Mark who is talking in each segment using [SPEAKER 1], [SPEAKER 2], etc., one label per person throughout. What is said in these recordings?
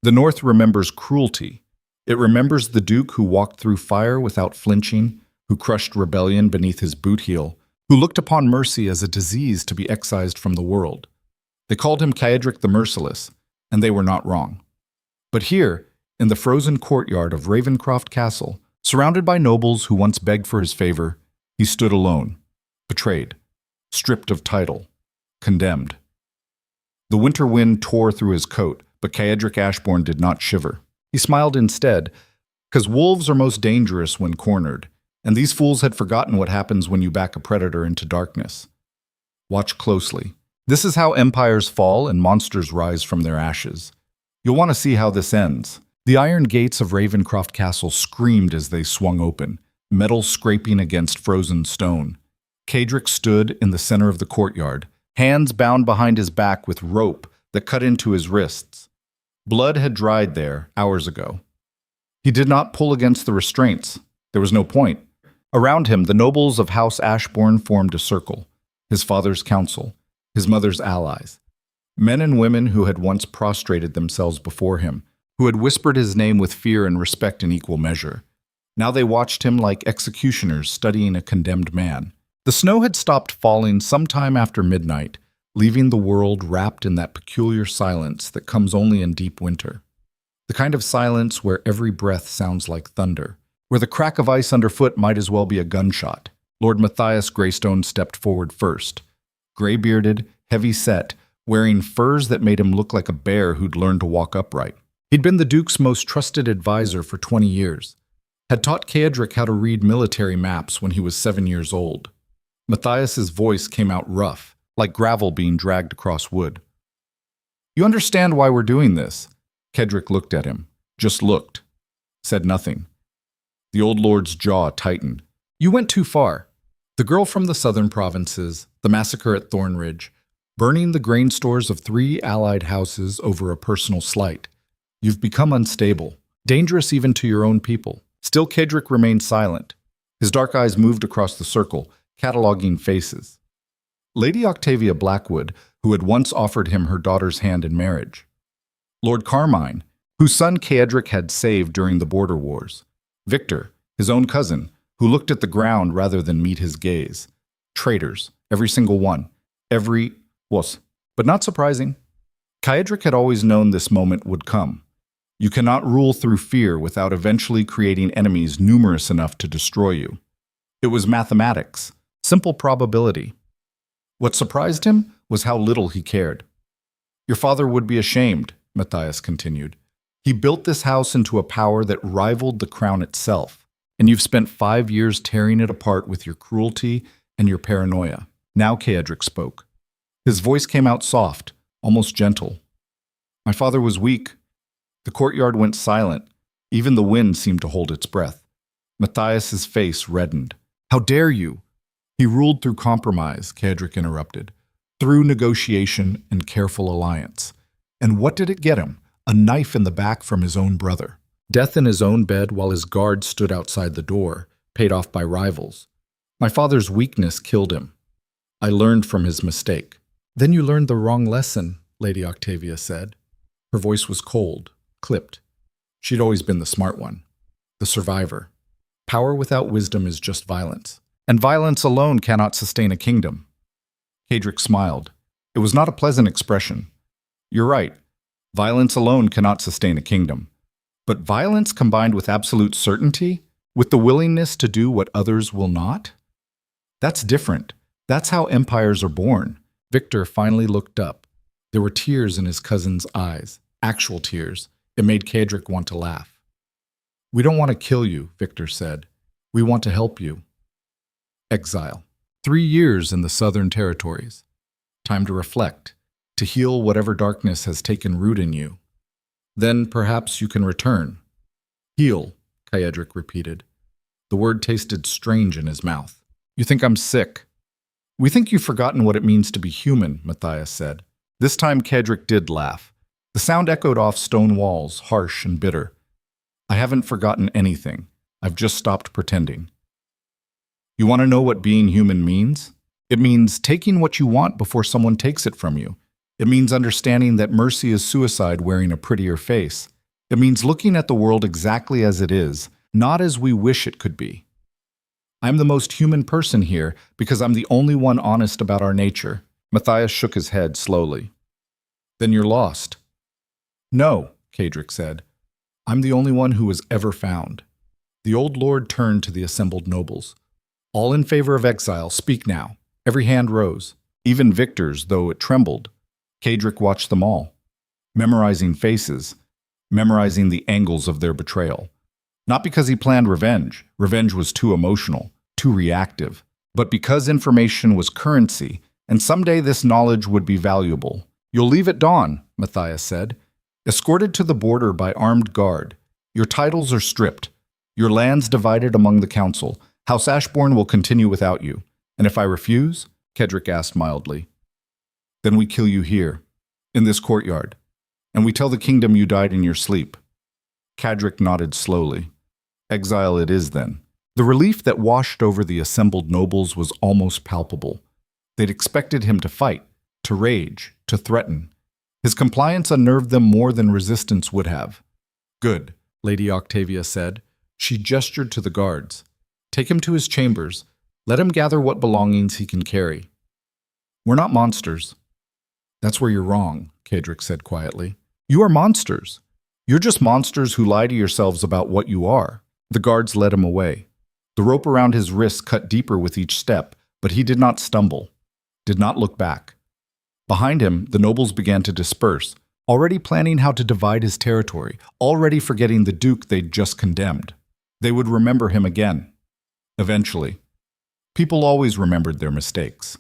[SPEAKER 1] The North remembers cruelty. It remembers the Duke who walked through fire without flinching, who crushed rebellion beneath his boot heel, who looked upon mercy as a disease to be excised from the world. They called him Caedric the Merciless, and they were not wrong. But here, in the frozen courtyard of Ravencroft Castle, surrounded by nobles who once begged for his favor, he stood alone, betrayed, stripped of title, condemned. The winter wind tore through his coat, but Caedric Ashbourne did not shiver. He smiled instead, because wolves are most dangerous when cornered, and these fools had forgotten what happens when you back a predator into darkness. Watch closely. This is how empires fall and monsters rise from their ashes. You'll want to see how this ends. The iron gates of Ravencroft Castle screamed as they swung open, metal scraping against frozen stone. Caedric stood in the center of the courtyard, hands bound behind his back with rope that cut into his wrists. Blood had dried there hours ago. He did not pull against the restraints. There was no point. Around him, the nobles of House Ashbourne formed a circle, his father's council, his mother's allies, men and women who had once prostrated themselves before him, who had whispered his name with fear and respect in equal measure. Now they watched him like executioners studying a condemned man. The snow had stopped falling sometime after midnight, leaving the world wrapped in that peculiar silence that comes only in deep winter. The kind of silence where every breath sounds like thunder, where the crack of ice underfoot might as well be a gunshot. Lord Matthias Greystone stepped forward first, gray-bearded, heavy-set, wearing furs that made him look like a bear who'd learned to walk upright. He'd been the Duke's most trusted advisor for 20 years, had taught Caedric how to read military maps when he was 7 years old. Matthias's voice came out rough, like gravel being dragged across wood. "You understand why we're doing this?" Caedric looked at him, just looked, said nothing. The old lord's jaw tightened. "You went too far. The girl from the southern provinces, the massacre at Thornridge, burning the grain stores of 3 allied houses over a personal slight. You've become unstable, dangerous even to your own people." Still, Caedric remained silent. His dark eyes moved across the circle, cataloging faces. Lady Octavia Blackwood, who had once offered him her daughter's hand in marriage. Lord Carmine, whose son Caedric had saved during the border wars. Victor, his own cousin, who looked at the ground rather than meet his gaze. Traitors, every single one. But not surprising. Caedric had always known this moment would come. You cannot rule through fear without eventually creating enemies numerous enough to destroy you. It was mathematics, simple probability. What surprised him was how little he cared. "Your father would be ashamed," Matthias continued. "He built this house into a power that rivaled the crown itself, and you've spent 5 years tearing it apart with your cruelty and your paranoia." Now Caedric spoke. His voice came out soft, almost gentle. "My father was weak." The courtyard went silent. Even the wind seemed to hold its breath. Matthias's face reddened. "How dare you?" "He ruled through compromise," Caedric interrupted. "Through negotiation and careful alliance. And what did it get him? A knife in the back from his own brother. Death in his own bed while his guards stood outside the door, paid off by rivals. My father's weakness killed him. I learned from his mistake." "Then you learned the wrong lesson," Lady Octavia said. Her voice was cold, clipped. She'd always been the smart one, the survivor. Power without wisdom is just violence, and violence alone cannot sustain a kingdom. Caedric smiled. It was not a pleasant expression. "You're right. Violence alone cannot sustain a kingdom. But violence combined with absolute certainty, with the willingness to do what others will not? That's different. That's how empires are born." Victor finally looked up. There were tears in his cousin's eyes, actual tears. It made Caedric want to laugh. "We don't want to kill you," Victor said. "We want to help you." Exile. 3 years in the southern territories. Time to reflect, to heal whatever darkness has taken root in you. Then perhaps you can return. "Heal," Caedric repeated. The word tasted strange in his mouth. "You think I'm sick." "We think you've forgotten what it means to be human," Matthias said. This time Caedric did laugh. The sound echoed off stone walls, harsh and bitter. "I haven't forgotten anything. I've just stopped pretending." "You want to know what being human means? It means taking what you want before someone takes it from you. It means understanding that mercy is suicide wearing a prettier face, It means looking at the world exactly as it is, not as we wish it could be. I'm the most human person here because I'm the only one honest about our nature. Matthias shook his head slowly. Then you're lost. No, Kadric said. I'm the only one who was ever found. The old lord turned to the assembled nobles. All in favor of exile, speak now. Every hand rose, even Victor's, though it trembled. Kadric watched them all, memorizing faces, memorizing the angles of their betrayal. Not because he planned revenge. Revenge was too emotional, too reactive. But because information was currency, and someday this knowledge would be valuable. You'll leave at dawn, Matthias said. Escorted to the border by armed guard. Your titles are stripped. Your lands divided among the council. House Ashbourne will continue without you. And if I refuse, Kedrick asked mildly, then we kill you here, in this courtyard, and we tell the kingdom you died in your sleep. Kadric nodded slowly. Exile it is, then. The relief that washed over the assembled nobles was almost palpable. They'd expected him to fight, to rage, to threaten. His compliance unnerved them more than resistance would have. Good, Lady Octavia said. She gestured to the guards. Take him to his chambers. Let him gather what belongings he can carry. We're not monsters. That's where you're wrong, Kadric said quietly. You are monsters. You're just monsters who lie to yourselves about what you are. The guards led him away. The rope around his wrists cut deeper with each step, but he did not stumble, did not look back. Behind him, the nobles began to disperse, already planning how to divide his territory, already forgetting the duke they'd just condemned. They would remember him again. Eventually. People always remembered their mistakes.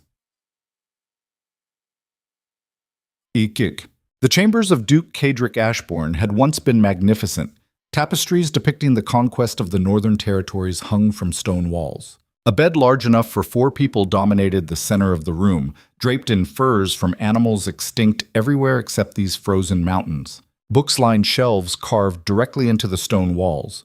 [SPEAKER 1] Ikik. The chambers of Duke Kadric Ashbourne had once been magnificent. Tapestries depicting the conquest of the northern territories hung from stone walls. A bed large enough for 4 people dominated the center of the room, draped in furs from animals extinct everywhere except these frozen mountains. Books lined shelves carved directly into the stone walls.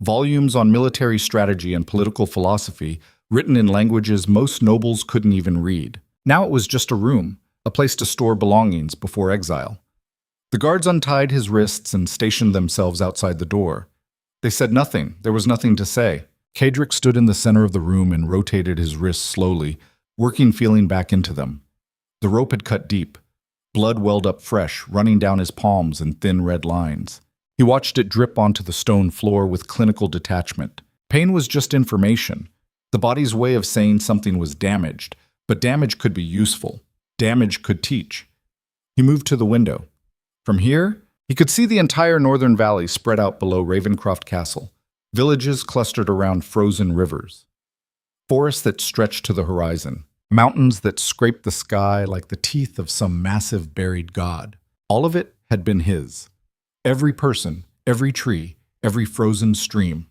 [SPEAKER 1] Volumes on military strategy and political philosophy, written in languages most nobles couldn't even read. Now it was just a room, a place to store belongings before exile. The guards untied his wrists and stationed themselves outside the door. They said nothing. There was nothing to say. Kadric stood in the center of the room and rotated his wrists slowly, working feeling back into them. The rope had cut deep. Blood welled up fresh, running down his palms in thin red lines. He watched it drip onto the stone floor with clinical detachment. Pain was just information. The body's way of saying something was damaged, but damage could be useful. Damage could teach. He moved to the window. From here, he could see the entire northern valley spread out below Ravencroft Castle, villages clustered around frozen rivers, forests that stretched to the horizon, mountains that scraped the sky like the teeth of some massive buried god. All of it had been his. Every person, every tree, every frozen stream.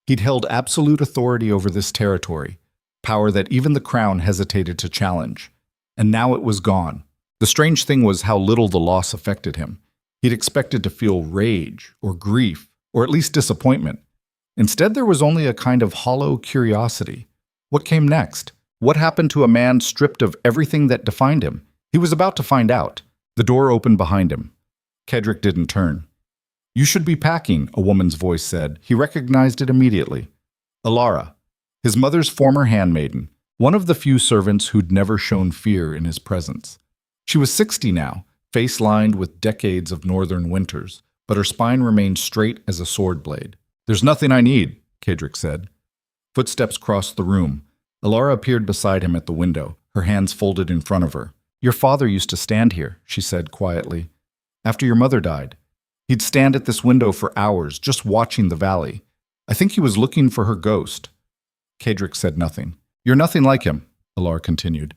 [SPEAKER 1] He'd held absolute authority over this territory, power that even the crown hesitated to challenge. And now it was gone. The strange thing was how little the loss affected him. He'd expected to feel rage or grief, or at least disappointment. Instead, there was only a kind of hollow curiosity. What came next? What happened to a man stripped of everything that defined him? He was about to find out. The door opened behind him. Kedric didn't turn. You should be packing, a woman's voice said. He recognized it immediately. Alara, his mother's former handmaiden, one of the few servants who'd never shown fear in his presence. She was 60 now, face lined with decades of northern winters, but her spine remained straight as a sword blade. There's nothing I need, Kadric said. Footsteps crossed the room. Alara appeared beside him at the window, her hands folded in front of her. Your father used to stand here, she said quietly. After your mother died, he'd stand at this window for hours, just watching the valley. I think he was looking for her ghost. Kadric said nothing. You're nothing like him, Alara continued.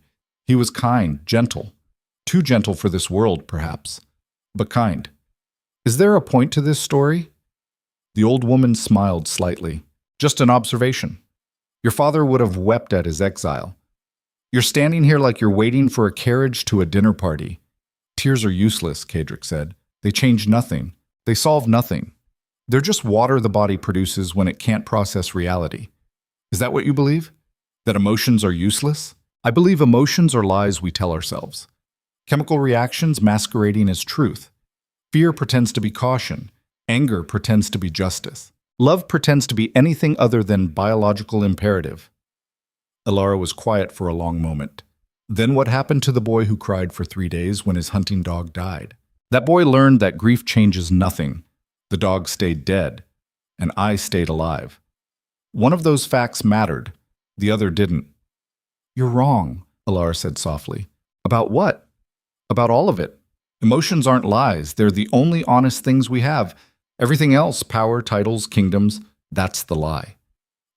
[SPEAKER 1] He was kind, gentle. Too gentle for this world, perhaps, but kind. Is there a point to this story? The old woman smiled slightly. Just an observation. Your father would have wept at his exile. You're standing here like you're waiting for a carriage to a dinner party. Tears are useless, Kadric said. They change nothing. They solve nothing. They're just water the body produces when it can't process reality. Is that what you believe? That emotions are useless? I believe emotions are lies we tell ourselves. Chemical reactions masquerading as truth. Fear pretends to be caution. Anger pretends to be justice. Love pretends to be anything other than biological imperative. Alara was quiet for a long moment. Then what happened to the boy who cried for 3 days when his hunting dog died? That boy learned that grief changes nothing. The dog stayed dead, and I stayed alive. One of those facts mattered, the other didn't. You're wrong, Alara said softly. About what? About all of it. Emotions aren't lies. They're the only honest things we have. Everything else, power, titles, kingdoms, that's the lie.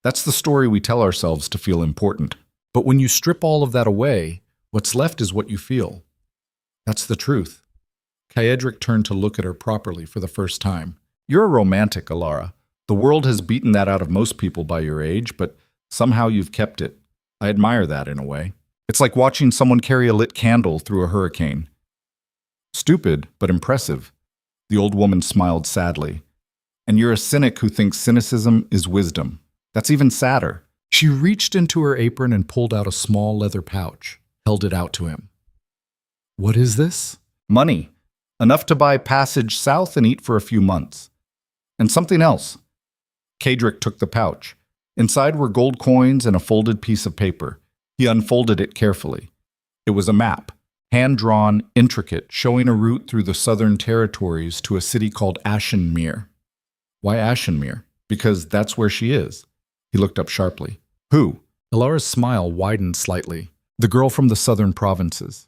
[SPEAKER 1] That's the story we tell ourselves to feel important. But when you strip all of that away, what's left is what you feel. That's the truth. Kaedric turned to look at her properly for the first time. You're a romantic, Alara. The world has beaten that out of most people by your age, but somehow you've kept it. I admire that in a way. It's like watching someone carry a lit candle through a hurricane. Stupid, but impressive. The old woman smiled sadly. And you're a cynic who thinks cynicism is wisdom. That's even sadder. She reached into her apron and pulled out a small leather pouch, held it out to him. What is this? Money. Enough to buy passage south and eat for a few months. And something else. Kaedric took the pouch. Inside were gold coins and a folded piece of paper. He unfolded it carefully. It was a map, hand-drawn, intricate, showing a route through the southern territories to a city called Ashenmere. Why Ashenmere? Because that's where she is. He looked up sharply. Who? Alara's smile widened slightly. The girl from the southern provinces.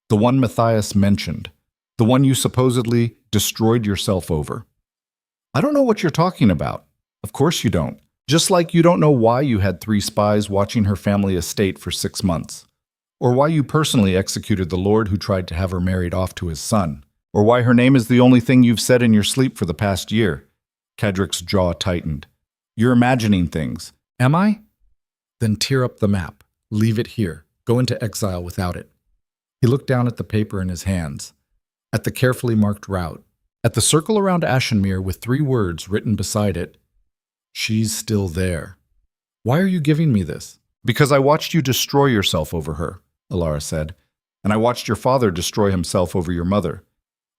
[SPEAKER 1] The one Matthias mentioned. The one you supposedly destroyed yourself over. I don't know what you're talking about. Of course you don't. Just like you don't know why you had 3 spies watching her family estate for 6 months. Or why you personally executed the lord who tried to have her married off to his son. Or why her name is the only thing you've said in your sleep for the past year. Kaedric's jaw tightened. You're imagining things. Am I? Then tear up the map. Leave it here. Go into exile without it. He looked down at the paper in his hands. At the carefully marked route. At the circle around Ashenmere with 3 words written beside it. She's still there. Why are you giving me this? Because I watched you destroy yourself over her, Alara said. And I watched your father destroy himself over your mother.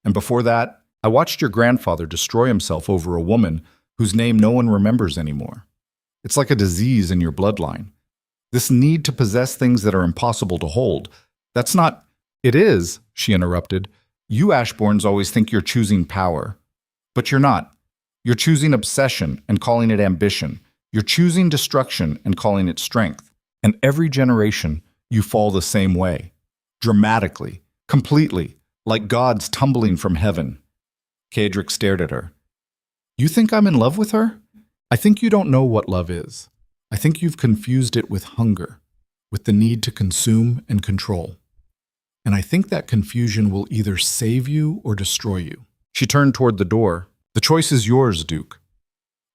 [SPEAKER 1] And before that, I watched your grandfather destroy himself over a woman whose name no one remembers anymore. It's like a disease in your bloodline. This need to possess things that are impossible to hold. That's not... It is, she interrupted. You Ashbournes always think you're choosing power. But you're not. You're choosing obsession and calling it ambition. You're choosing destruction and calling it strength. And every generation, you fall the same way. Dramatically, completely, like gods tumbling from heaven. Kaedric stared at her. You think I'm in love with her? I think you don't know what love is. I think you've confused it with hunger, with the need to consume and control. And I think that confusion will either save you or destroy you. She turned toward the door. The choice is yours, Duke.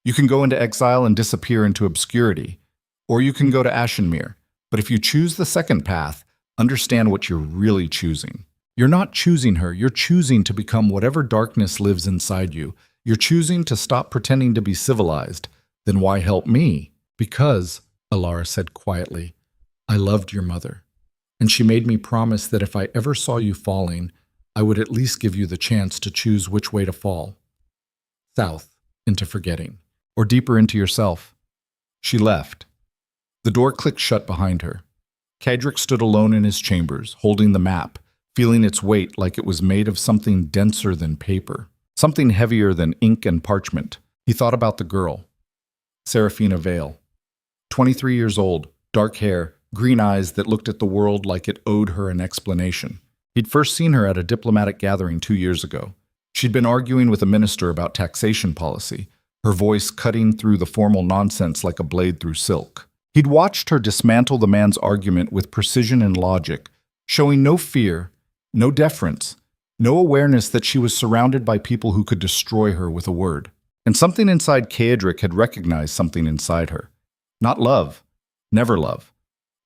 [SPEAKER 1] You can go into exile and disappear into obscurity, or you can go to Ashenmere. But if you choose the second path, understand what you're really choosing. You're not choosing her, you're choosing to become whatever darkness lives inside you. You're choosing to stop pretending to be civilized. Then why help me? Because, Alara said quietly, I loved your mother. And she made me promise that if I ever saw you falling, I would at least give you the chance to choose which way to fall. South, into forgetting, or deeper into yourself. She left. The door clicked shut behind her. Kaedric stood alone in his chambers, holding the map, feeling its weight like it was made of something denser than paper, something heavier than ink and parchment. He thought about the girl. Seraphina Vale. 23 years old, dark hair, green eyes that looked at the world like it owed her an explanation. He'd first seen her at a diplomatic gathering 2 years ago. She'd been arguing with a minister about taxation policy, her voice cutting through the formal nonsense like a blade through silk. He'd watched her dismantle the man's argument with precision and logic, showing no fear, no deference, no awareness that she was surrounded by people who could destroy her with a word. And something inside Kaedric had recognized something inside her. Not love, never love,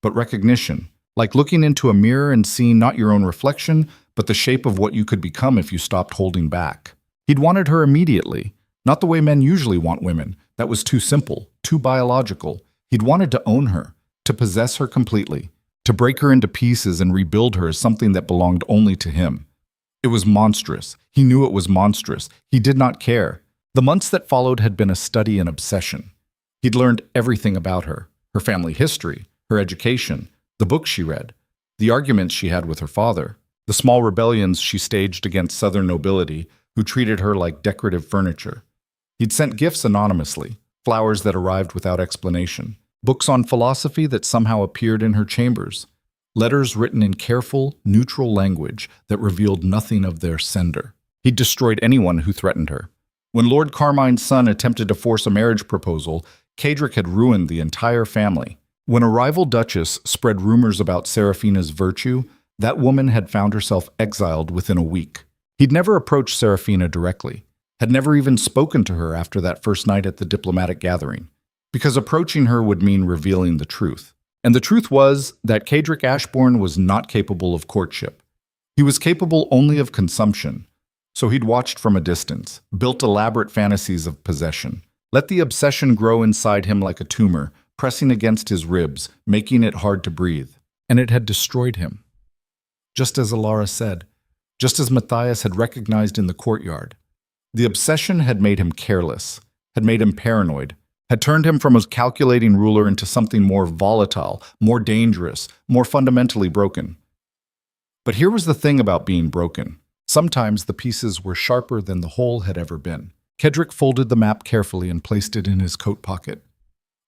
[SPEAKER 1] but recognition, like looking into a mirror and seeing not your own reflection, but the shape of what you could become if you stopped holding back. He'd wanted her immediately, not the way men usually want women. That was too simple, too biological. He'd wanted to own her, to possess her completely, to break her into pieces and rebuild her as something that belonged only to him. It was monstrous. He knew it was monstrous. He did not care. The months that followed had been a study in obsession. He'd learned everything about her family history, her education, the books she read, the arguments she had with her father, the small rebellions she staged against Southern nobility who treated her like decorative furniture. He'd sent gifts anonymously, flowers that arrived without explanation, books on philosophy that somehow appeared in her chambers, letters written in careful, neutral language that revealed nothing of their sender. He'd destroyed anyone who threatened her. When Lord Carmine's son attempted to force a marriage proposal, Cedric had ruined the entire family. When a rival duchess spread rumors about Serafina's virtue, that woman had found herself exiled within a week. He'd never approached Serafina directly, had never even spoken to her after that first night at the diplomatic gathering, because approaching her would mean revealing the truth. And the truth was that Cedric Ashbourne was not capable of courtship. He was capable only of consumption, so he'd watched from a distance, built elaborate fantasies of possession, let the obsession grow inside him like a tumor, pressing against his ribs, making it hard to breathe. And it had destroyed him. Just as Alara said, just as Matthias had recognized in the courtyard, the obsession had made him careless, had made him paranoid, had turned him from a calculating ruler into something more volatile, more dangerous, more fundamentally broken. But here was the thing about being broken. Sometimes the pieces were sharper than the whole had ever been. Cedric folded the map carefully and placed it in his coat pocket.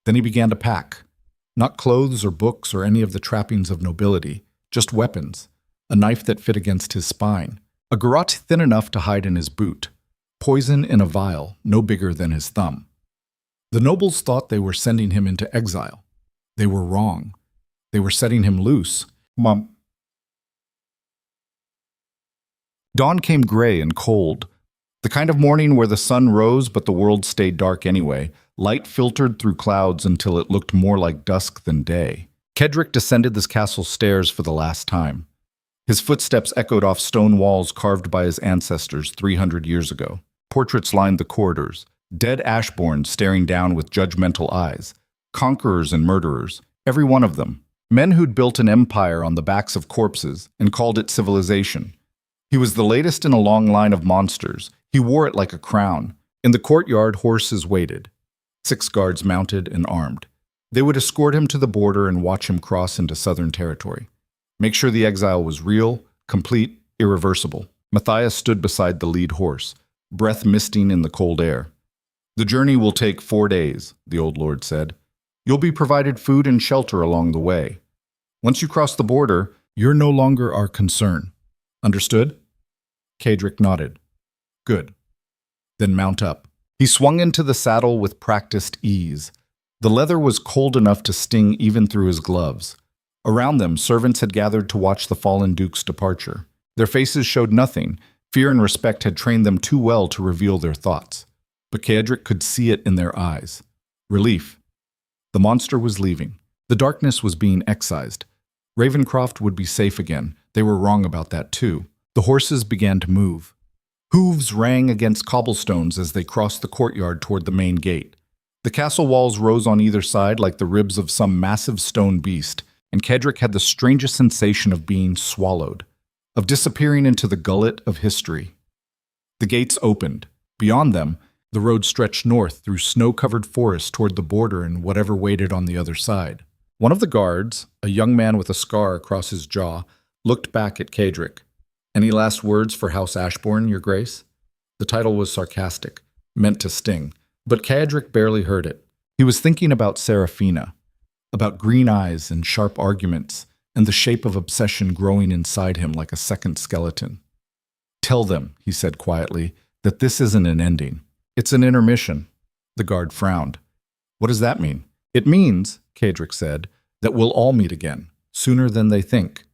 [SPEAKER 1] Then he began to pack. Not clothes or books or any of the trappings of nobility, just weapons. A knife that fit against his spine. A garrote thin enough to hide in his boot. Poison in a vial, no bigger than his thumb. The nobles thought they were sending him into exile. They were wrong. They were setting him loose. Dawn came gray and cold. The kind of morning where the sun rose but the world stayed dark anyway. Light filtered through clouds until it looked more like dusk than day. Cedric descended the castle stairs for the last time. His footsteps echoed off stone walls carved by his ancestors 300 years ago. Portraits lined the corridors. Dead Ashbournes staring down with judgmental eyes. Conquerors and murderers, every one of them. Men who'd built an empire on the backs of corpses and called it civilization. He was the latest in a long line of monsters. He wore it like a crown. In the courtyard, horses waited. 6 guards mounted and armed. They would escort him to the border and watch him cross into southern territory. Make sure the exile was real, complete, irreversible. Matthias stood beside the lead horse, breath misting in the cold air. "The journey will take 4 days," the old lord said. "You'll be provided food and shelter along the way. Once you cross the border, you're no longer our concern. Understood?" Cedric nodded. "Good. Then mount up." He swung into the saddle with practiced ease. The leather was cold enough to sting even through his gloves. Around them, servants had gathered to watch the fallen duke's departure. Their faces showed nothing. Fear and respect had trained them too well to reveal their thoughts. But Cedric could see it in their eyes. Relief. The monster was leaving. The darkness was being excised. Ravencroft would be safe again. They were wrong about that too. The horses began to move. Hooves rang against cobblestones as they crossed the courtyard toward the main gate. The castle walls rose on either side like the ribs of some massive stone beast, and Cedric had the strangest sensation of being swallowed, of disappearing into the gullet of history. The gates opened. Beyond them, the road stretched north through snow-covered forest toward the border and whatever waited on the other side. One of the guards, a young man with a scar across his jaw, looked back at Cedric. "Any last words for House Ashbourne, Your Grace?" The title was sarcastic, meant to sting, but Cedric barely heard it. He was thinking about Serafina, about green eyes and sharp arguments, and the shape of obsession growing inside him like a second skeleton. "Tell them," he said quietly, "that this isn't an ending. It's an intermission." The guard frowned. "What does that mean?" "It means," Cedric said, "that we'll all meet again, sooner than they think."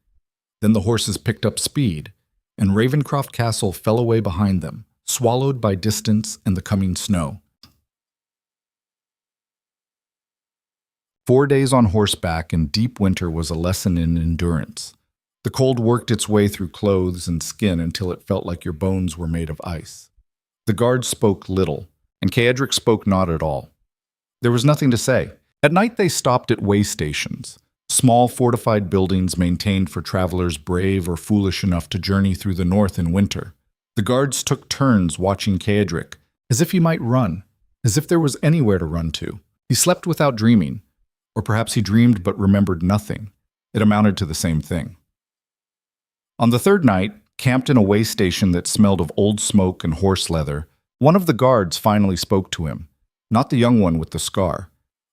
[SPEAKER 1] Then the horses picked up speed, and Ravencroft Castle fell away behind them, swallowed by distance and the coming snow. 4 days on horseback in deep winter was a lesson in endurance. The cold worked its way through clothes and skin until it felt like your bones were made of ice. The guards spoke little, and Cedric spoke not at all. There was nothing to say. At night they stopped at way stations. Small fortified buildings maintained for travelers brave or foolish enough to journey through the north in winter. The guards took turns watching Kaedric, as if he might run, as if there was anywhere to run to. He slept without dreaming, or perhaps he dreamed but remembered nothing. It amounted to the same thing. On the third night, camped in a way station that smelled of old smoke and horse leather, one of the guards finally spoke to him, not the young one with the scar.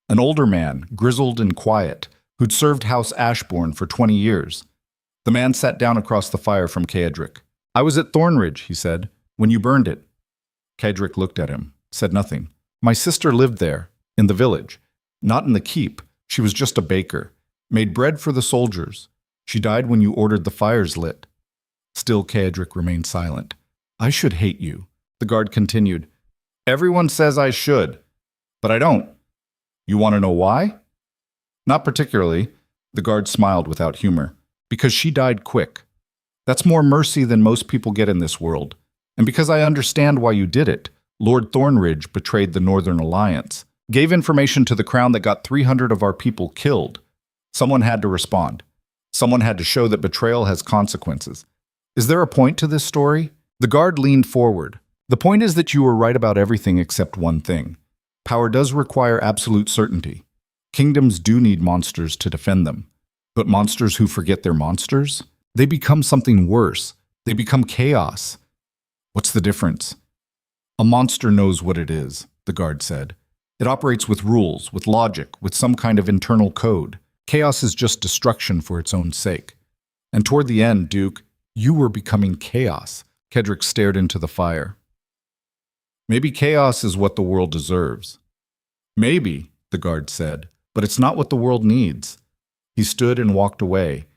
[SPEAKER 1] An older man, grizzled and quiet, who'd served House Ashbourne for 20 years. The man sat down across the fire from Kaedric. "I was at Thornridge," he said, "when you burned it." Kaedric looked at him, said nothing. "My sister lived there, in the village. Not in the keep. She was just a baker. Made bread for the soldiers. She died when you ordered the fires lit." Still Kaedric remained silent. "I should hate you," the guard continued. "Everyone says I should, but I don't. You want to know why?" "Not particularly," the guard smiled without humor. "Because she died quick. That's more mercy than most people get in this world. And because I understand why you did it, Lord Thornridge betrayed the Northern Alliance, gave information to the Crown that got 300 of our people killed. Someone had to respond. Someone had to show that betrayal has consequences. Is there a point to this story?" The guard leaned forward. "The point is that you were right about everything except one thing. Power does require absolute certainty. Kingdoms do need monsters to defend them. But monsters who forget they're monsters? They become something worse. They become chaos. What's the difference?" "A monster knows what it is," the guard said. "It operates with rules, with logic, with some kind of internal code. Chaos is just destruction for its own sake. And toward the end, Duke, you were becoming chaos." Kaedric stared into the fire. "Maybe chaos is what the world deserves." "Maybe," the guard said, "but it's not what the world needs." He stood and walked away,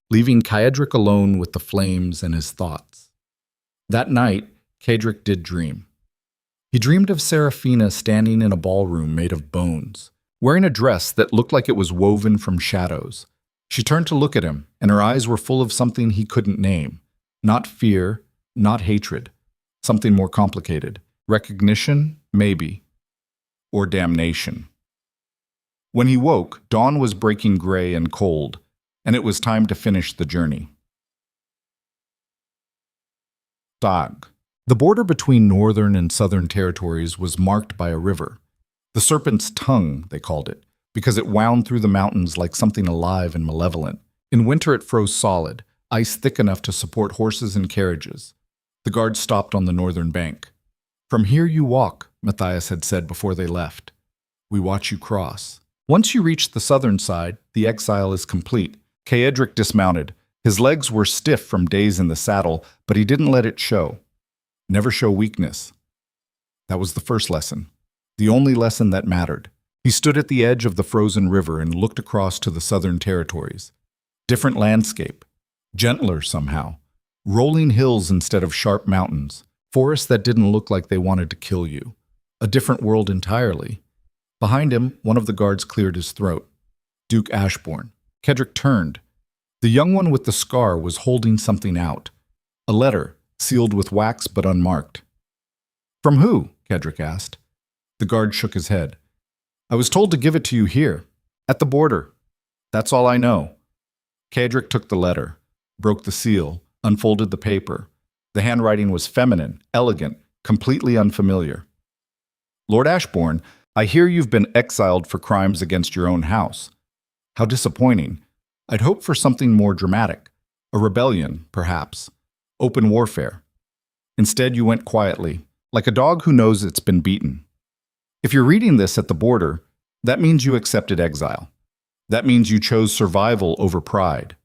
[SPEAKER 1] leaving Kaedric alone with the flames and his thoughts. That night, Kaedric did dream. He dreamed of Seraphina standing in a ballroom made of bones, wearing a dress that looked like it was woven from shadows. She turned to look at him, and her eyes were full of something he couldn't name. Not fear, not hatred. Something more complicated. Recognition, maybe. Or damnation. When he woke, dawn was breaking gray and cold, and it was time to finish the journey. Dag. The border between northern and southern territories was marked by a river. The serpent's tongue, they called it, because it wound through the mountains like something alive and malevolent. In winter it froze solid, ice thick enough to support horses and carriages. The guard stopped on the northern bank. "From here you walk," Matthias had said before they left. "We watch you cross. Once you reach the southern side, the exile is complete." Kaedric dismounted. His legs were stiff from days in the saddle, but he didn't let it show. Never show weakness. That was the first lesson. The only lesson that mattered. He stood at the edge of the frozen river and looked across to the southern territories. Different landscape. Gentler somehow. Rolling hills instead of sharp mountains. Forests that didn't look like they wanted to kill you. A different world entirely. Behind him, one of the guards cleared his throat. Duke Ashbourne. Kaedric turned. The young one with the scar was holding something out. A letter, sealed with wax but unmarked. "From who?" Kaedric asked. The guard shook his head. "I was told to give it to you here, at the border. That's all I know." Kaedric took the letter, broke the seal, unfolded the paper. The handwriting was feminine, elegant, completely unfamiliar. "Lord Ashbourne, I hear you've been exiled for crimes against your own house. How disappointing. I'd hoped for something more dramatic. A rebellion, perhaps. Open warfare. Instead, you went quietly, like a dog who knows it's been beaten. If you're reading this at the border, that means you accepted exile. That means you chose survival over pride.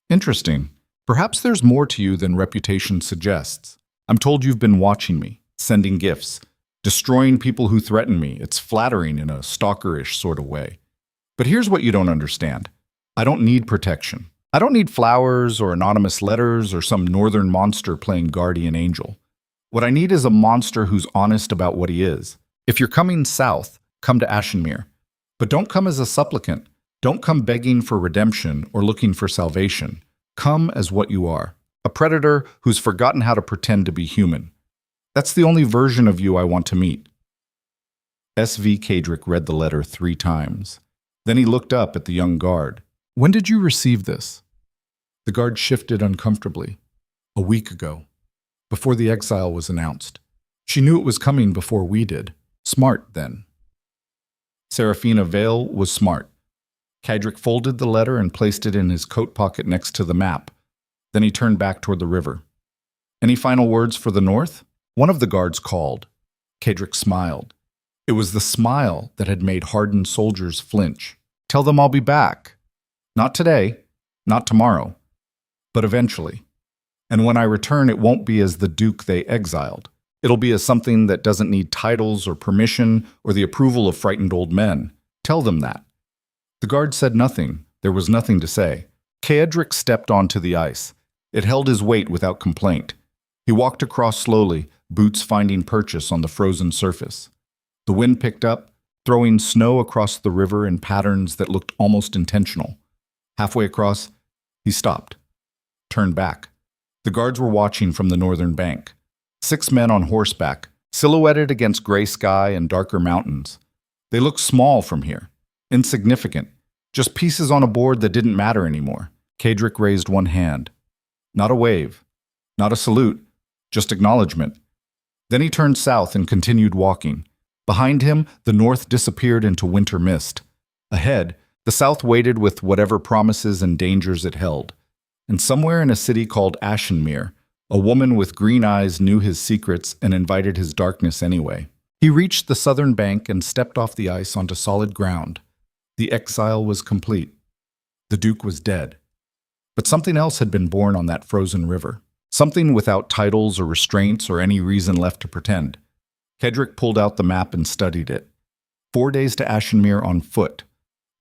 [SPEAKER 1] Interesting. Perhaps there's more to you than reputation suggests. I'm told you've been watching me, sending gifts, destroying people who threaten me. It's flattering in a stalkerish sort of way. But here's what you don't understand. I don't need protection. I don't need flowers or anonymous letters or some northern monster playing guardian angel. What I need is a monster who's honest about what he is. If you're coming south, come to Ashenmere. But don't come as a supplicant. Don't come begging for redemption or looking for salvation. Come as what you are. A predator who's forgotten how to pretend to be human. That's the only version of you I want to meet." S.V. Kaedric read the letter 3 times. Then he looked up at the young guard. "When did you receive this?" The guard shifted uncomfortably. "A week ago, before the exile was announced. She knew it was coming before we did. Smart, then." Serafina Vale was smart. Kedrick folded the letter and placed it in his coat pocket next to the map. Then he turned back toward the river. "Any final words for the north?" One of the guards called. Kedrick smiled. It was the smile that had made hardened soldiers flinch. "Tell them I'll be back. Not today, not tomorrow, but eventually. And when I return, it won't be as the Duke they exiled. It'll be as something that doesn't need titles or permission or the approval of frightened old men. Tell them that." The guard said nothing. There was nothing to say. Kedrick stepped onto the ice. It held his weight without complaint. He walked across slowly, boots finding purchase on the frozen surface. The wind picked up, throwing snow across the river in patterns that looked almost intentional. Halfway across, he stopped, turned back. The guards were watching from the northern bank. 6 men on horseback, silhouetted against gray sky and darker mountains. They looked small from here, insignificant, just pieces on a board that didn't matter anymore. Kedrick raised one hand. Not a wave, not a salute, just acknowledgement. Then he turned south and continued walking. Behind him, the north disappeared into winter mist. Ahead, the south waited with whatever promises and dangers it held. And somewhere in a city called Ashenmere, a woman with green eyes knew his secrets and invited his darkness anyway. He reached the southern bank and stepped off the ice onto solid ground. The exile was complete. The Duke was dead. But something else had been born on that frozen river. Something without titles or restraints or any reason left to pretend. Kedrick pulled out the map and studied it. 4 days to Ashenmere on foot.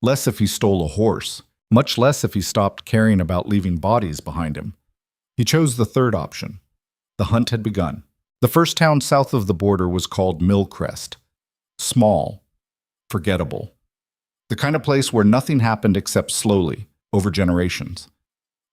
[SPEAKER 1] Less if he stole a horse. Much less if he stopped caring about leaving bodies behind him. He chose the third option. The hunt had begun. The first town south of the border was called Millcrest. Small. Forgettable. The kind of place where nothing happened except slowly, over generations.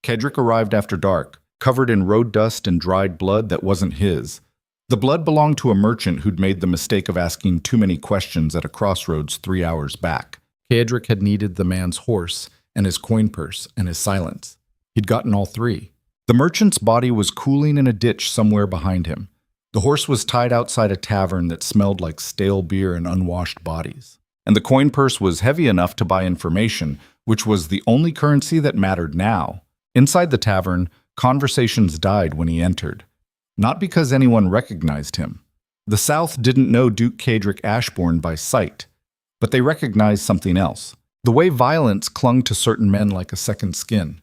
[SPEAKER 1] Kedrick arrived after dark, covered in road dust and dried blood that wasn't his. The blood belonged to a merchant who'd made the mistake of asking too many questions at a crossroads 3 hours back. Kedrick had needed the man's horse and his coin purse and his silence. He'd gotten all 3. The merchant's body was cooling in a ditch somewhere behind him. The horse was tied outside a tavern that smelled like stale beer and unwashed bodies. And the coin purse was heavy enough to buy information, which was the only currency that mattered now. Inside the tavern, conversations died when he entered. Not because anyone recognized him. The South didn't know Duke Kedrick Ashbourne by sight, but they recognized something else. The way violence clung to certain men like a second skin.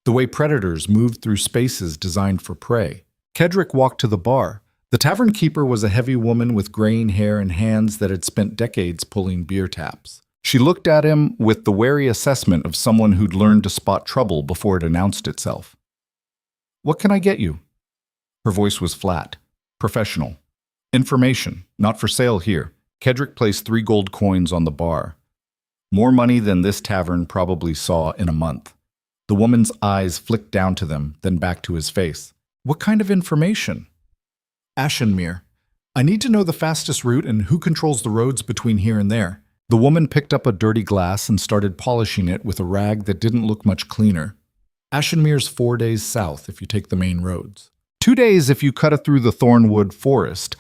[SPEAKER 1] The way predators moved through spaces designed for prey. Kedrick walked to the bar. The tavern keeper was a heavy woman with graying hair and hands that had spent decades pulling beer taps. She looked at him with the wary assessment of someone who'd learned to spot trouble before it announced itself. "What can I get you?" Her voice was flat, professional. "Information, not for sale here." Kedrick placed 3 gold coins on the bar. More money than this tavern probably saw in a month. The woman's eyes flicked down to them, then back to his face. "What kind of information?" "Ashenmere. I need to know the fastest route and who controls the roads between here and there." The woman picked up a dirty glass and started polishing it with a rag that didn't look much cleaner. "Ashenmere's 4 days south if you take the main roads. 2 days if you cut it through the Thornwood Forest.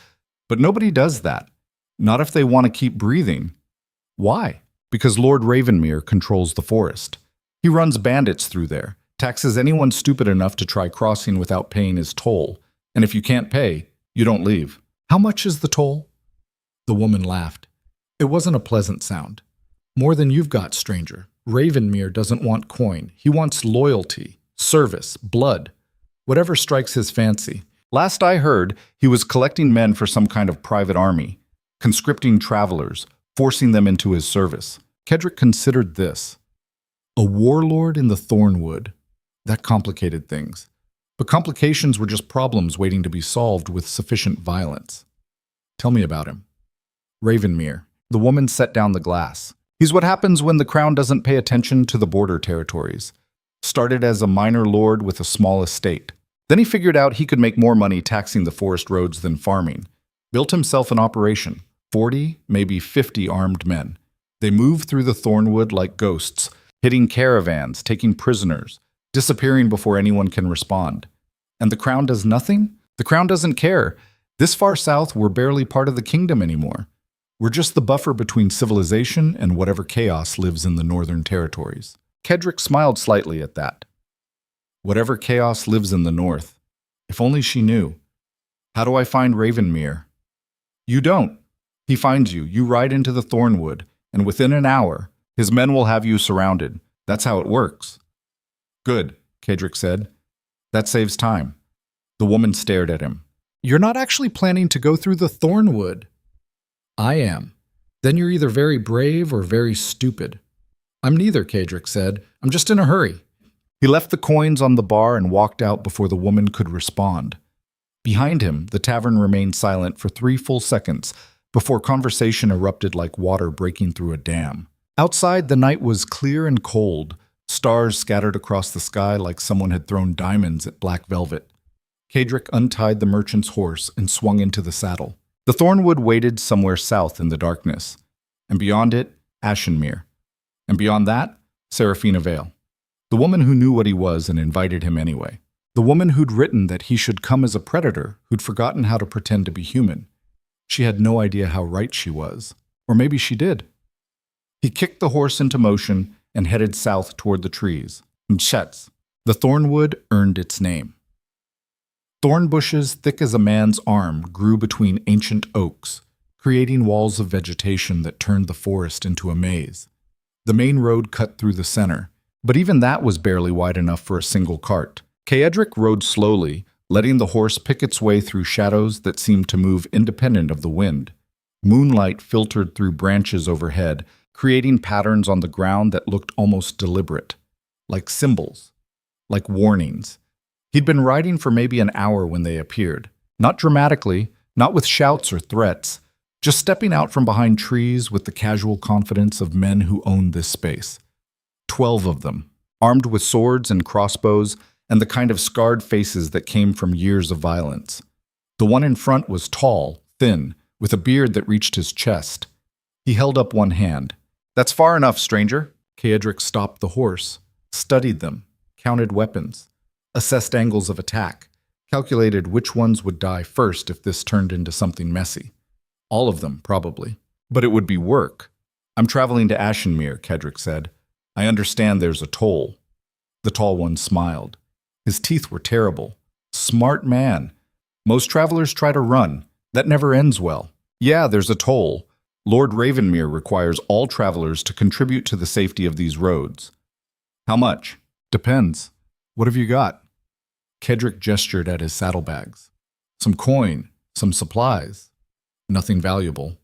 [SPEAKER 1] But nobody does that. Not if they want to keep breathing." "Why?" "Because Lord Ravenmere controls the forest. He runs bandits through there, taxes anyone stupid enough to try crossing without paying his toll. And if you can't pay, you don't leave." "How much is the toll?" The woman laughed. It wasn't a pleasant sound. "More than you've got, stranger. Ravenmere doesn't want coin. He wants loyalty, service, blood. Whatever strikes his fancy. Last I heard, he was collecting men for some kind of private army, conscripting travelers, forcing them into his service." Kedrick considered this. A warlord in the Thornwood. That complicated things. But complications were just problems waiting to be solved with sufficient violence. "Tell me about him." "Ravenmere." The woman set down the glass. "He's what happens when the crown doesn't pay attention to the border territories. Started as a minor lord with a small estate. Then he figured out he could make more money taxing the forest roads than farming. Built himself an operation. 40, maybe 50 armed men. They move through the thornwood like ghosts, hitting caravans, taking prisoners, disappearing before anyone can respond. And the crown does nothing? The crown doesn't care. This far south, we're barely part of the kingdom anymore. We're just the buffer between civilization and whatever chaos lives in the northern territories. Kedrick smiled slightly at that. Whatever chaos lives in the north. If only she knew. How do I find Ravenmere? You don't. He finds you. You ride into the thornwood, and within an hour, his men will have you surrounded. That's how it works. Good, Kedrick said. That saves time. The woman stared at him. You're not actually planning to go through the thornwood. I am. Then you're either very brave or very stupid. I'm neither, Kedrick said. I'm just in a hurry. He left the coins on the bar and walked out before the woman could respond. Behind him, the tavern remained silent for 3 full seconds before conversation erupted like water breaking through a dam. Outside, the night was clear and cold, stars scattered across the sky like someone had thrown diamonds at black velvet. Kedrick untied the merchant's horse and swung into the saddle. The thornwood waited somewhere south in the darkness, and beyond it, Ashenmere. And beyond that, Seraphina Vale. The woman who knew what he was and invited him anyway. The woman who'd written that he should come as a predator, who'd forgotten how to pretend to be human. She had no idea how right she was. Or maybe she did. He kicked the horse into motion and headed south toward the trees. Mchetz. The thornwood earned its name. Thorn bushes thick as a man's arm grew between ancient oaks, creating walls of vegetation that turned the forest into a maze. The main road cut through the center, but even that was barely wide enough for a single cart. Kedrick rode slowly, letting the horse pick its way through shadows that seemed to move independent of the wind. Moonlight filtered through branches overhead, creating patterns on the ground that looked almost deliberate, like symbols, like warnings. He'd been riding for maybe an hour when they appeared. Not dramatically, not with shouts or threats, just stepping out from behind trees with the casual confidence of men who owned this space. 12 of them, armed with swords and crossbows and the kind of scarred faces that came from years of violence. The one in front was tall, thin, with a beard that reached his chest. He held up one hand. "That's far enough, stranger." Kedrick stopped the horse, studied them, counted weapons, assessed angles of attack, calculated which ones would die first if this turned into something messy. All of them, probably. But it would be work. "I'm traveling to Ashenmere," Kedrick said. "I understand there's a toll." The tall one smiled. His teeth were terrible. Smart man. "Most travelers try to run. That never ends well." "Yeah, there's a toll. Lord Ravenmere requires all travelers to contribute to the safety of these roads." "How much?" "Depends. What have you got?" Kedrick gestured at his saddlebags. "Some coin, some supplies. Nothing valuable."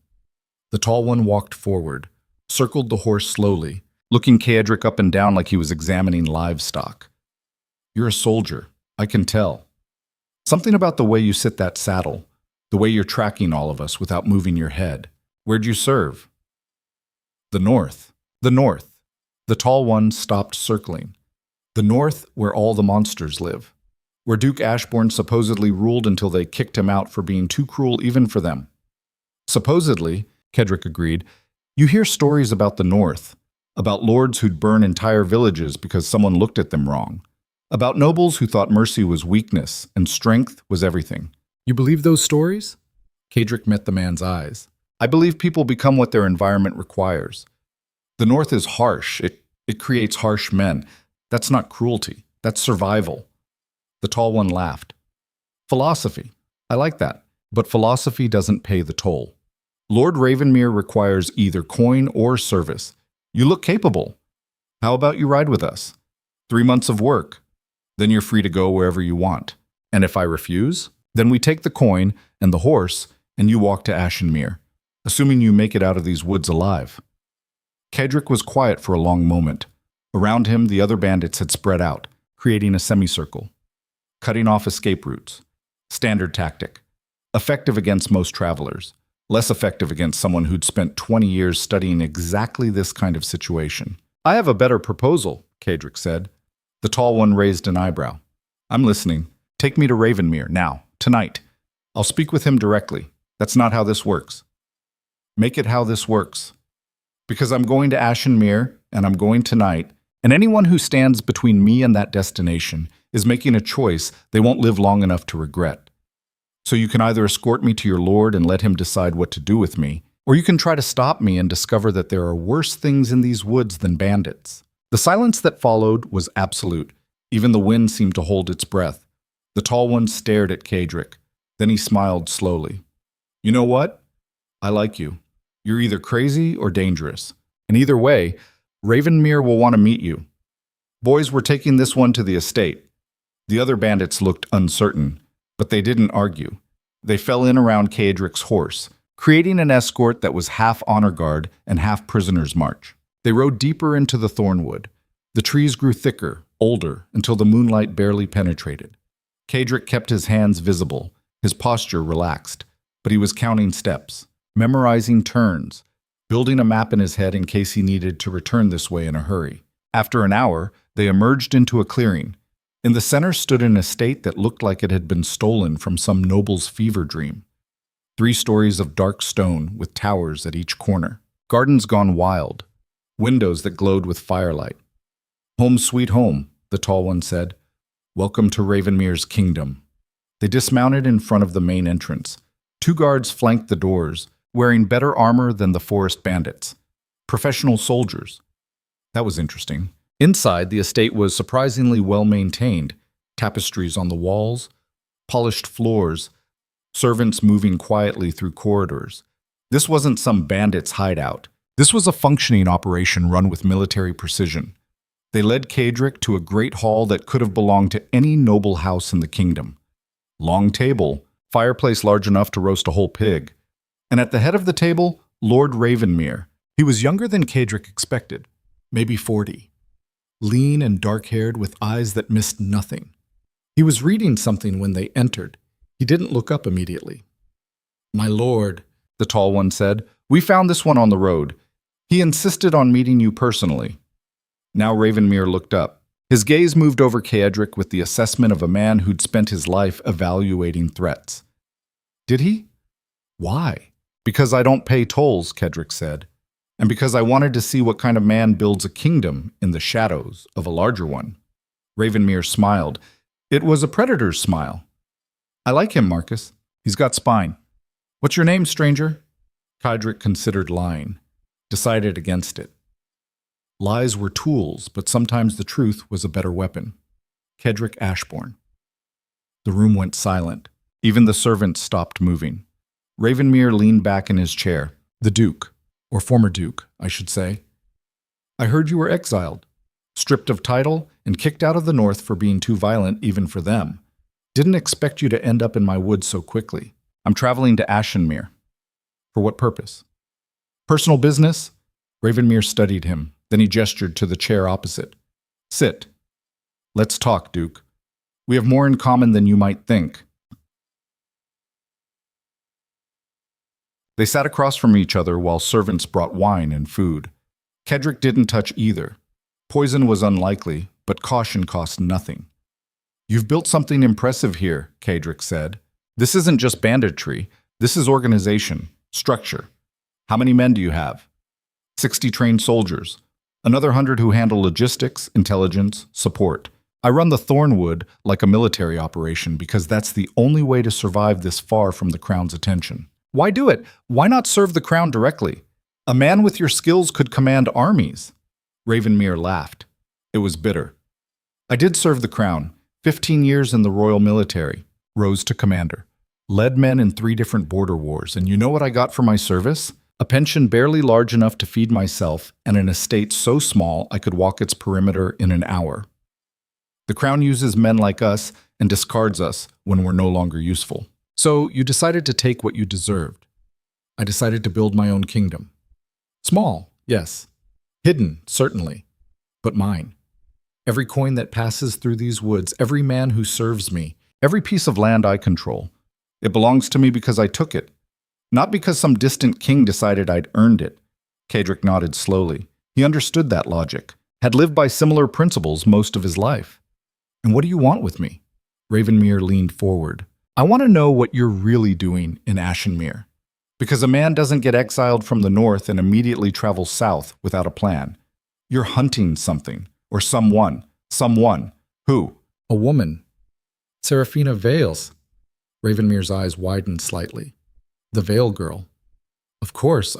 [SPEAKER 1] The tall one walked forward, circled the horse slowly, looking Kedrick up and down like he was examining livestock. "You're a soldier, I can tell. Something about the way you sit that saddle, the way you're tracking all of us without moving your head. Where'd you serve?" "The North. The North." The tall one stopped circling. "The North, where all the monsters live. Where Duke Ashbourne supposedly ruled until they kicked him out for being too cruel even for them." "Supposedly," Kedrick agreed. "You hear stories about the North, about lords who'd burn entire villages because someone looked at them wrong, about nobles who thought mercy was weakness and strength was everything." "You believe those stories?" Kedrick met the man's eyes. "I believe people become what their environment requires. The North is harsh. It creates harsh men. That's not cruelty. That's survival." The tall one laughed. "Philosophy. I like that. But philosophy doesn't pay the toll. Lord Ravenmere requires either coin or service. You look capable. How about you ride with us? 3 months of work. Then you're free to go wherever you want. And if I refuse, then we take the coin and the horse and you walk to Ashenmere, assuming you make it out of these woods alive." Kedrick was quiet for a long moment. Around him, the other bandits had spread out, creating a semicircle, cutting off escape routes. Standard tactic. Effective against most travelers. Less effective against someone who'd spent 20 years studying exactly this kind of situation. "I have a better proposal," Kedrick said. The tall one raised an eyebrow. "I'm listening. Take me to Ravenmere, now, tonight. I'll speak with him directly. That's not how this works." "Make it how this works." Because I'm going to Ashenmere, and I'm going tonight, and anyone who stands between me and that destination is making a choice they won't live long enough to regret. So you can either escort me to your lord and let him decide what to do with me, or you can try to stop me and discover that there are worse things in these woods than bandits. The silence that followed was absolute. Even the wind seemed to hold its breath. The tall one stared at Kadric. Then he smiled slowly. You know what? I like you. You're either crazy or dangerous. And either way, Ravenmere will want to meet you. Boys, we're taking this one to the estate. The other bandits looked uncertain, but they didn't argue. They fell in around Kadric's horse, creating an escort that was half honor guard and half prisoner's march. They rode deeper into the thornwood. The trees grew thicker, older, until the moonlight barely penetrated. Kadric kept his hands visible, his posture relaxed, but he was counting steps, memorizing turns, building a map in his head in case he needed to return this way in a hurry. After an hour, they emerged into a clearing. In the center stood an estate that looked like it had been stolen from some noble's fever dream. 3 stories of dark stone with towers at each corner. Gardens gone wild. Windows that glowed with firelight. Home sweet home, the tall one said. Welcome to Ravenmere's kingdom. They dismounted in front of the main entrance. 2 guards flanked the doors, wearing better armor than the forest bandits. Professional soldiers. That was interesting. Inside, the estate was surprisingly well maintained. Tapestries on the walls, polished floors, servants moving quietly through corridors. This wasn't some bandit's hideout. This was a functioning operation run with military precision. They led Kadric to a great hall that could have belonged to any noble house in the kingdom. Long table, fireplace large enough to roast a whole pig. And at the head of the table, Lord Ravenmere. He was younger than Kadric expected, maybe 40. Lean and dark-haired with eyes that missed nothing. He was reading something when they entered. He didn't look up immediately. My lord, the tall one said, we found this one on the road. He insisted on meeting you personally. Now Ravenmere looked up. His gaze moved over Kadric with the assessment of a man who'd spent his life evaluating threats. Did he? Why? Because I don't pay tolls, Kadric said, and because I wanted to see what kind of man builds a kingdom in the shadows of a larger one. Ravenmere smiled. It was a predator's smile. I like him, Marcus. He's got spine. What's your name, stranger? Kadric considered lying, decided against it. Lies were tools, but sometimes the truth was a better weapon. Kadric Ashbourne. The room went silent. Even the servants stopped moving. Ravenmere leaned back in his chair. The Duke, or former Duke, I should say. I heard you were exiled, stripped of title, and kicked out of the North for being too violent even for them. Didn't expect you to end up in my woods so quickly. I'm traveling to Ashenmere. For what purpose? Personal business? Ravenmere studied him. Then he gestured to the chair opposite. Sit. Let's talk, Duke. We have more in common than you might think. They sat across from each other while servants brought wine and food. Kadric didn't touch either. Poison was unlikely, but caution cost nothing. You've built something impressive here, Kadric said. This isn't just banditry. This is organization, structure. How many men do you have? 60 trained soldiers. Another 100 who handle logistics, intelligence, support. I run the Thornwood like a military operation because that's the only way to survive this far from the Crown's attention. Why do it? Why not serve the Crown directly? A man with your skills could command armies. Ravenmere laughed. It was bitter. I did serve the Crown, 15 years in the Royal Military, rose to commander. Led men in 3 different border wars, and you know what I got for my service? A pension barely large enough to feed myself, and an estate so small I could walk its perimeter in an hour. The Crown uses men like us and discards us when we're no longer useful. So you decided to take what you deserved. I decided to build my own kingdom. Small, yes. Hidden, certainly. But mine. Every coin that passes through these woods, every man who serves me, every piece of land I control. It belongs to me because I took it. Not because some distant king decided I'd earned it. Kadric nodded slowly. He understood that logic, had lived by similar principles most of his life. And what do you want with me? Ravenmere leaned forward. I want to know what you're really doing in Ashenmere. Because a man doesn't get exiled from the north and immediately travel south without a plan. You're hunting something, or someone. Someone. Who? A woman. Serafina Vales. Ravenmere's eyes widened slightly. The Vale girl. Of course,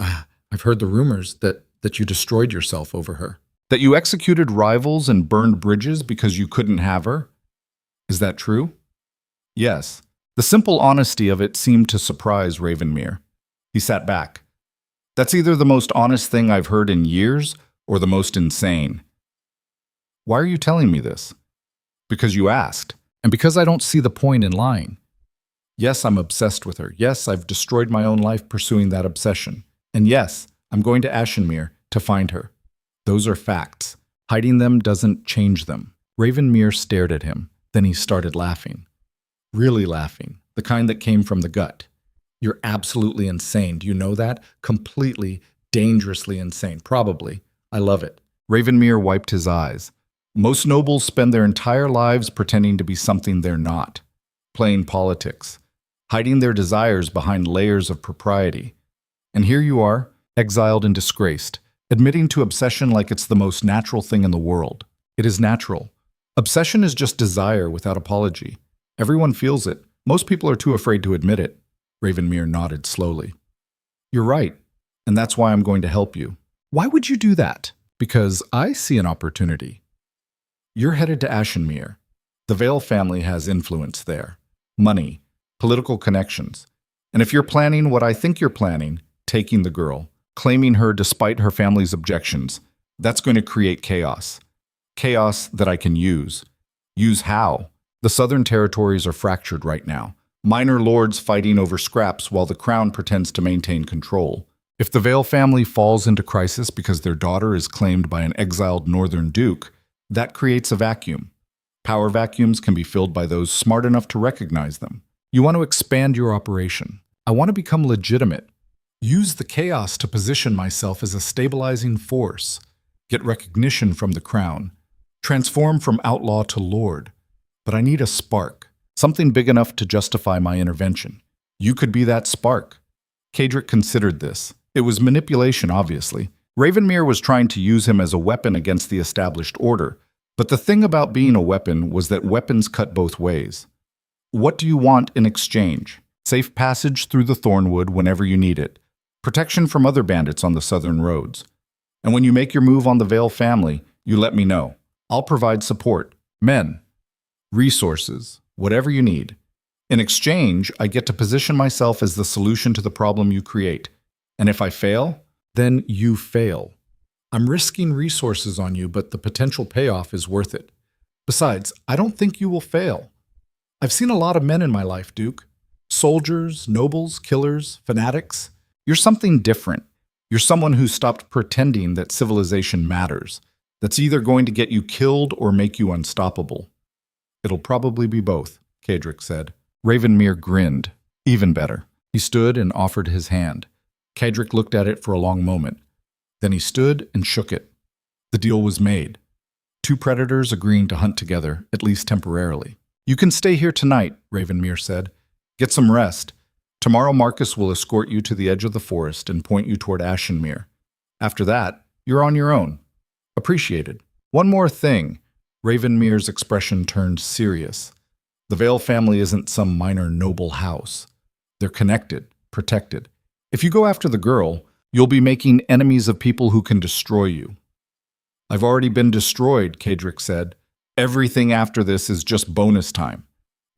[SPEAKER 1] I've heard the rumors that you destroyed yourself over her. That you executed rivals and burned bridges because you couldn't have her? Is that true? Yes. The simple honesty of it seemed to surprise Ravenmere. He sat back. That's either the most honest thing I've heard in years or the most insane. Why are you telling me this? Because you asked, and because I don't see the point in lying. Yes, I'm obsessed with her. Yes, I've destroyed my own life pursuing that obsession. And yes, I'm going to Ashenmere to find her. Those are facts. Hiding them doesn't change them. Ravenmere stared at him. Then he started laughing. Really laughing. The kind that came from the gut. You're absolutely insane. Do you know that? Completely, dangerously insane. Probably. I love it. Ravenmere wiped his eyes. Most nobles spend their entire lives pretending to be something they're not. Playing politics. Hiding their desires behind layers of propriety. And here you are, exiled and disgraced, admitting to obsession like it's the most natural thing in the world. It is natural. Obsession is just desire without apology. Everyone feels it. Most people are too afraid to admit it. Ravenmere nodded slowly. You're right, and that's why I'm going to help you. Why would you do that? Because I see an opportunity. You're headed to Ashenmere. The Vale family has influence there. Money, political connections. And if you're planning what I think you're planning, taking the girl, claiming her despite her family's objections, that's going to create chaos. Chaos that I can use. Use how? The southern territories are fractured right now. Minor lords fighting over scraps while the crown pretends to maintain control. If the Vale family falls into crisis because their daughter is claimed by an exiled northern duke, that creates a vacuum. Power vacuums can be filled by those smart enough to recognize them. You want to expand your operation. I want to become legitimate. Use the chaos to position myself as a stabilizing force. Get recognition from the crown. Transform from outlaw to lord. But I need a spark. Something big enough to justify my intervention. You could be that spark. Cedric considered this. It was manipulation, obviously. Ravenmere was trying to use him as a weapon against the established order. But the thing about being a weapon was that weapons cut both ways. What do you want in exchange? Safe passage through the Thornwood whenever you need it. Protection from other bandits on the southern roads. And when you make your move on the Vale family, you let me know. I'll provide support. Men. Resources. Whatever you need. In exchange, I get to position myself as the solution to the problem you create. And if I fail, then you fail. I'm risking resources on you, but the potential payoff is worth it. Besides, I don't think you will fail. I've seen a lot of men in my life, Duke. Soldiers, nobles, killers, fanatics. You're something different. You're someone who stopped pretending that civilization matters. That's either going to get you killed or make you unstoppable. It'll probably be both, Cedric said. Ravenmere grinned. Even better. He stood and offered his hand. Cedric looked at it for a long moment. Then he stood and shook it. The deal was made. Two predators agreeing to hunt together, at least temporarily. You can stay here tonight, Ravenmere said. Get some rest. Tomorrow Marcus will escort you to the edge of the forest and point you toward Ashenmere. After that, you're on your own. Appreciated. One more thing. Ravenmere's expression turned serious. The Vale family isn't some minor noble house. They're connected, protected. If you go after the girl, you'll be making enemies of people who can destroy you. I've already been destroyed, Cedric said. Everything after this is just bonus time.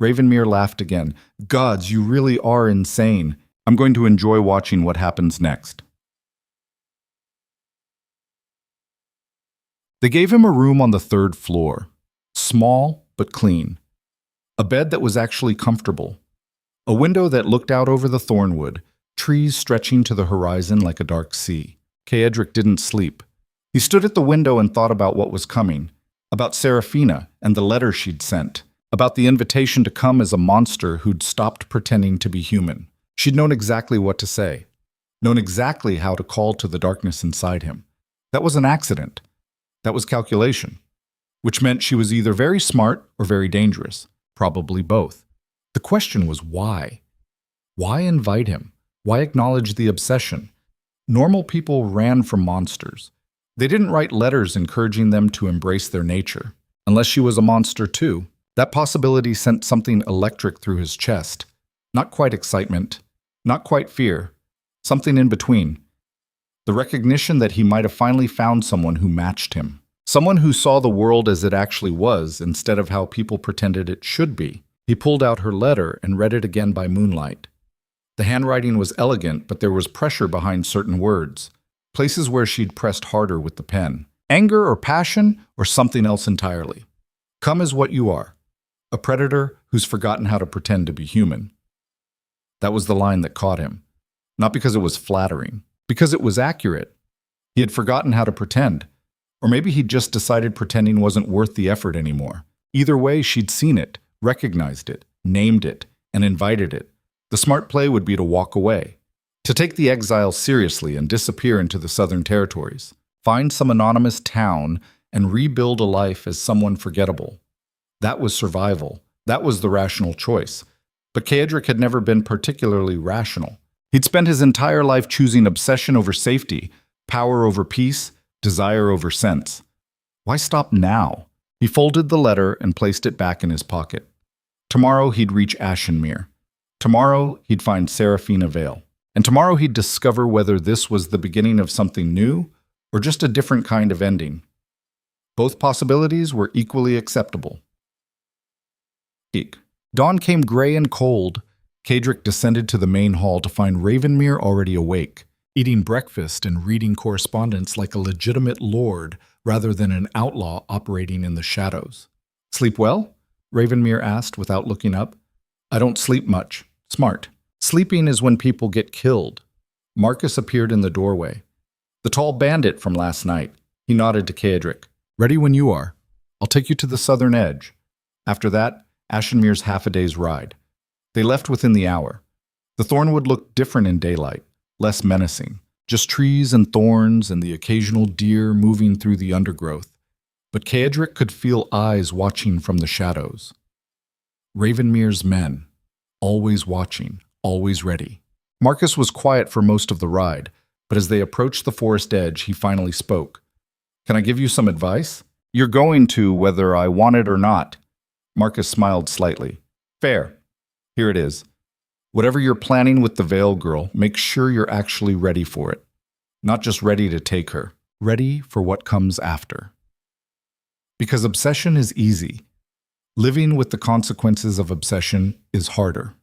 [SPEAKER 1] Ravenmere laughed again. Gods, you really are insane. I'm going to enjoy watching what happens next. They gave him a room on the 3rd floor. Small, but clean. A bed that was actually comfortable. A window that looked out over the Thornwood, trees stretching to the horizon like a dark sea. Cedric didn't sleep. He stood at the window and thought about what was coming. About Serafina and the letter she'd sent. About the invitation to come as a monster who'd stopped pretending to be human. She'd known exactly what to say. Known exactly how to call to the darkness inside him. That was an accident. That was calculation. Which meant she was either very smart or very dangerous. Probably both. The question was why? Why invite him? Why acknowledge the obsession? Normal people ran from monsters. They didn't write letters encouraging them to embrace their nature. Unless she was a monster too. That possibility sent something electric through his chest. Not quite excitement, not quite fear, something in between. The recognition that he might have finally found someone who matched him. Someone who saw the world as it actually was instead of how people pretended it should be. He pulled out her letter and read it again by moonlight. The handwriting was elegant, but there was pressure behind certain words, places where she'd pressed harder with the pen. Anger or passion or something else entirely. Come as what you are, a predator who's forgotten how to pretend to be human. That was the line that caught him. Not because it was flattering, because it was accurate. He had forgotten how to pretend. Or maybe he'd just decided pretending wasn't worth the effort anymore. Either way, she'd seen it, recognized it, named it, and invited it. The smart play would be to walk away, to take the exile seriously and disappear into the southern territories, find some anonymous town and rebuild a life as someone forgettable. That was survival. That was the rational choice. But Kaedric had never been particularly rational. He'd spent his entire life choosing obsession over safety, power over peace, desire over sense. Why stop now? He folded the letter and placed it back in his pocket. Tomorrow he'd reach Ashenmere. Tomorrow he'd find Seraphina Vale. And tomorrow he'd discover whether this was the beginning of something new or just a different kind of ending. Both possibilities were equally acceptable. Dawn came gray and cold. Kaedric descended to the main hall to find Ravenmere already awake, eating breakfast and reading correspondence like a legitimate lord rather than an outlaw operating in the shadows. Sleep well? Ravenmere asked without looking up. I don't sleep much. Smart. Sleeping is when people get killed. Marcus appeared in the doorway. The tall bandit from last night. He nodded to Kaedric. Ready when you are. I'll take you to the southern edge. After that, Ashenmere's half a day's ride. They left within the hour. The Thornwood looked different in daylight, less menacing. Just trees and thorns and the occasional deer moving through the undergrowth. But Kaedric could feel eyes watching from the shadows. Ravenmere's men. Always watching, always ready. Marcus was quiet for most of the ride, but as they approached the forest edge, he finally spoke. Can I give you some advice? You're going to, whether I want it or not. Marcus smiled slightly. Fair. Here it is. Whatever you're planning with the Veil Girl, make sure you're actually ready for it. Not just ready to take her. Ready for what comes after. Because obsession is easy. Living with the consequences of obsession is harder.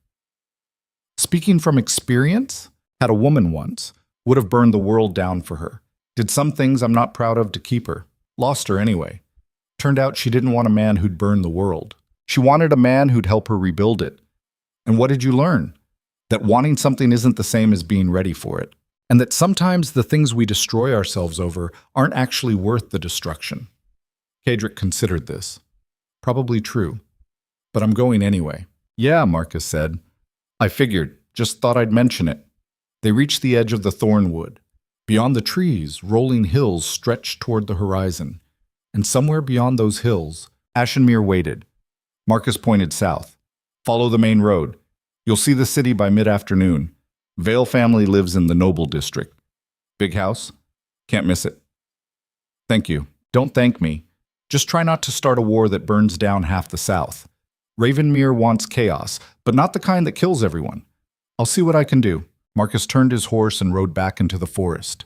[SPEAKER 1] Speaking from experience, had a woman once, would have burned the world down for her. Did some things I'm not proud of to keep her. Lost her anyway. Turned out she didn't want a man who'd burn the world. She wanted a man who'd help her rebuild it. And what did you learn? That wanting something isn't the same as being ready for it. And that sometimes the things we destroy ourselves over aren't actually worth the destruction. Kaedric considered this. Probably true. But I'm going anyway. Yeah, Marcus said. I figured. Just thought I'd mention it. They reached the edge of the Thornwood. Beyond the trees, rolling hills stretched toward the horizon. And somewhere beyond those hills, Ashenmere waited. Marcus pointed south. Follow the main road. You'll see the city by mid-afternoon. Vale family lives in the Noble District. Big house? Can't miss it. Thank you. Don't thank me. Just try not to start a war that burns down half the South. Ravenmere wants chaos, but not the kind that kills everyone. I'll see what I can do. Marcus turned his horse and rode back into the forest.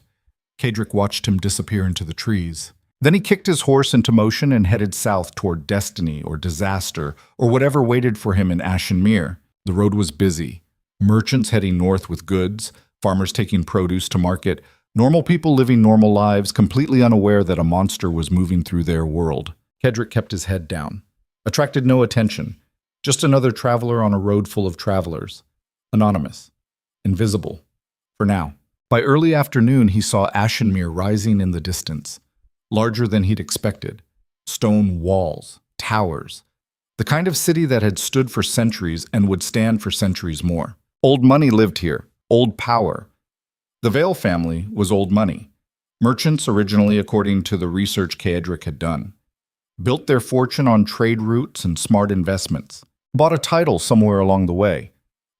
[SPEAKER 1] Kaedric watched him disappear into the trees. Then he kicked his horse into motion and headed south toward destiny or disaster or whatever waited for him in Ashenmere. The road was busy. Merchants heading north with goods, farmers taking produce to market, normal people living normal lives, completely unaware that a monster was moving through their world. Kaedric kept his head down. Attracted no attention. Just another traveler on a road full of travelers. Anonymous. Invisible. For now. By early afternoon, he saw Ashenmere rising in the distance. Larger than he'd expected. Stone walls. Towers. The kind of city that had stood for centuries and would stand for centuries more. Old money lived here. Old power. The Vale family was old money. Merchants originally, according to the research Kaedric had done. Built their fortune on trade routes and smart investments. Bought a title somewhere along the way.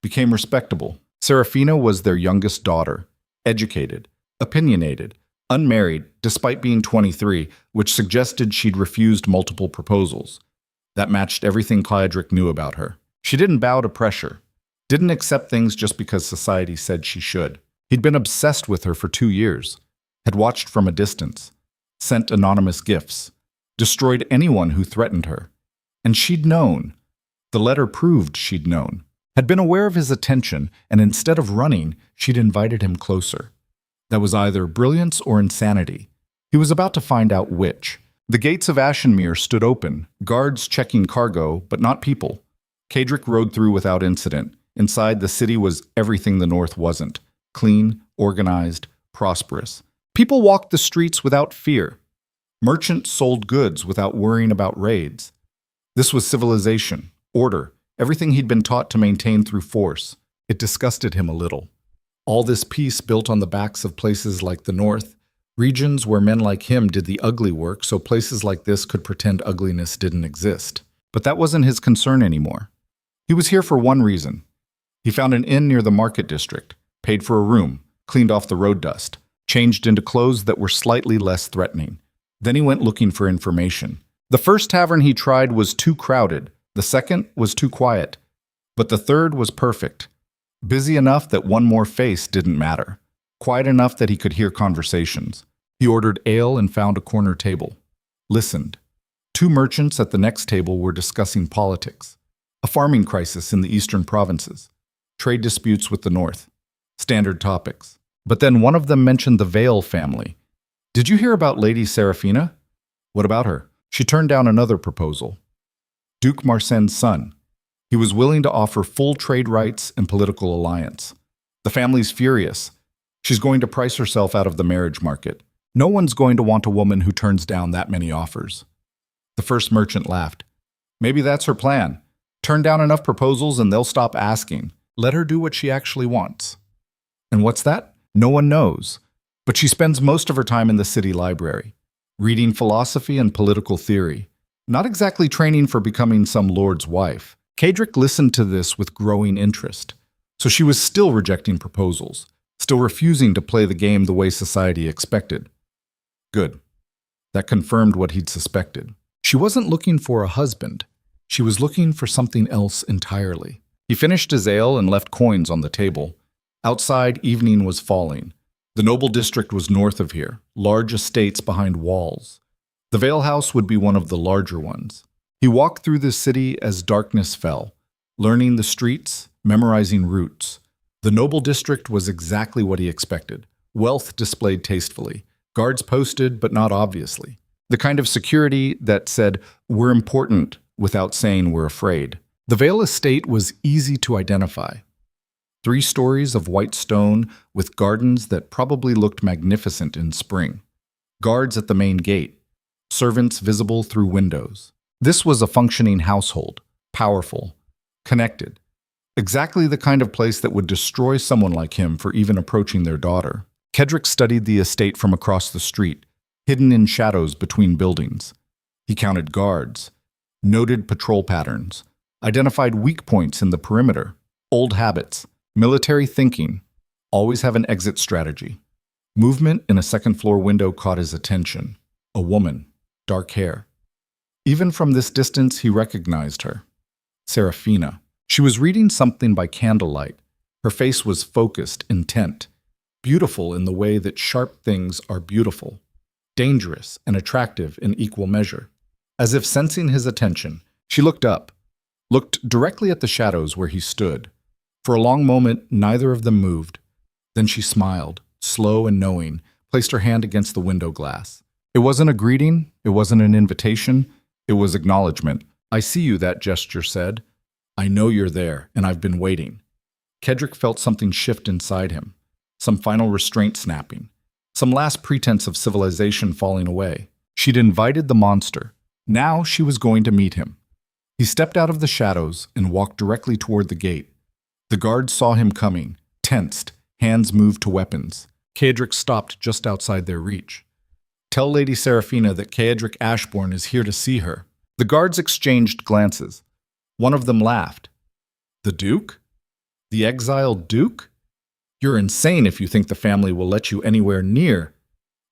[SPEAKER 1] Became respectable. Serafina was their youngest daughter, educated, opinionated, unmarried despite being 23, which suggested she'd refused multiple proposals. That matched everything Clyadric knew about her. She didn't bow to pressure, didn't accept things just because society said she should. He'd been obsessed with her for 2 years, had watched from a distance, sent anonymous gifts, destroyed anyone who threatened her. And she'd known. The letter proved she'd known. Had been aware of his attention, and instead of running, she'd invited him closer. That was either brilliance or insanity. He was about to find out which. The gates of Ashenmere stood open, guards checking cargo, but not people. Cedric rode through without incident. Inside, the city was everything the North wasn't. Clean, organized, prosperous. People walked the streets without fear. Merchants sold goods without worrying about raids. This was civilization, order, everything he'd been taught to maintain through force. It disgusted him a little. All this peace built on the backs of places like the North, regions where men like him did the ugly work so places like this could pretend ugliness didn't exist. But that wasn't his concern anymore. He was here for one reason. He found an inn near the market district, paid for a room, cleaned off the road dust, changed into clothes that were slightly less threatening. Then he went looking for information. The first tavern he tried was too crowded, the second was too quiet, but the third was perfect. Busy enough that one more face didn't matter, quiet enough that he could hear conversations. He ordered ale and found a corner table. Listened. 2 merchants at the next table were discussing politics, a farming crisis in the eastern provinces, trade disputes with the North, standard topics. But then one of them mentioned the Vale family. Did you hear about Lady Serafina? What about her? She turned down another proposal. Duke Marsen's son. He was willing to offer full trade rights and political alliance. The family's furious. She's going to price herself out of the marriage market. No one's going to want a woman who turns down that many offers. The first merchant laughed. Maybe that's her plan. Turn down enough proposals and they'll stop asking. Let her do what she actually wants. And what's that? No one knows. But she spends most of her time in the city library, reading philosophy and political theory. Not exactly training for becoming some lord's wife. Cedric listened to this with growing interest. So she was still rejecting proposals, still refusing to play the game the way society expected. Good. That confirmed what he'd suspected. She wasn't looking for a husband. She was looking for something else entirely. He finished his ale and left coins on the table. Outside, evening was falling. The noble district was north of here, large estates behind walls. The Vale House would be one of the larger ones. He walked through the city as darkness fell, learning the streets, memorizing routes. The noble district was exactly what he expected. Wealth displayed tastefully, guards posted but not obviously. The kind of security that said, "We're important," without saying we're afraid. The Vale estate was easy to identify. 3 stories of white stone with gardens that probably looked magnificent in spring. Guards at the main gate, servants visible through windows. This was a functioning household, powerful, connected. Exactly the kind of place that would destroy someone like him for even approaching their daughter. Cedric studied the estate from across the street, hidden in shadows between buildings. He counted guards, noted patrol patterns, identified weak points in the perimeter, old habits, military thinking, always have an exit strategy. Movement in a second-floor window caught his attention. A woman, dark hair. Even from this distance, he recognized her. Serafina. She was reading something by candlelight. Her face was focused, intent, beautiful in the way that sharp things are beautiful, dangerous and attractive in equal measure. As if sensing his attention, she looked up, looked directly at the shadows where he stood. For a long moment, neither of them moved. Then she smiled, slow and knowing, placed her hand against the window glass. It wasn't a greeting, it wasn't an invitation, it was acknowledgement. "I see you," that gesture said. "I know you're there, and I've been waiting." Cedric felt something shift inside him, some final restraint snapping, some last pretense of civilization falling away. She'd invited the monster. Now she was going to meet him. He stepped out of the shadows and walked directly toward the gate. The guards saw him coming, tensed, hands moved to weapons. Cedric stopped just outside their reach. "Tell Lady Serafina that Cedric Ashbourne is here to see her." The guards exchanged glances. One of them laughed. "The Duke?" The exiled duke? You're insane if you think the family will let you anywhere near.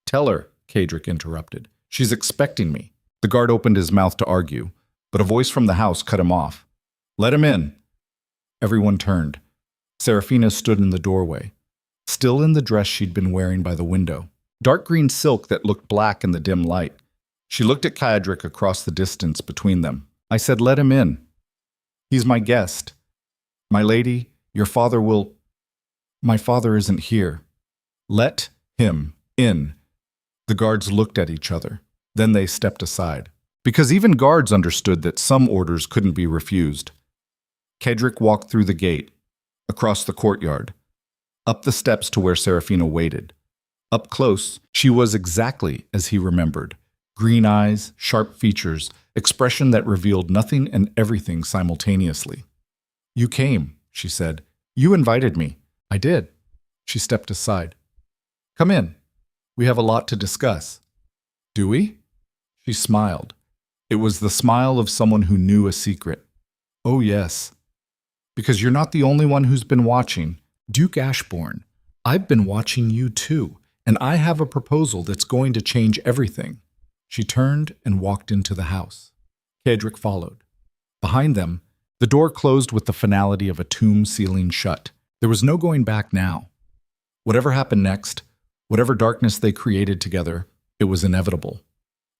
[SPEAKER 1] Tell her, Kadric interrupted. She's expecting me. The guard opened his mouth to argue, but a voice from the house cut him off. Let him in. Everyone turned. Serafina stood in the doorway, still in the dress she'd been wearing by the window. Dark green silk that looked black in the dim light. She looked at Kadric across the distance between them. I said, let him in. He's my guest. My lady, your father will... My father isn't here. Let him in. The guards looked at each other. Then they stepped aside. Because even guards understood that some orders couldn't be refused. Kadric walked through the gate, across the courtyard, up the steps to where Serafina waited. Up close, she was exactly as he remembered. Green eyes, sharp features, expression that revealed nothing and everything simultaneously. You came, she said. You invited me. I did. She stepped aside. Come in. We have a lot to discuss. Do we? She smiled. It was the smile of someone who knew a secret. Oh, yes. Because you're not the only one who's been watching. Duke Ashbourne, I've been watching you too, and I have a proposal that's going to change everything. She turned and walked into the house. Kadric followed. Behind them, the door closed with the finality of a tomb sealing shut. There was no going back now. Whatever happened next, whatever darkness they created together, it was inevitable.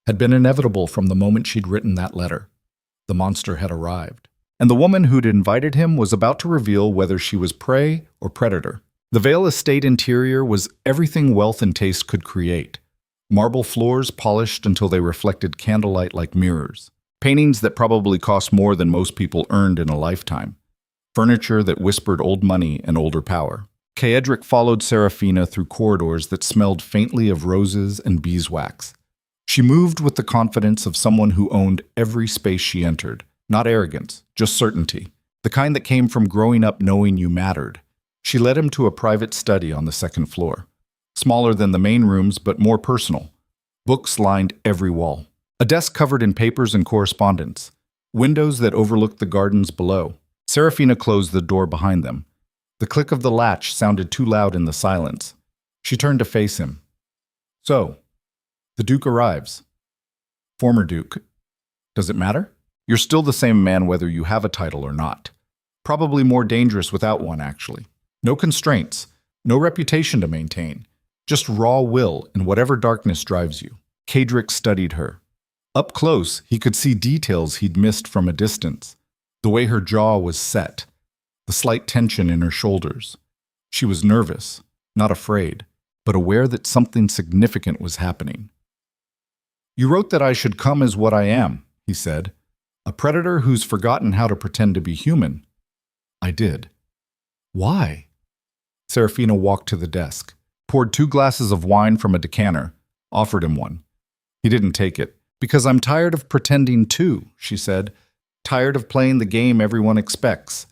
[SPEAKER 1] Had been inevitable from the moment she'd written that letter. The monster had arrived. And the woman who'd invited him was about to reveal whether she was prey or predator. The Vale estate interior was everything wealth and taste could create. Marble floors polished until they reflected candlelight like mirrors. Paintings that probably cost more than most people earned in a lifetime. Furniture that whispered old money and older power. Kadric followed Serafina through corridors that smelled faintly of roses and beeswax. She moved with the confidence of someone who owned every space she entered. Not arrogance, just certainty. The kind that came from growing up knowing you mattered. She led him to a private study on the second floor. Smaller than the main rooms, but more personal. Books lined every wall. A desk covered in papers and correspondence. Windows that overlooked the gardens below. Serafina closed the door behind them. The click of the latch sounded too loud in the silence. She turned to face him. So, the Duke arrives. Former Duke. Does it matter? You're still the same man whether you have a title or not. Probably more dangerous without one, actually. No constraints, no reputation to maintain. Just raw will and whatever darkness drives you. Kadric studied her. Up close, he could see details he'd missed from a distance. The way her jaw was set. The slight tension in her shoulders. She was nervous, not afraid, but aware that something significant was happening. You wrote that I should come as what I am, he said. A predator who's forgotten how to pretend to be human. I did. Why? Serafina walked to the desk, poured 2 glasses of wine from a decanter, offered him one. He didn't take it. Because I'm tired of pretending too, she said. Tired of playing the game everyone expects.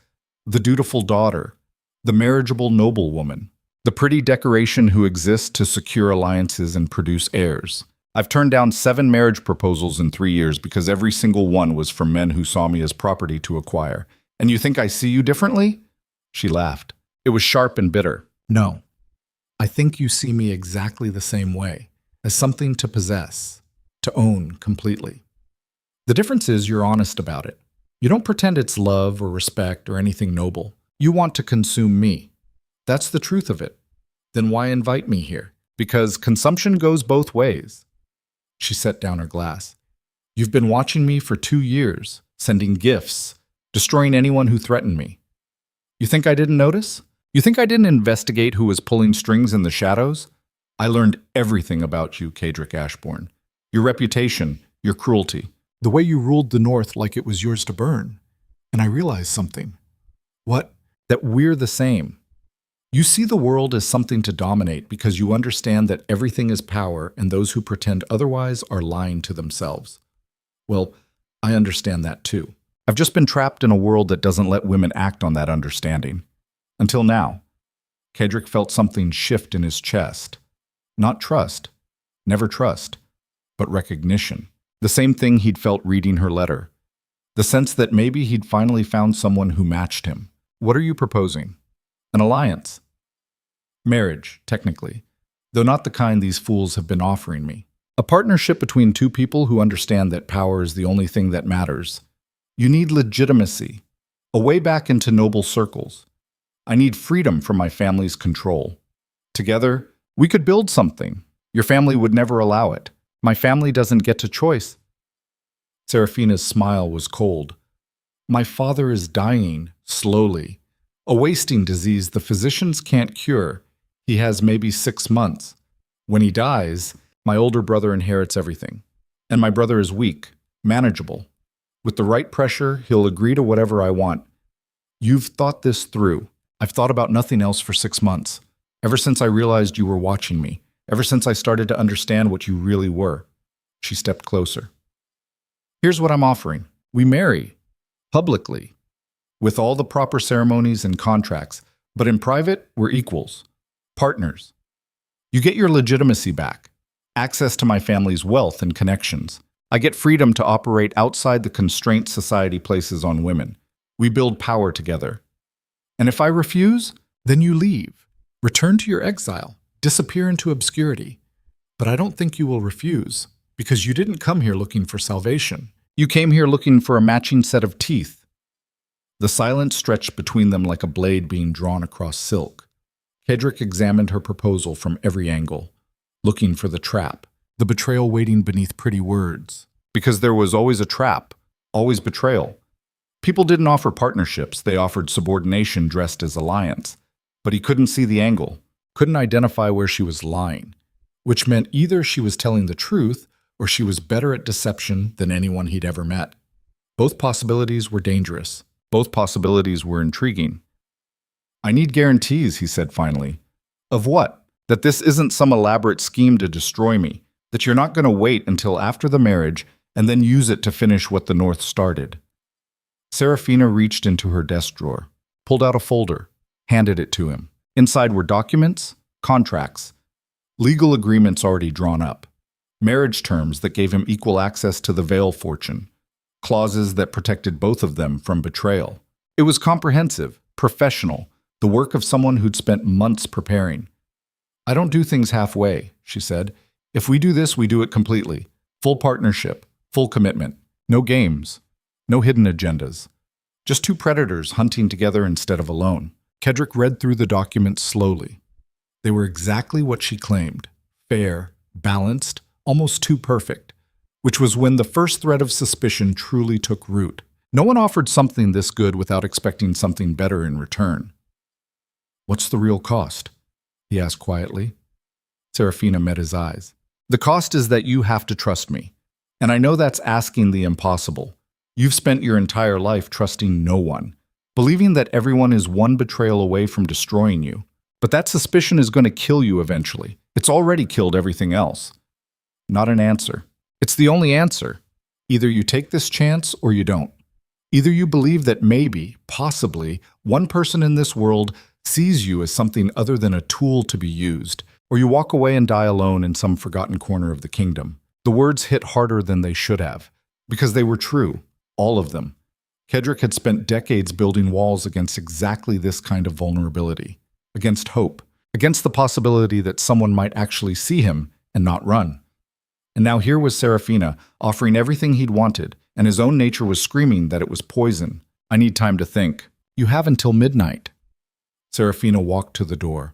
[SPEAKER 1] The dutiful daughter, the marriageable noblewoman, the pretty decoration who exists to secure alliances and produce heirs. I've turned down 7 marriage proposals in 3 years because every single one was from men who saw me as property to acquire. And you think I see you differently? She laughed. It was sharp and bitter. No. I think you see me exactly the same way, as something to possess, to own completely. The difference is you're honest about it. You don't pretend it's love or respect or anything noble. You want to consume me. That's the truth of it. Then why invite me here? Because consumption goes both ways. She set down her glass. You've been watching me for 2 years, sending gifts, destroying anyone who threatened me. You think I didn't notice? You think I didn't investigate who was pulling strings in the shadows? I learned everything about you, Kadric Ashbourne. Your reputation, your cruelty. The way you ruled the North like it was yours to burn. And I realized something. What? That we're the same. You see the world as something to dominate because you understand that everything is power and those who pretend otherwise are lying to themselves. Well, I understand that too. I've just been trapped in a world that doesn't let women act on that understanding. Until now. Kadric felt something shift in his chest. Not trust. Never trust. But recognition. The same thing he'd felt reading her letter. The sense that maybe he'd finally found someone who matched him. What are you proposing? An alliance. Marriage, technically, though not the kind these fools have been offering me. A partnership between two people who understand that power is the only thing that matters. You need legitimacy, a way back into noble circles. I need freedom from my family's control. Together, we could build something. Your family would never allow it. My family doesn't get to choice. Serafina's smile was cold. My father is dying, slowly. A wasting disease the physicians can't cure. He has maybe 6 months. When he dies, my older brother inherits everything. And my brother is weak, manageable. With the right pressure, he'll agree to whatever I want. You've thought this through. I've thought about nothing else for 6 months. Ever since I realized you were watching me. Ever since I started to understand what you really were. She stepped closer. Here's what I'm offering. We marry. Publicly. With all the proper ceremonies and contracts. But in private, we're equals. Partners. You get your legitimacy back. Access to my family's wealth and connections. I get freedom to operate outside the constraints society places on women. We build power together. And if I refuse, then you leave. Return to your exile. Disappear into obscurity. But I don't think you will refuse, because you didn't come here looking for salvation. You came here looking for a matching set of teeth. The silence stretched between them like a blade being drawn across silk. Kedrick examined her proposal from every angle, looking for the trap, the betrayal waiting beneath pretty words. Because there was always a trap, always betrayal. People didn't offer partnerships, they offered subordination dressed as alliance. But he couldn't see the angle, couldn't identify where she was lying, which meant either she was telling the truth or she was better at deception than anyone he'd ever met. Both possibilities were dangerous. Both possibilities were intriguing. I need guarantees, he said finally. Of what? That this isn't some elaborate scheme to destroy me, that you're not going to wait until after the marriage and then use it to finish what the North started. Serafina reached into her desk drawer, pulled out a folder, handed it to him. Inside were documents, contracts, legal agreements already drawn up, marriage terms that gave him equal access to the Veil fortune, clauses that protected both of them from betrayal. It was comprehensive, professional, the work of someone who'd spent months preparing. I don't do things halfway, she said. If we do this, we do it completely. Full partnership, full commitment. No games, no hidden agendas. Just two predators hunting together instead of alone. Kedrick read through the documents slowly. They were exactly what she claimed. Fair, balanced, almost too perfect. Which was when the first thread of suspicion truly took root. No one offered something this good without expecting something better in return. What's the real cost? He asked quietly. Serafina met his eyes. The cost is that you have to trust me. And I know that's asking the impossible. You've spent your entire life trusting no one, believing that everyone is one betrayal away from destroying you. But that suspicion is going to kill you eventually. It's already killed everything else. Not an answer. It's the only answer. Either you take this chance or you don't. Either you believe that maybe, possibly, one person in this world sees you as something other than a tool to be used, or you walk away and die alone in some forgotten corner of the kingdom. The words hit harder than they should have, because they were true, all of them. Kedrick had spent decades building walls against exactly this kind of vulnerability, against hope, against the possibility that someone might actually see him and not run. And now here was Serafina, offering everything he'd wanted, and his own nature was screaming that it was poison. I need time to think. You have until midnight. Serafina walked to the door.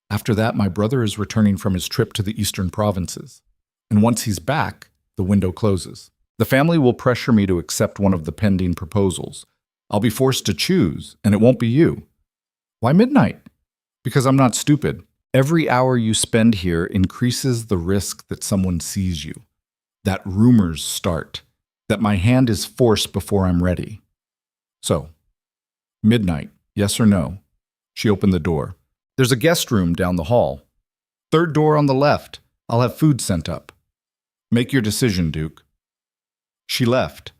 [SPEAKER 1] After that, my brother is returning from his trip to the eastern provinces. And once he's back, the window closes. The family will pressure me to accept one of the pending proposals. I'll be forced to choose, and it won't be you. Why midnight? Because I'm not stupid. Every hour you spend here increases the risk that someone sees you, that rumors start, that my hand is forced before I'm ready. So, midnight, yes or no? She opened the door. There's a guest room down the hall. Third door on the left. I'll have food sent up. Make your decision, Duke. She left.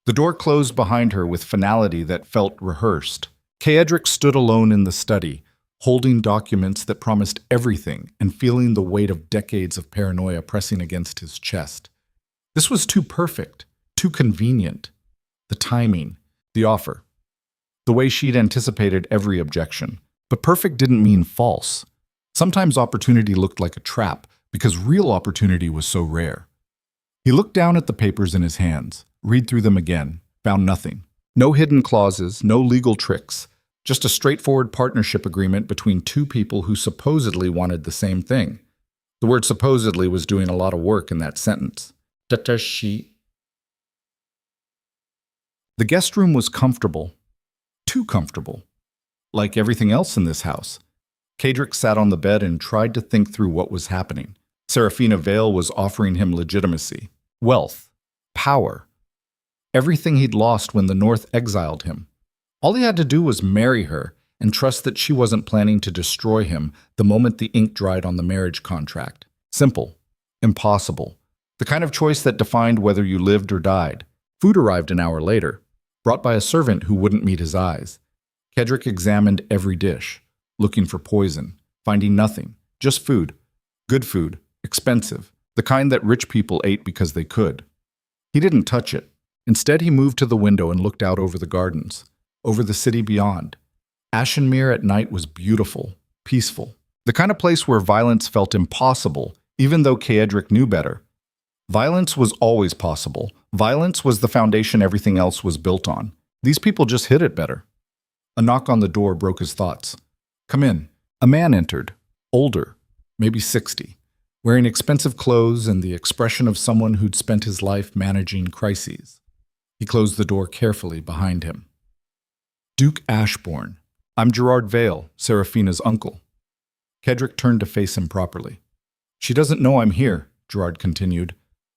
[SPEAKER 1] The door closed behind her with finality that felt rehearsed. Kedrick stood alone in the study, holding documents that promised everything and feeling the weight of decades of paranoia pressing against his chest. This was too perfect, too convenient. The timing, the offer. the way she'd anticipated every objection. But perfect didn't mean false. Sometimes opportunity looked like a trap because real opportunity was so rare. He looked down at the papers in his hands, read through them again, found nothing. No hidden clauses, no legal tricks, just a straightforward partnership agreement between two people who supposedly wanted the same thing. The word supposedly was doing a lot of work in that sentence. The guest room was comfortable. Too comfortable. Like everything else in this house. Kadric sat on the bed and tried to think through what was happening. Serafina Vale was offering him legitimacy, wealth, power. Everything he'd lost when the North exiled him. All he had to do was marry her and trust that she wasn't planning to destroy him the moment the ink dried on the marriage contract. Simple. Impossible. The kind of choice that defined whether you lived or died. Food arrived an hour later, brought by a servant who wouldn't meet his eyes. Kedrick examined every dish, looking for poison, finding nothing, just food. Good food, expensive, the kind that rich people ate because they could. He didn't touch it. Instead, he moved to the window and looked out over the gardens, over the city beyond. Ashenmere at night was beautiful, peaceful, the kind of place where violence felt impossible, even though Kedrick knew better. Violence was always possible. Violence was the foundation everything else was built on. These people just hid it better. A knock on the door broke his thoughts. "Come in." A man entered, older, maybe 60, wearing expensive clothes and the expression of someone who'd spent his life managing crises. He closed the door carefully behind him. "Duke Ashbourne. I'm Gerard Vale, Serafina's uncle." Kedrick turned to face him properly. "She doesn't know I'm here," Gerard continued.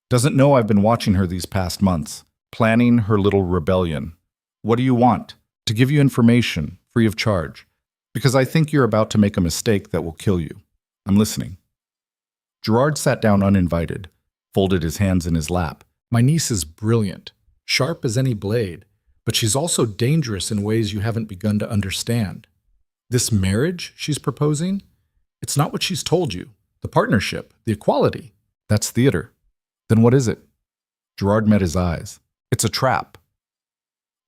[SPEAKER 1] "Doesn't know I've been watching her these past months, planning her little rebellion. What do you want? To give you information, free of charge, because I think you're about to make a mistake that will kill you. I'm listening." Gerard sat down uninvited, folded his hands in his lap. "My niece is brilliant, sharp as any blade, but she's also dangerous in ways you haven't begun to understand. This marriage she's proposing, it's not what she's told you. The partnership, the equality, that's theater. Then what is it?" Gerard met his eyes. "It's a trap.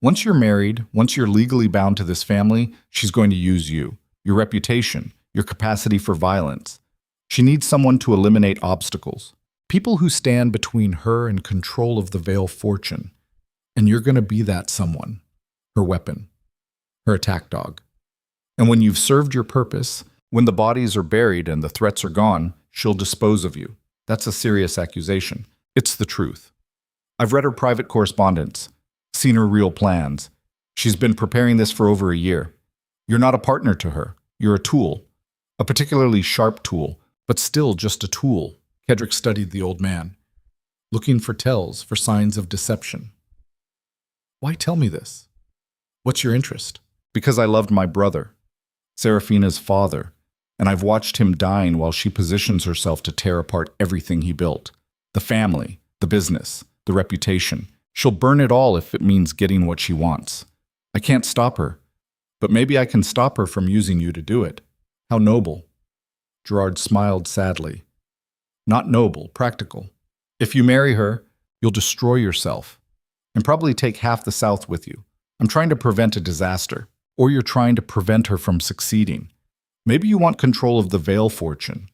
[SPEAKER 1] Once you're married, once you're legally bound to this family, she's going to use you, your reputation, your capacity for violence. She needs someone to eliminate obstacles, people who stand between her and control of the Vale fortune. And you're going to be that someone, her weapon, her attack dog. And when you've served your purpose, when the bodies are buried and the threats are gone, she'll dispose of you. That's a serious accusation. It's the truth. I've read her private correspondence, seen her real plans. She's been preparing this for over a year. You're not a partner to her. You're a tool. A particularly sharp tool, but still just a tool." Kedrick studied the old man, looking for tells, for signs of deception. "Why tell me this? What's your interest?" "Because I loved my brother, Serafina's father, and I've watched him dying while she positions herself to tear apart everything he built. The family, the business, the reputation. She'll burn it all if it means getting what she wants. I can't stop her, but maybe I can stop her from using you to do it. How noble." Gerard smiled sadly. "Not noble, practical. If you marry her, you'll destroy yourself, and probably take half the South with you. I'm trying to prevent a disaster, or you're trying to prevent her from succeeding. Maybe you want control of the Vale fortune.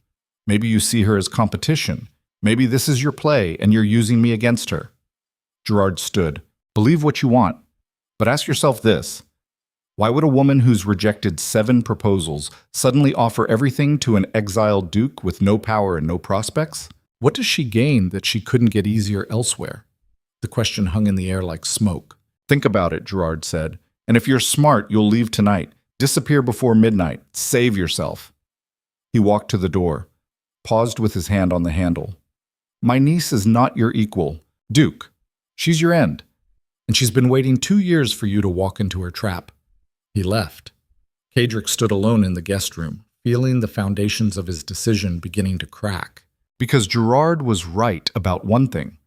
[SPEAKER 1] Maybe you see her as competition. Maybe this is your play, and you're using me against her." Gerard stood. "Believe what you want, but ask yourself this. Why would a woman who's rejected 7 proposals suddenly offer everything to an exiled duke with no power and no prospects? What does she gain that she couldn't get easier elsewhere?" The question hung in the air like smoke. "Think about it," Gerard said. "And if you're smart, you'll leave tonight. Disappear before midnight. Save yourself." He walked to the door, paused with his hand on the handle. "My niece is not your equal, Duke. She's your end, and she's been waiting 2 years for you to walk into her trap." He left. Kadrick stood alone in the guest room, feeling the foundations of his decision beginning to crack. Because Gerard was right about one thing.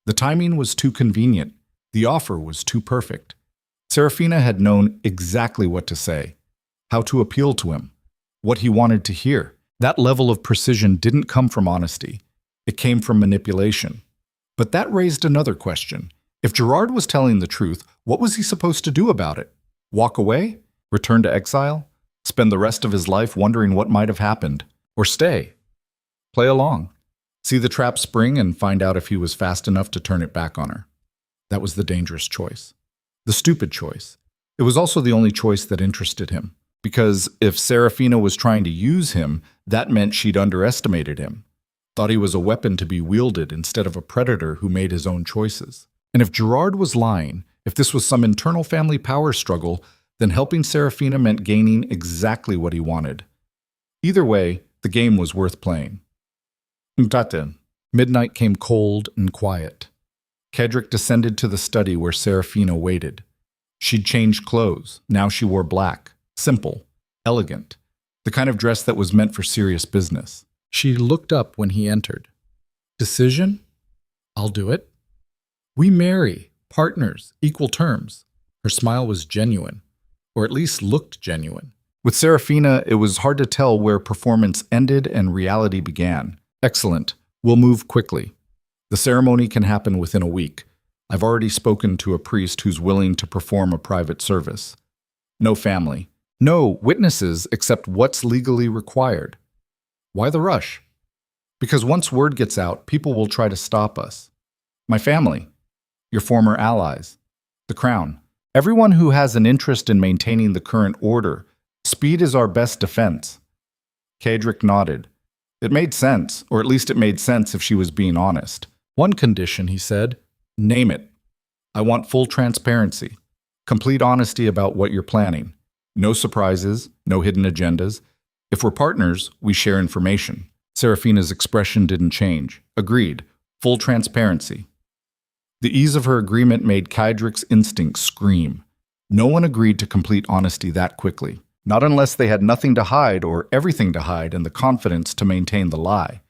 [SPEAKER 1] The timing was too convenient. The offer was too perfect. Serafina had known exactly what to say, how to appeal to him, what he wanted to hear. That level of precision didn't come from honesty. It came from manipulation. But that raised another question. If Gerard was telling the truth, what was he supposed to do about it? Walk away? Return to exile? Spend the rest of his life wondering what might have happened? Or stay? Play along. See the trap spring and find out if he was fast enough to turn it back on her. That was the dangerous choice. The stupid choice. It was also the only choice that interested him. Because if Serafina was trying to use him, that meant she'd underestimated him. Thought he was a weapon to be wielded instead of a predator who made his own choices. And if Gerard was lying, if this was some internal family power struggle, then helping Serafina meant gaining exactly what he wanted. Either way, the game was worth playing. Midnight came cold and quiet. Kedrick descended to the study where Serafina waited. She'd changed clothes. Now she wore black. Simple. Elegant. The kind of dress that was meant for serious business. She looked up when he entered. Decision? I'll do it. We marry. Partners. Equal terms. Her smile was genuine. Or at least looked genuine. With Serafina, it was hard to tell where performance ended and reality began. Excellent. We'll move quickly. The ceremony can happen within a week. I've already spoken to a priest who's willing to perform a private service. No family. No witnesses except what's legally required. Why the rush? Because once word gets out, people will try to stop us. My family. Your former allies. The crown. Everyone who has an interest in maintaining the current order. Speed is our best defense. Kedrick nodded. It made sense, or at least it made sense if she was being honest. One condition, he said, name it. I want full transparency. Complete honesty about what you're planning. No surprises, no hidden agendas. If we're partners, we share information. Serafina's expression didn't change. Agreed. Full transparency. The ease of her agreement made Kedrick's instincts scream. No one agreed to complete honesty that quickly. Not unless they had nothing to hide or everything to hide and the confidence to maintain the lie.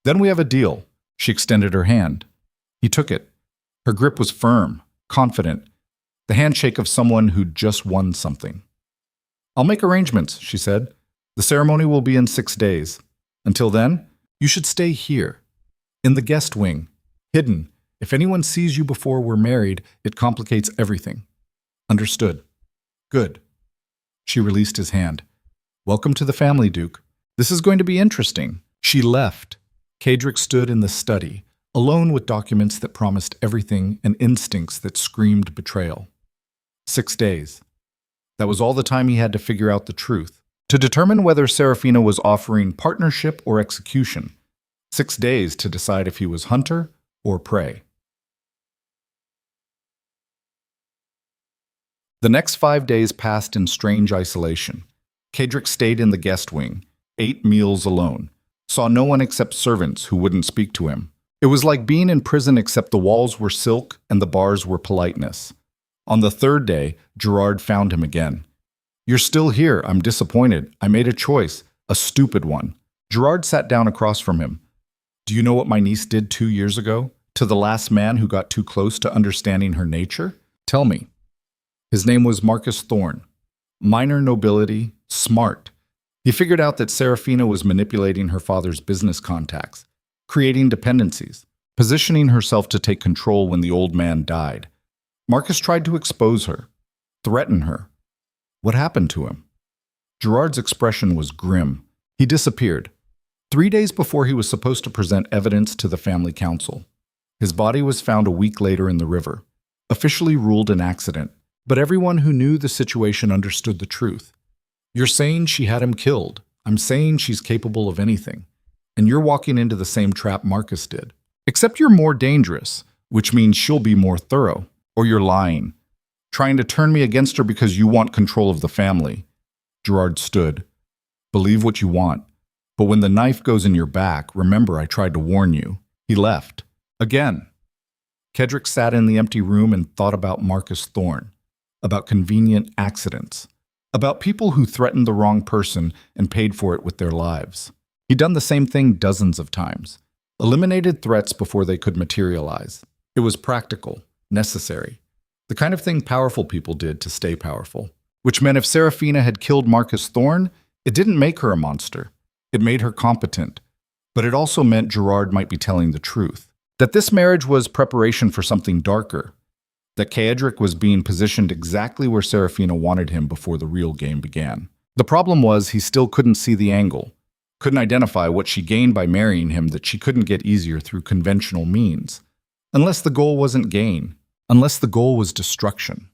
[SPEAKER 1] Then we have a deal. She extended her hand. He took it. Her grip was firm, confident, the handshake of someone who'd just won something. I'll make arrangements, she said. The ceremony will be in 6 days. Until then, you should stay here, in the guest wing, hidden. If anyone sees you before we're married, it complicates everything. Understood. Good. She released his hand. Welcome to the family, Duke. This is going to be interesting. She left. Kedrick stood in the study, alone with documents that promised everything and instincts that screamed betrayal. 6 days. That was all the time he had to figure out the truth, to determine whether Serafina was offering partnership or execution. 6 days to decide if he was hunter or prey. The next 5 days passed in strange isolation. Kedrick stayed in the guest wing, ate meals alone, saw no one except servants who wouldn't speak to him. It was like being in prison except the walls were silk and the bars were politeness. On the 3rd day, Gerard found him again. You're still here. I'm disappointed. I made a choice, a stupid one. Gerard sat down across from him. Do you know what my niece did 2 years ago? To the last man who got too close to understanding her nature? Tell me. His name was Marcus Thorne. Minor nobility, smart. He figured out that Serafina was manipulating her father's business contacts, creating dependencies, positioning herself to take control when the old man died. Marcus tried to expose her, threaten her. What happened to him? Gerard's expression was grim. He disappeared. 3 days before he was supposed to present evidence to the family council. His body was found a week later in the river, officially ruled an accident. But everyone who knew the situation understood the truth. You're saying she had him killed. I'm saying she's capable of anything. And you're walking into the same trap Marcus did. Except you're more dangerous, which means she'll be more thorough. Or you're lying. Trying to turn me against her because you want control of the family. Gerard stood. Believe what you want. But when the knife goes in your back, remember I tried to warn you. He left. Again. Kedrick sat in the empty room and thought about Marcus Thorne. About convenient accidents, about people who threatened the wrong person and paid for it with their lives. He'd done the same thing dozens of times, eliminated threats before they could materialize. It was practical, necessary, the kind of thing powerful people did to stay powerful, which meant if Serafina had killed Marcus Thorne, it didn't make her a monster. It made her competent, but it also meant Gerard might be telling the truth, that this marriage was preparation for something darker, that Kaedric was being positioned exactly where Serafina wanted him before the real game began. The problem was he still couldn't see the angle, couldn't identify what she gained by marrying him that she couldn't get easier through conventional means. Unless the goal wasn't gain, unless the goal was destruction.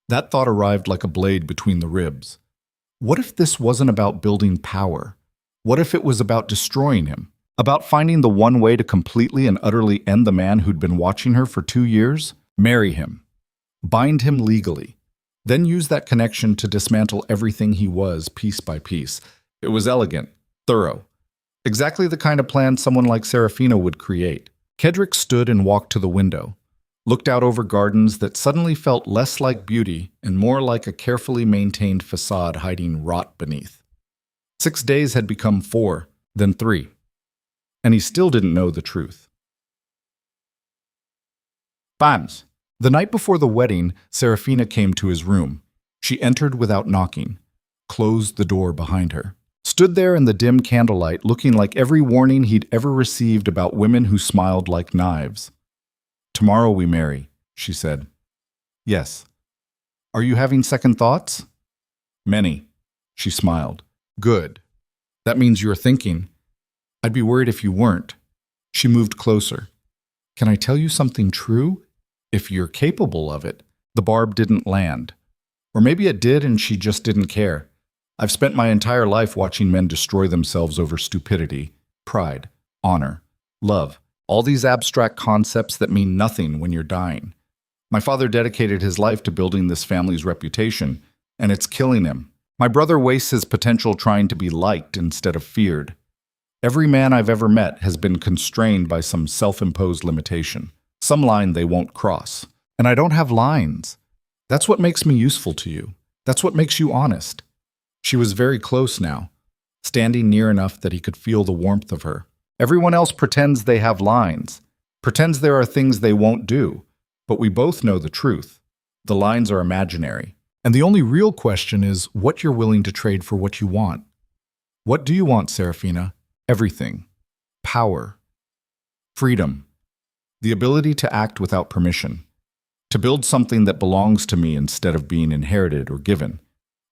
[SPEAKER 1] That thought arrived like a blade between the ribs. What if this wasn't about building power? What if it was about destroying him? About finding the one way to completely and utterly end the man who'd been watching her for 2 years? Marry him. Bind him legally. Then use that connection to dismantle everything he was piece by piece. It was elegant, thorough. Exactly the kind of plan someone like Serafina would create. Kaedric stood and walked to the window, looked out over gardens that suddenly felt less like beauty and more like a carefully maintained facade hiding rot beneath. 6 days had become 4, then 3. And he still didn't know the truth. Bams! The night before the wedding, Serafina came to his room. She entered without knocking, closed the door behind her, stood there in the dim candlelight looking like every warning he'd ever received about women who smiled like knives. "Tomorrow we marry," she said. "Yes." "Are you having second thoughts?" "Many." She smiled. "Good. That means you're thinking. I'd be worried if you weren't." She moved closer. "Can I tell you something true? If you're capable of it." The barb didn't land. Or maybe it did and she just didn't care. I've spent my entire life watching men destroy themselves over stupidity, pride, honor, love, all these abstract concepts that mean nothing when you're dying. My father dedicated his life to building this family's reputation, and it's killing him. My brother wastes his potential trying to be liked instead of feared. Every man I've ever met has been constrained by some self-imposed limitation, some line they won't cross. And I don't have lines. That's what makes me useful to you. That's what makes you honest. She was very close now, standing near enough that he could feel the warmth of her. Everyone else pretends they have lines, pretends there are things they won't do, but we both know the truth. The lines are imaginary. And the only real question is what you're willing to trade for what you want. What do you want, Serafina? Everything. Power. Freedom. The ability to act without permission. To build something that belongs to me instead of being inherited or given.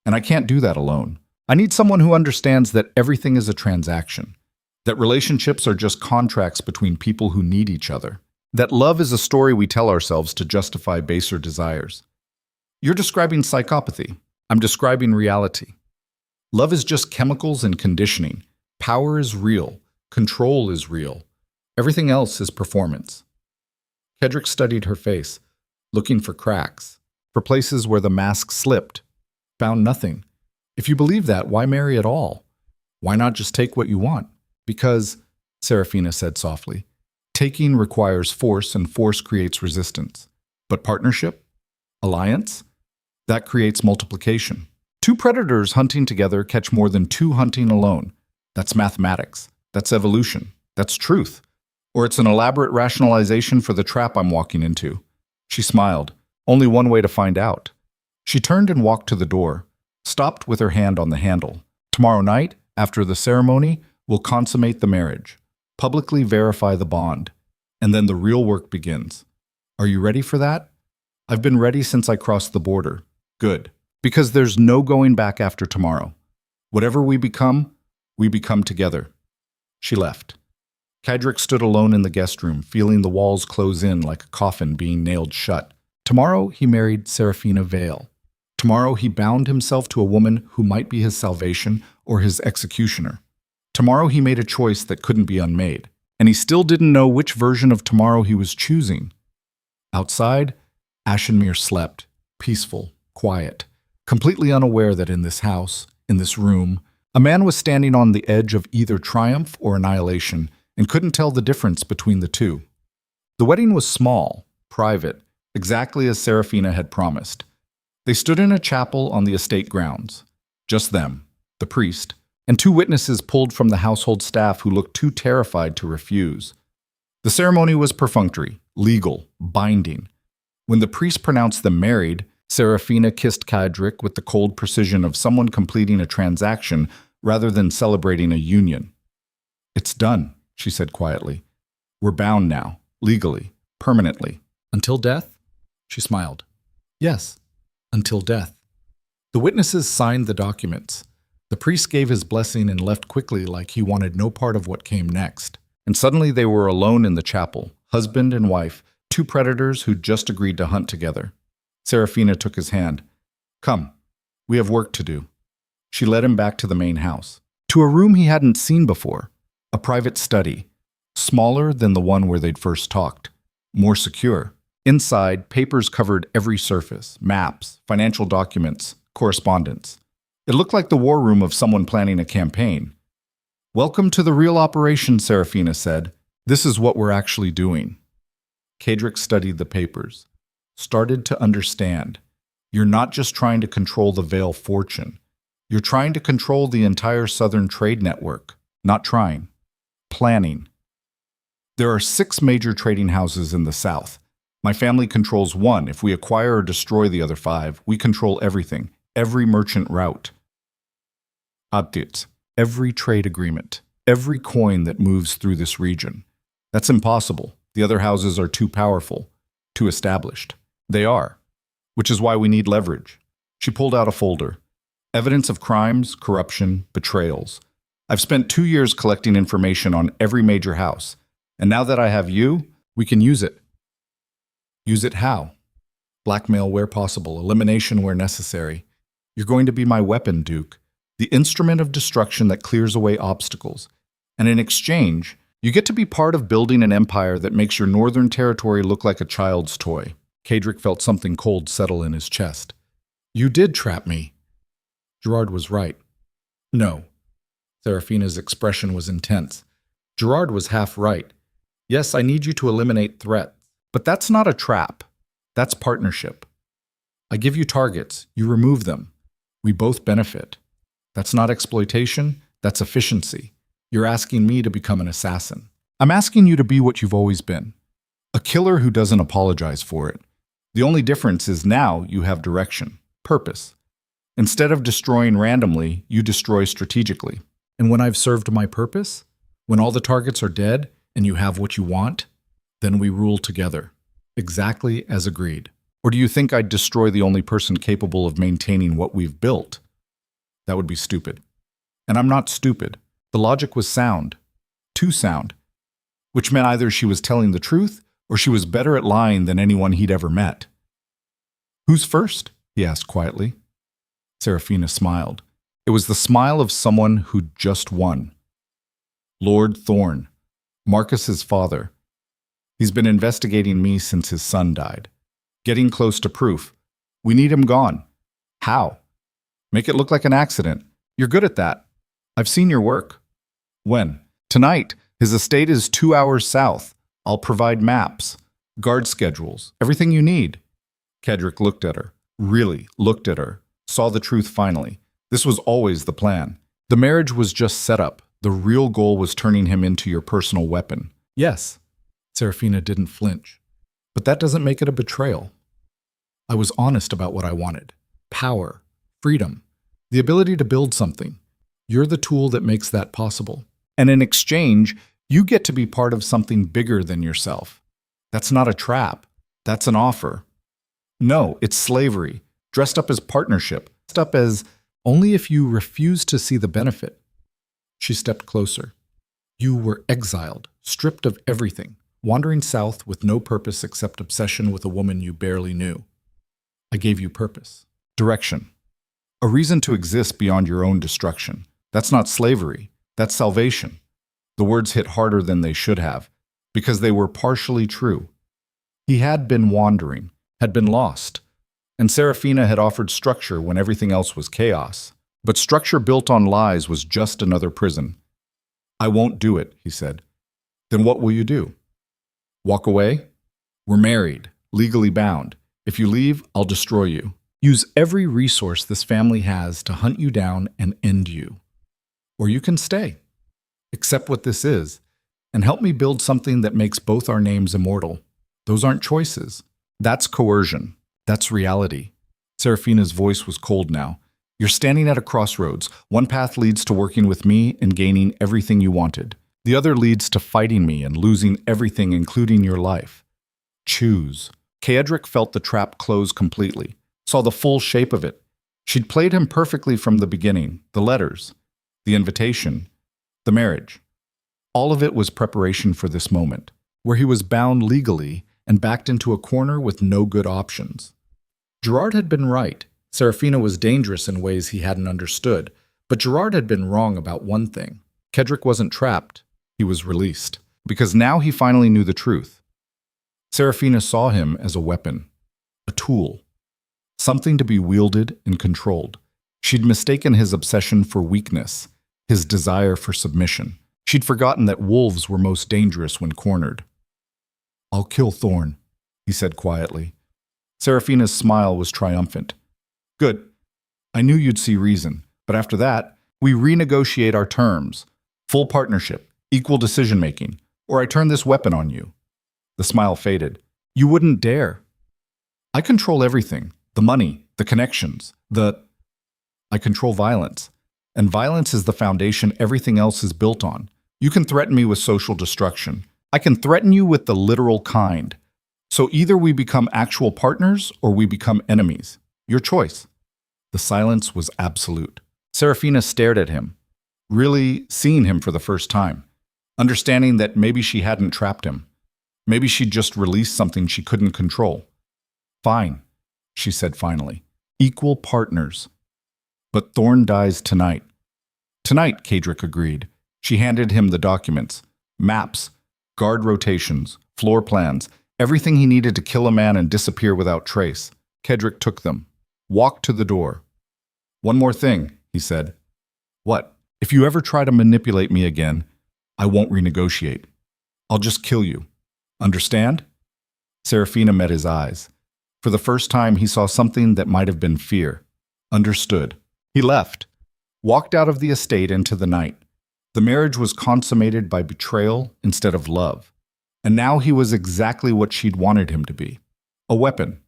[SPEAKER 1] And I can't do that alone. I need someone who understands that everything is a transaction. That relationships are just contracts between people who need each other. That love is a story we tell ourselves to justify baser desires. You're describing psychopathy. I'm describing reality. Love is just chemicals and conditioning. Power is real. Control is real. Everything else is performance. Kaedric studied her face, looking for cracks, for places where the mask slipped. Found nothing. If you believe that, why marry at all? Why not just take what you want? Because, Serafina said softly, taking requires force and force creates resistance. But partnership? Alliance? That creates multiplication. 2 predators hunting together catch more than 2 hunting alone. That's mathematics. That's evolution. That's truth. Or it's an elaborate rationalization for the trap I'm walking into. She smiled. Only one way to find out. She turned and walked to the door, stopped with her hand on the handle. Tomorrow night, after the ceremony, we'll consummate the marriage, publicly verify the bond, and then the real work begins. Are you ready for that? I've been ready since I crossed the border. Good. Because there's no going back after tomorrow. Whatever we become together. She left. Kaedric stood alone in the guest room, feeling the walls close in like a coffin being nailed shut. Tomorrow he married Serafina Vale. Tomorrow he bound himself to a woman who might be his salvation or his executioner. Tomorrow he made a choice that couldn't be unmade. And he still didn't know which version of tomorrow he was choosing. Outside, Ashenmere slept, peaceful, quiet, completely unaware that in this house, in this room, a man was standing on the edge of either triumph or annihilation and couldn't tell the difference between the two. The wedding was small, private, exactly as Serafina had promised. They stood in a chapel on the estate grounds. Just them, the priest, and 2 witnesses pulled from the household staff who looked too terrified to refuse. The ceremony was perfunctory, legal, binding. When the priest pronounced them married, Serafina kissed Kaedric with the cold precision of someone completing a transaction rather than celebrating a union. "It's done," she said quietly. "We're bound now, legally, permanently. Until death?" She smiled. Yes, until death. The witnesses signed the documents. The priest gave his blessing and left quickly like he wanted no part of what came next. And suddenly they were alone in the chapel, husband and wife, two predators who'd just agreed to hunt together. Serafina took his hand. Come, we have work to do. She led him back to the main house, to a room he hadn't seen before, a private study, smaller than the one where they'd first talked, more secure. Inside, papers covered every surface, maps, financial documents, correspondence. It looked like the war room of someone planning a campaign. Welcome to the real operation, Serafina said. This is what we're actually doing. Kadric studied the papers, started to understand. You're not just trying to control the Vale fortune. You're trying to control the entire Southern trade network. Not trying. Planning. There are 6 major trading houses in the South. My family controls one. If we acquire or destroy the other 5, we control everything, every merchant route. Abdit, every trade agreement, every coin that moves through this region. That's impossible. The other houses are too powerful, too established. They are, which is why we need leverage. She pulled out a folder. Evidence of crimes, corruption, betrayals. I've spent 2 years collecting information on every major house, and now that I have you, we can use it. Use it how? Blackmail where possible, elimination where necessary. You're going to be my weapon, Duke, the instrument of destruction that clears away obstacles. And in exchange, you get to be part of building an empire that makes your northern territory look like a child's toy. Kadric felt something cold settle in his chest. You did trap me. Gerard was right. No. Serafina's expression was intense. Gerard was half right. Yes, I need you to eliminate threats. But that's not a trap. That's partnership. I give you targets. You remove them. We both benefit. That's not exploitation. That's efficiency. You're asking me to become an assassin. I'm asking you to be what you've always been. A killer who doesn't apologize for it. The only difference is now you have direction, purpose. Instead of destroying randomly, you destroy strategically. And when I've served my purpose, when all the targets are dead and you have what you want, then we rule together, exactly as agreed. Or do you think I'd destroy the only person capable of maintaining what we've built? That would be stupid. And I'm not stupid. The logic was sound. Too sound. Which meant either she was telling the truth or she was better at lying than anyone he'd ever met. Who's first? He asked quietly. Serafina smiled. It was the smile of someone who'd just won. Lord Thorne, Marcus's father. He's been investigating me since his son died. Getting close to proof. We need him gone. How? Make it look like an accident. You're good at that. I've seen your work. When? Tonight. His estate is 2 hours south. I'll provide maps, guard schedules, everything you need. Kadric looked at her. Really looked at her. Saw the truth finally. This was always the plan. The marriage was just set up. The real goal was turning him into your personal weapon. Yes. Serafina didn't flinch. But that doesn't make it a betrayal. I was honest about what I wanted. Power, freedom, the ability to build something. You're the tool that makes that possible. And in exchange, you get to be part of something bigger than yourself. That's not a trap. That's an offer. No, it's slavery, dressed up as partnership, dressed up as only if you refuse to see the benefit. She stepped closer. You were exiled, stripped of everything, wandering south with no purpose except obsession with a woman you barely knew. I gave you purpose, direction, a reason to exist beyond your own destruction. That's not slavery, that's salvation. The words hit harder than they should have, because they were partially true. He had been wandering, had been lost, and Serafina had offered structure when everything else was chaos. But structure built on lies was just another prison. I won't do it, he said. Then what will you do? Walk away? We're married, legally bound. If you leave, I'll destroy you. Use every resource this family has to hunt you down and end you. Or you can stay. Accept what this is, and help me build something that makes both our names immortal. Those aren't choices. That's coercion. That's reality. Serafina's voice was cold now. You're standing at a crossroads. One path leads to working with me and gaining everything you wanted. The other leads to fighting me and losing everything, including your life. Choose. Kaedric felt the trap close completely, saw the full shape of it. She'd played him perfectly from the beginning, the letters, the invitation, the marriage. All of it was preparation for this moment, where he was bound legally and backed into a corner with no good options. Gerard had been right. Serafina was dangerous in ways he hadn't understood, but Gerard had been wrong about one thing. Kaedric wasn't trapped, he was released, because now he finally knew the truth. Serafina saw him as a weapon, a tool, something to be wielded and controlled. She'd mistaken his obsession for weakness, his desire for submission. She'd forgotten that wolves were most dangerous when cornered. "I'll kill Thorn," he said quietly. Serafina's smile was triumphant. "Good. I knew you'd see reason, but after that, we renegotiate our terms. Full partnership, equal decision-making, or I turn this weapon on you." The smile faded. "You wouldn't dare." "I control everything. The money, the connections, I control violence. And violence is the foundation everything else is built on. You can threaten me with social destruction. I can threaten you with the literal kind. So either we become actual partners or we become enemies. Your choice." The silence was absolute. Serafina stared at him, really seeing him for the first time, understanding that maybe she hadn't trapped him. Maybe she'd just released something she couldn't control. "Fine," she said finally. "Equal partners. But Thorn dies tonight." "Tonight," Kaedric agreed. She handed him the documents, maps, guard rotations, floor plans, everything he needed to kill a man and disappear without trace. Kaedric took them, walked to the door. "One more thing," he said. "What?" "If you ever try to manipulate me again, I won't renegotiate. I'll just kill you. Understand?" Serafina met his eyes. For the first time, he saw something that might have been fear. Understood. He left, walked out of the estate into the night. The marriage was consummated by betrayal instead of love. And now he was exactly what she'd wanted him to be. A weapon.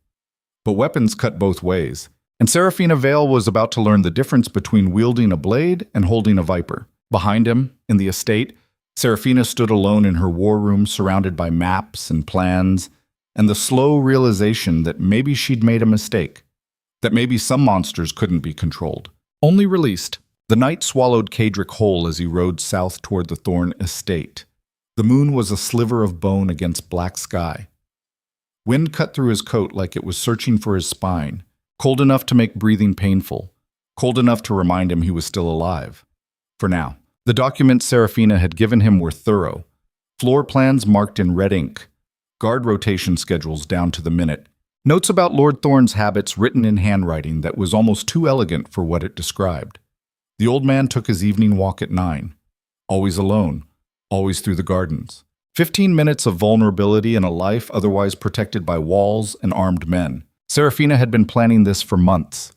[SPEAKER 1] But weapons cut both ways. And Serafina Vale was about to learn the difference between wielding a blade and holding a viper. Behind him, in the estate, Serafina stood alone in her war room, surrounded by maps and plans, and the slow realization that maybe she'd made a mistake, that maybe some monsters couldn't be controlled, only released. The night swallowed Kaedric whole as he rode south toward the Thorn estate. The moon was a sliver of bone against black sky. Wind cut through his coat like it was searching for his spine, cold enough to make breathing painful, cold enough to remind him he was still alive. For now. The documents Serafina had given him were thorough. Floor plans marked in red ink, guard rotation schedules down to the minute, notes about Lord Thorn's habits written in handwriting that was almost too elegant for what it described. The old man took his evening walk at 9, always alone, always through the gardens. 15 minutes of vulnerability in a life otherwise protected by walls and armed men. Serafina had been planning this for months,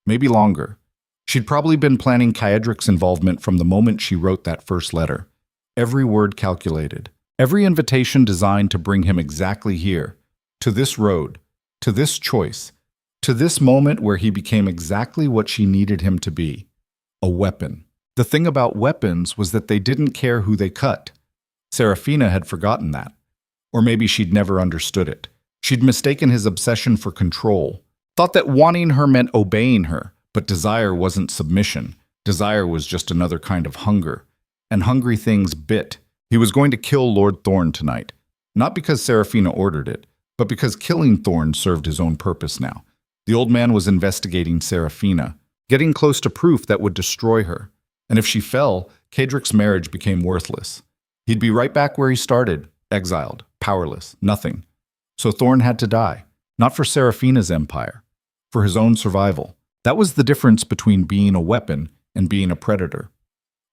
[SPEAKER 1] maybe longer. She'd probably been planning Kaedric's involvement from the moment she wrote that first letter. Every word calculated. Every invitation designed to bring him exactly here, to this road, to this choice, to this moment where he became exactly what she needed him to be. A weapon. The thing about weapons was that they didn't care who they cut. Serafina had forgotten that. Or maybe she'd never understood it. She'd mistaken his obsession for control, thought that wanting her meant obeying her. But desire wasn't submission. Desire was just another kind of hunger. And hungry things bit. He was going to kill Lord Thorn tonight. Not because Serafina ordered it, but because killing Thorn served his own purpose now. The old man was investigating Serafina, getting close to proof that would destroy her. And if she fell, Kaedric's marriage became worthless. He'd be right back where he started, exiled, powerless, nothing. So Thorn had to die. Not for Serafina's empire, for his own survival. That was the difference between being a weapon and being a predator.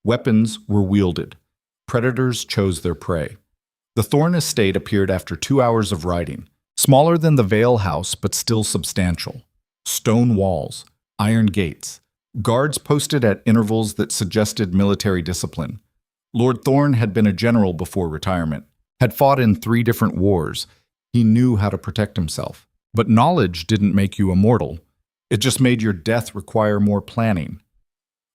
[SPEAKER 1] Weapons were wielded. Predators chose their prey. The Thorn estate appeared after 2 hours of riding, smaller than the Vale house but still substantial. Stone walls, iron gates, guards posted at intervals that suggested military discipline. Lord Thorn had been a general before retirement, had fought in 3 different wars. He knew how to protect himself. But knowledge didn't make you immortal. It just made your death require more planning.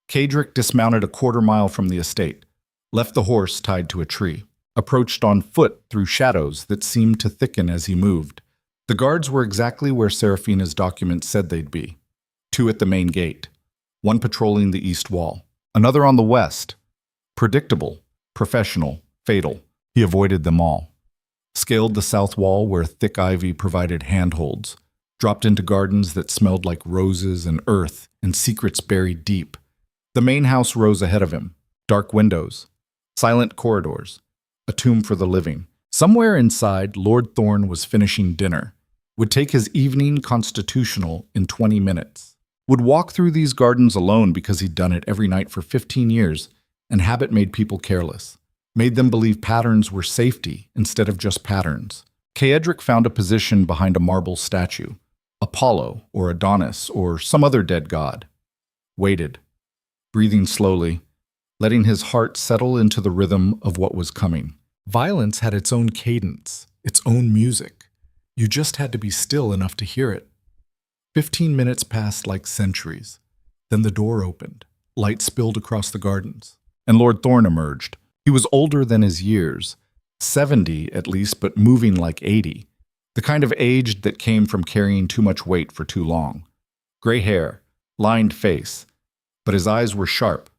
[SPEAKER 1] Kaedric dismounted a quarter-mile from the estate, left the horse tied to a tree, approached on foot through shadows that seemed to thicken as he moved. The guards were exactly where Serafina's documents said they'd be. 2 at the main gate, 1 patrolling the east wall, another on the west. Predictable, professional, fatal. He avoided them all. Scaled the south wall where thick ivy provided handholds, dropped into gardens that smelled like roses and earth and secrets buried deep. The main house rose ahead of him, dark windows, silent corridors, a tomb for the living. Somewhere inside, Lord Thorne was finishing dinner, would take his evening constitutional in 20 minutes, would walk through these gardens alone because he'd done it every night for 15 years, and habit made people careless, made them believe patterns were safety instead of just patterns. Caedric found a position behind a marble statue, Apollo or Adonis or some other dead god. Waited, breathing slowly, letting his heart settle into the rhythm of what was coming. Violence had its own cadence, its own music. You just had to be still enough to hear it. 15 minutes passed like centuries. Then the door opened. Light spilled across the gardens, and Lord Thorne emerged. He was older than his years, 70 at least, but moving like 80. The kind of age that came from carrying too much weight for too long. Gray hair, lined face, but his eyes were sharp,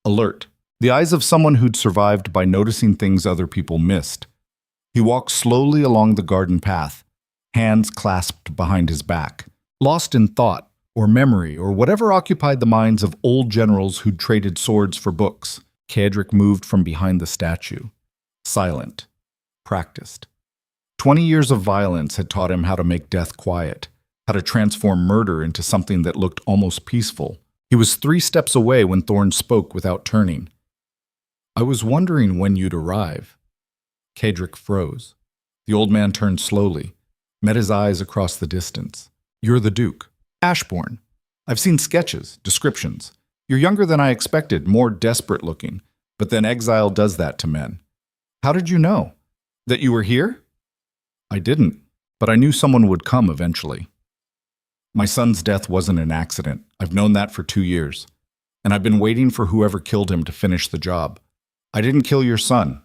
[SPEAKER 1] alert. The eyes of someone who'd survived by noticing things other people missed. He walked slowly along the garden path, hands clasped behind his back, lost in thought or memory or whatever occupied the minds of old generals who'd traded swords for books. Caedric moved from behind the statue, silent, practiced. 20 years of violence had taught him how to make death quiet, how to transform murder into something that looked almost peaceful. He was 3 steps away when Thorne spoke without turning. "I was wondering when you'd arrive." Caedric froze. The old man turned slowly, met his eyes across the distance. "You're the Duke. Ashbourne. I've seen sketches, descriptions. You're younger than I expected, more desperate looking. But then exile does that to men. How did you know? That you were here?" "I didn't, but I knew someone would come eventually. My son's death wasn't an accident. I've known that for 2 years. And I've been waiting for whoever killed him to finish the job. I didn't kill your son."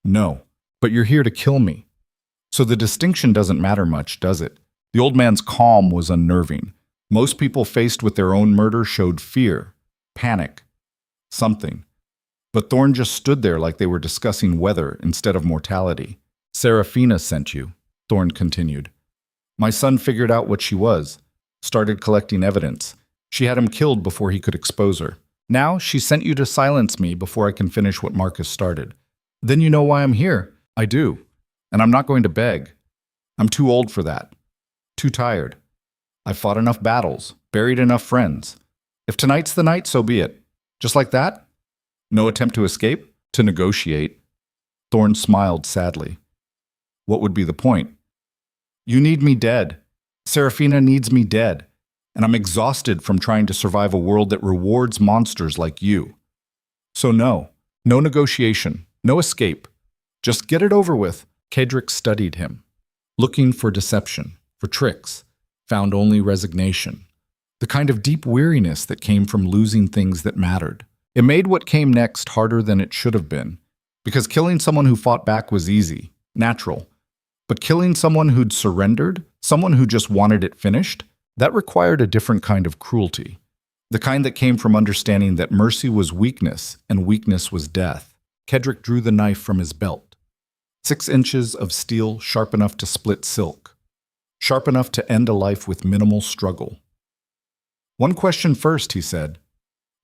[SPEAKER 1] "No, but you're here to kill me. So the distinction doesn't matter much, does it?" The old man's calm was unnerving. Most people faced with their own murder showed fear, panic, something. But Thorne just stood there like they were discussing weather instead of mortality. "Serafina sent you," Thorne continued. "My son figured out what she was, started collecting evidence. She had him killed before he could expose her. Now she sent you to silence me before I can finish what Marcus started. Then you know why I'm here." "I do. And I'm not going to beg. I'm too old for that. Too tired. I've fought enough battles, buried enough friends. If tonight's the night, so be it. Just like that? No attempt to escape? To negotiate?" Thorne smiled sadly. "What would be the point? You need me dead. Serafina needs me dead. And I'm exhausted from trying to survive a world that rewards monsters like you. So no negotiation, no escape. Just get it over with." Caedric studied him, looking for deception, for tricks, found only resignation. The kind of deep weariness that came from losing things that mattered. It made what came next harder than it should have been, because killing someone who fought back was easy, natural. But killing someone who'd surrendered, someone who just wanted it finished, that required a different kind of cruelty. The kind that came from understanding that mercy was weakness and weakness was death. Caedric drew the knife from his belt. 6 inches of steel sharp enough to split silk. Sharp enough to end a life with minimal struggle. "One question first," he said.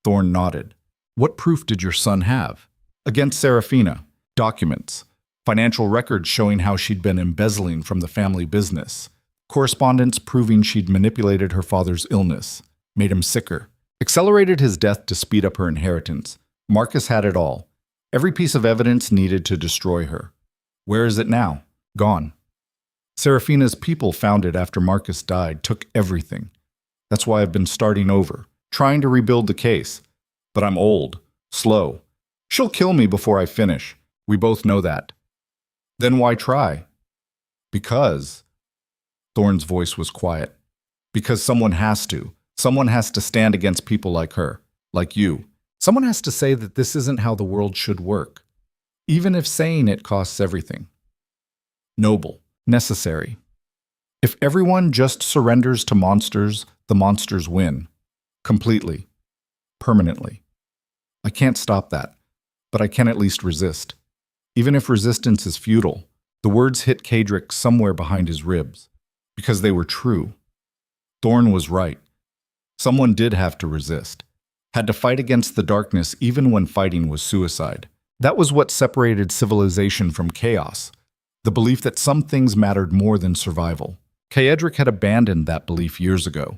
[SPEAKER 1] Thorne nodded. "What proof did your son have?" "Against Serafina. Documents. Financial records showing how she'd been embezzling from the family business. Correspondence proving she'd manipulated her father's illness, made him sicker, accelerated his death to speed up her inheritance. Marcus had it all. Every piece of evidence needed to destroy her. Where is it now? Gone. Serafina's people found it after Marcus died, took everything. That's why I've been starting over, trying to rebuild the case. But I'm old, slow. She'll kill me before I finish. We both know that." "Then why try?" "Because..." Thorne's voice was quiet. "Because someone has to. Someone has to stand against people like her, like you. Someone has to say that this isn't how the world should work, even if saying it costs everything. Noble, necessary. If everyone just surrenders to monsters, the monsters win. Completely. Permanently. I can't stop that, but I can at least resist. Even if resistance is futile, the words hit Kadric somewhere behind his ribs, because they were true. Thorn was right. Someone did have to resist, had to fight against the darkness even when fighting was suicide. That was what separated civilization from chaos, the belief that some things mattered more than survival. Kaedric had abandoned that belief years ago,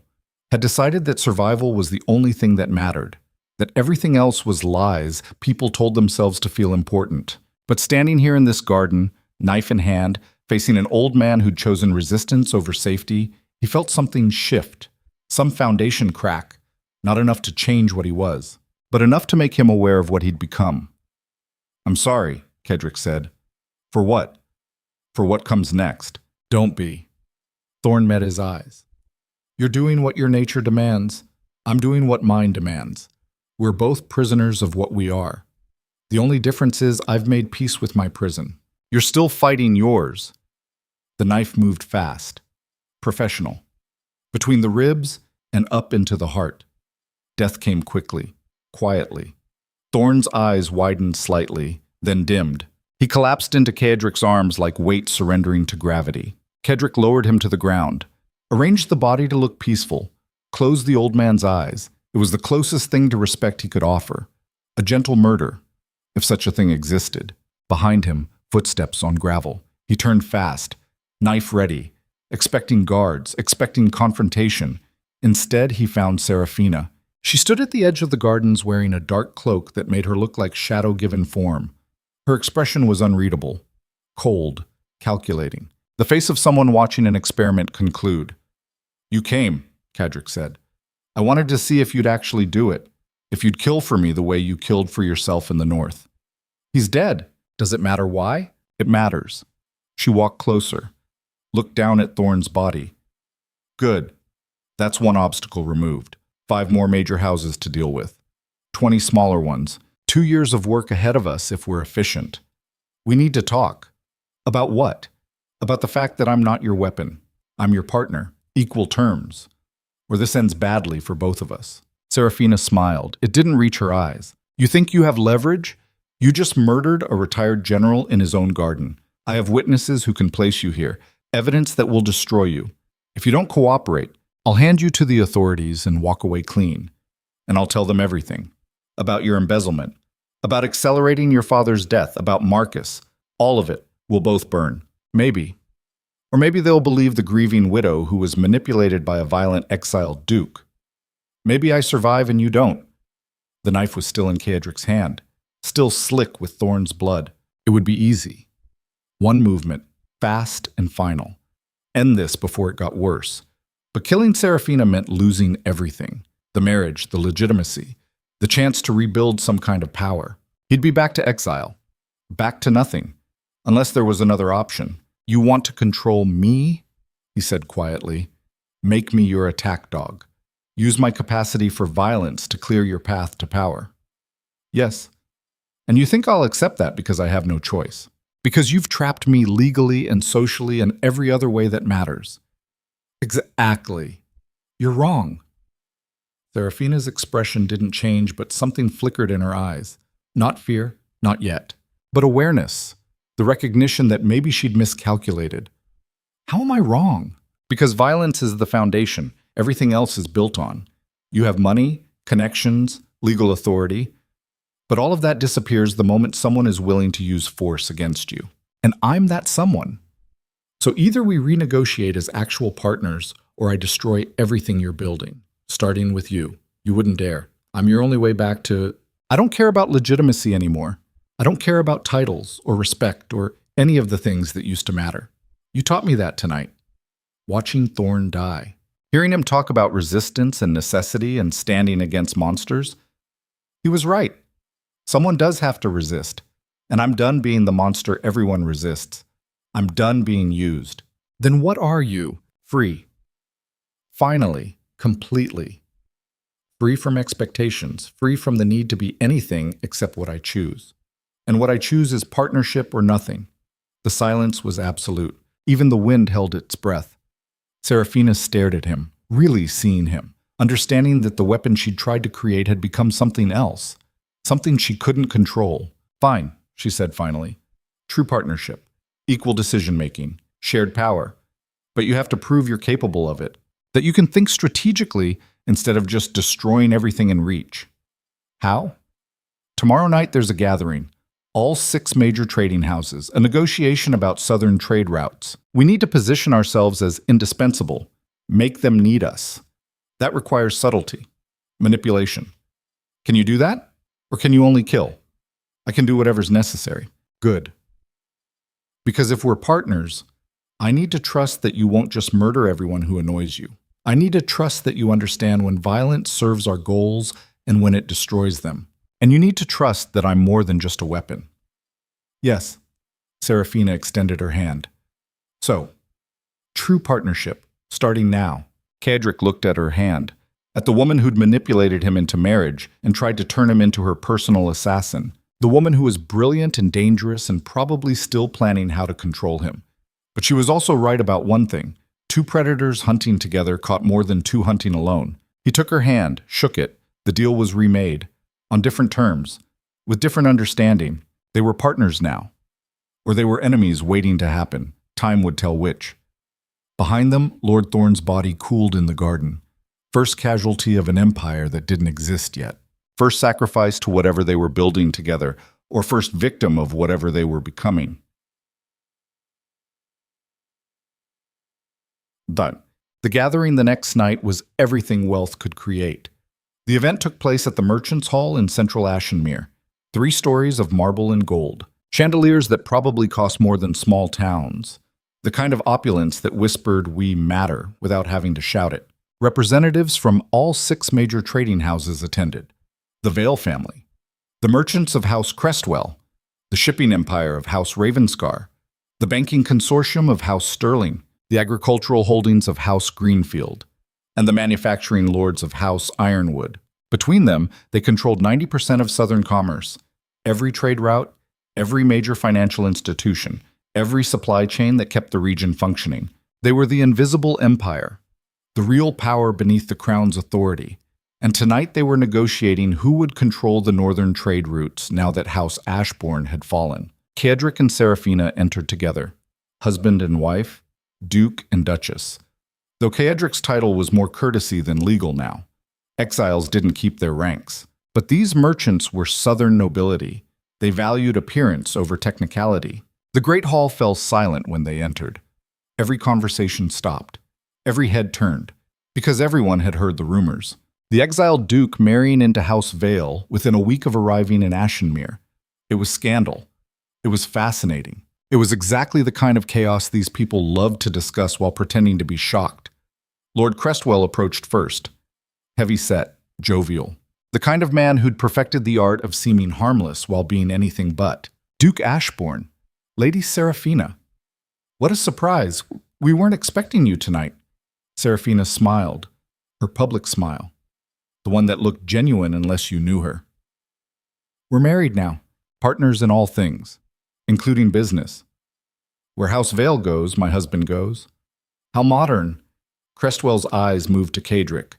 [SPEAKER 1] had decided that survival was the only thing that mattered, that everything else was lies people told themselves to feel important. But standing here in this garden, knife in hand, facing an old man who'd chosen resistance over safety, he felt something shift, some foundation crack, not enough to change what he was, but enough to make him aware of what he'd become. "I'm sorry," Kedrick said. "For what? For what comes next? Don't be." Thorn met his eyes. "You're doing what your nature demands. I'm doing what mine demands. We're both prisoners of what we are. The only difference is I've made peace with my prison. You're still fighting yours." The knife moved fast, professional, between the ribs and up into the heart. Death came quickly, quietly. Thorn's eyes widened slightly, then dimmed. He collapsed into Kedrick's arms like weight surrendering to gravity. Kedrick lowered him to the ground, arranged the body to look peaceful, closed the old man's eyes. It was the closest thing to respect he could offer. A gentle murder, if such a thing existed. Behind him, footsteps on gravel. He turned fast, knife ready, expecting guards, expecting confrontation. Instead, he found Serafina. She stood at the edge of the gardens wearing a dark cloak that made her look like shadow-given form. Her expression was unreadable, cold, calculating. The face of someone watching an experiment conclude. "You came," Kadric said. "I wanted to see if you'd actually do it, if you'd kill for me the way you killed for yourself in the north." "He's dead. Does it matter why?" "It matters." She walked closer, looked down at Thorn's body. "Good. That's one obstacle removed. 5 more major houses to deal with. 20 smaller ones. 2 years of work ahead of us if we're efficient. We need to talk." "About what?" "About the fact that I'm not your weapon. I'm your partner. Equal terms. Or this ends badly for both of us." Serafina smiled. It didn't reach her eyes. "You think you have leverage? You just murdered a retired general in his own garden. I have witnesses who can place you here. Evidence that will destroy you. If you don't cooperate, I'll hand you to the authorities and walk away clean. And I'll tell them everything. About your embezzlement. About accelerating your father's death. About Marcus. All of it. We'll both burn. Maybe. Or maybe they'll believe the grieving widow who was manipulated by a violent exiled duke. Maybe I survive and you don't." The knife was still in Kaedric's hand, still slick with Thorn's blood. It would be easy. One movement, fast and final. End this before it got worse. But killing Serafina meant losing everything. The marriage, the legitimacy, the chance to rebuild some kind of power. He'd be back to exile. Back to nothing. Unless there was another option. "You want to control me?" he said quietly. "Make me your attack dog. Use my capacity for violence to clear your path to power." "Yes. And you think I'll accept that because I have no choice? Because you've trapped me legally and socially and every other way that matters." "Exactly. You're wrong." Serafina's expression didn't change, but something flickered in her eyes. Not fear, not yet, but awareness. The recognition that maybe she'd miscalculated. "How am I wrong?" "Because violence is the foundation. Everything else is built on. You have money, connections, legal authority. But all of that disappears the moment someone is willing to use force against you. And I'm that someone. So either we renegotiate as actual partners, or I destroy everything you're building, starting with you. You wouldn't dare. I'm your only way back to... I don't care about legitimacy anymore. I don't care about titles or respect or any of the things that used to matter. You taught me that tonight. Watching Thorn die. Hearing him talk about resistance and necessity and standing against monsters. He was right. Someone does have to resist. And I'm done being the monster everyone resists. I'm done being used. Then what are you? Free. Finally, completely. Free from expectations, free from the need to be anything except what I choose. And what I choose is partnership or nothing. The silence was absolute. Even the wind held its breath. Serafina stared at him, really seeing him, understanding that the weapon she'd tried to create had become something else, something she couldn't control. Fine, she said finally. True partnership, equal decision-making, shared power. But you have to prove you're capable of it, that you can think strategically instead of just destroying everything in reach. How? Tomorrow night there's a gathering. All 6 major trading houses, a negotiation about southern trade routes. We need to position ourselves as indispensable, make them need us. That requires subtlety, manipulation. Can you do that? Or can you only kill? I can do whatever's necessary. Good. Because if we're partners, I need to trust that you won't just murder everyone who annoys you. I need to trust that you understand when violence serves our goals and when it destroys them. And you need to trust that I'm more than just a weapon. Yes, Serafina extended her hand. So, true partnership, starting now. Kedrick looked at her hand, at the woman who'd manipulated him into marriage and tried to turn him into her personal assassin, the woman who was brilliant and dangerous and probably still planning how to control him. But she was also right about one thing. 2 predators hunting together caught more than 2 hunting alone. He took her hand, shook it. The deal was remade. On different terms, with different understanding. They were partners now. Or they were enemies waiting to happen. Time would tell which. Behind them, Lord Thorne's body cooled in the garden. First casualty of an empire that didn't exist yet. First sacrifice to whatever they were building together, or first victim of whatever they were becoming. Done. The gathering the next night was everything wealth could create. The event took place at the Merchants' Hall in central Ashenmere. 3 stories of marble and gold. Chandeliers that probably cost more than small towns. The kind of opulence that whispered, "We matter," without having to shout it. Representatives from all 6 major trading houses attended. The Vale family. The merchants of House Crestwell. The shipping empire of House Ravenscar. The banking consortium of House Sterling. The agricultural holdings of House Greenfield. And the manufacturing lords of House Ironwood. Between them, they controlled 90% of Southern commerce. Every trade route, every major financial institution, every supply chain that kept the region functioning. They were the invisible empire, the real power beneath the crown's authority. And tonight they were negotiating who would control the northern trade routes now that House Ashbourne had fallen. Kedrick and Serafina entered together, husband and wife, duke and duchess. Though Kedrick's title was more courtesy than legal now. Exiles didn't keep their ranks. But these merchants were southern nobility. They valued appearance over technicality. The great hall fell silent when they entered. Every conversation stopped. Every head turned. Because everyone had heard the rumors. The exiled duke marrying into House Vale within a week of arriving in Ashenmere. It was scandal. It was fascinating. It was exactly the kind of chaos these people loved to discuss while pretending to be shocked. Lord Crestwell approached first. Heavy-set, jovial. The kind of man who'd perfected the art of seeming harmless while being anything but. Duke Ashbourne. Lady Serafina. What a surprise. We weren't expecting you tonight. Serafina smiled. Her public smile. The one that looked genuine unless you knew her. We're married now. Partners in all things. Including business. Where House Vale goes, my husband goes. How modern. Crestwell's eyes moved to Kedrick.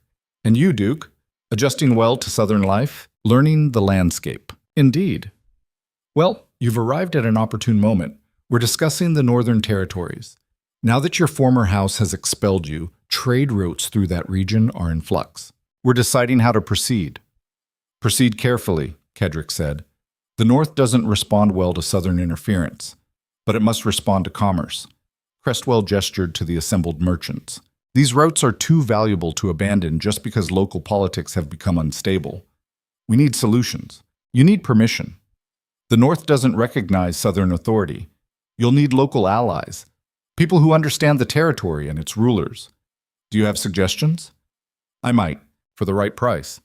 [SPEAKER 1] And you, Duke, adjusting well to southern life, learning the landscape. Indeed. Well, you've arrived at an opportune moment. We're discussing the northern territories. Now that your former house has expelled you, trade routes through that region are in flux. We're deciding how to proceed. Proceed carefully, Kedrick said. The North doesn't respond well to southern interference, but it must respond to commerce. Crestwell gestured to the assembled merchants. These routes are too valuable to abandon just because local politics have become unstable. We need solutions. You need permission. The North doesn't recognize Southern authority. You'll need local allies, people who understand the territory and its rulers. Do you have suggestions? I might, for the right price.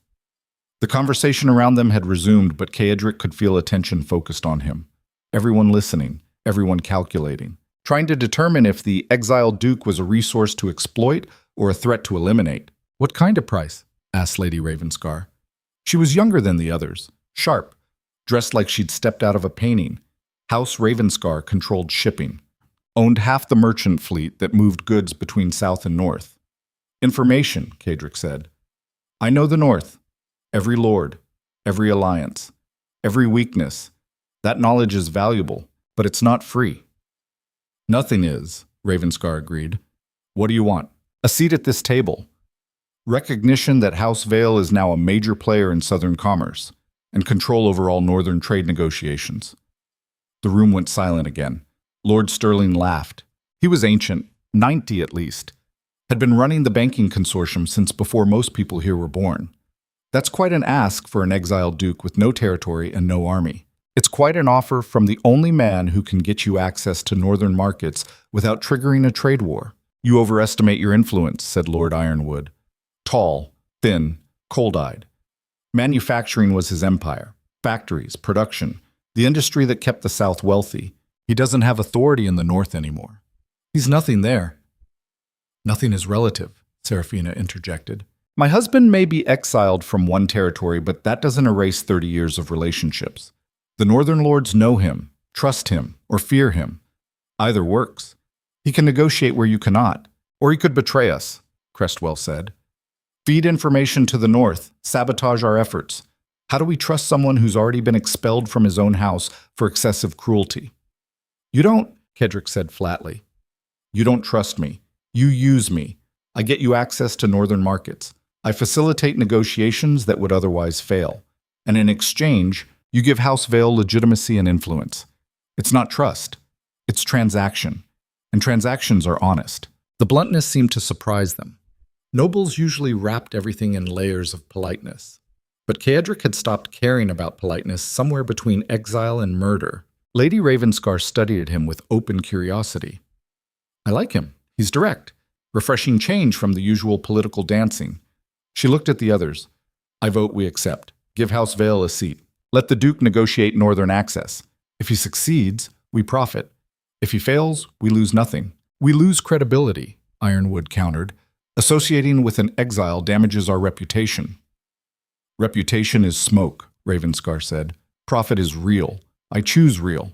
[SPEAKER 1] The conversation around them had resumed, but Kedrick could feel attention focused on him. Everyone listening, everyone calculating. Trying to determine if the exiled duke was a resource to exploit or a threat to eliminate. What kind of price? Asked Lady Ravenscar. She was younger than the others, sharp, dressed like she'd stepped out of a painting. House Ravenscar controlled shipping. owned half the merchant fleet that moved goods between south and north. Information, Kadric said. I know the north. Every lord, every alliance, every weakness. That knowledge is valuable, but it's not free. Nothing is, Ravenscar agreed. What do you want? A seat at this table. Recognition that House Vale is now a major player in southern commerce, and control over all northern trade negotiations. The room went silent again. Lord Sterling laughed. He was ancient, 90 at least, had been running the banking consortium since before most people here were born. That's quite an ask for an exiled duke with no territory and no army. It's quite an offer from the only man who can get you access to northern markets without triggering a trade war. You overestimate your influence, said Lord Ironwood. Tall, thin, cold-eyed. Manufacturing was his empire. Factories, production, the industry that kept the South wealthy. He doesn't have authority in the North anymore. He's nothing there. Nothing is relative, Serafina interjected. My husband may be exiled from one territory, but that doesn't erase 30 years of relationships. The Northern Lords know him, trust him, or fear him. Either works. He can negotiate where you cannot, or he could betray us, Crestwell said. Feed information to the North, sabotage our efforts. How do we trust someone who's already been expelled from his own house for excessive cruelty? You don't, Kedrick said flatly. You don't trust me. You use me. I get you access to northern markets. I facilitate negotiations that would otherwise fail. And in exchange, you give House Vale legitimacy and influence. It's not trust. It's transaction. And transactions are honest. The bluntness seemed to surprise them. Nobles usually wrapped everything in layers of politeness. But Caedric had stopped caring about politeness somewhere between exile and murder. Lady Ravenscar studied him with open curiosity. I like him. He's direct. Refreshing change from the usual political dancing. She looked at the others. I vote we accept. Give House Vale a seat. Let the Duke negotiate northern access. If he succeeds, we profit. If he fails, we lose nothing. We lose credibility, Ironwood countered. Associating with an exile damages our reputation. Reputation is smoke, Ravenscar said. Profit is real. I choose real.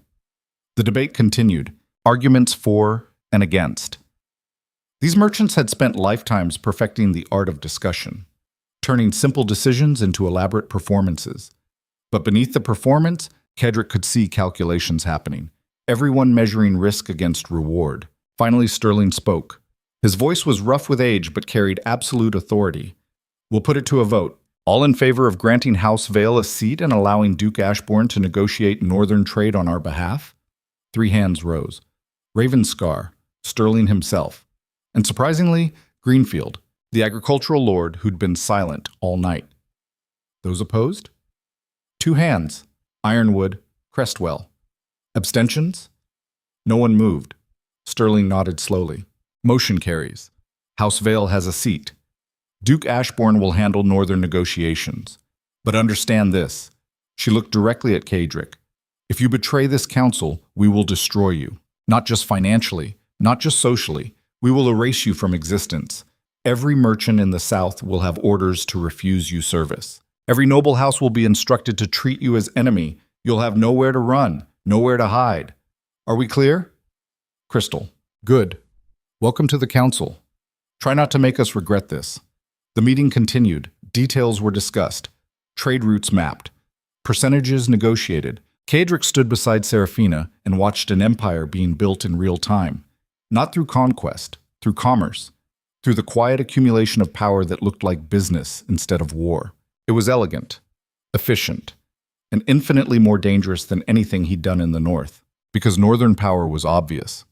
[SPEAKER 1] The debate continued. Arguments for and against. These merchants had spent lifetimes perfecting the art of discussion, turning simple decisions into elaborate performances. But beneath the performance, Kedrick could see calculations happening, everyone measuring risk against reward. Finally, Sterling spoke. His voice was rough with age but carried absolute authority. We'll put it to a vote. All in favor of granting House Vale a seat and allowing Duke Ashbourne to negotiate northern trade on our behalf? 3 hands rose. Ravenscar, Sterling himself, and surprisingly, Greenfield, the agricultural lord who'd been silent all night. Those opposed? 2 hands. Ironwood, Crestwell. Abstentions? No one moved. Sterling nodded slowly. Motion carries. House Vale has a seat. Duke Ashbourne will handle northern negotiations. But understand this. She looked directly at Caedric. If you betray this council, we will destroy you. Not just financially, not just socially. We will erase you from existence. Every merchant in the South will have orders to refuse you service. Every noble house will be instructed to treat you as enemy. You'll have nowhere to run, nowhere to hide. Are we clear? Crystal. Good. Welcome to the council. Try not to make us regret this. The meeting continued. Details were discussed. Trade routes mapped. Percentages negotiated. Caedric stood beside Serafina and watched an empire being built in real time. Not through conquest, through commerce, through the quiet accumulation of power that looked like business instead of war. It was elegant, efficient, and infinitely more dangerous than anything he'd done in the North, because Northern power was obvious.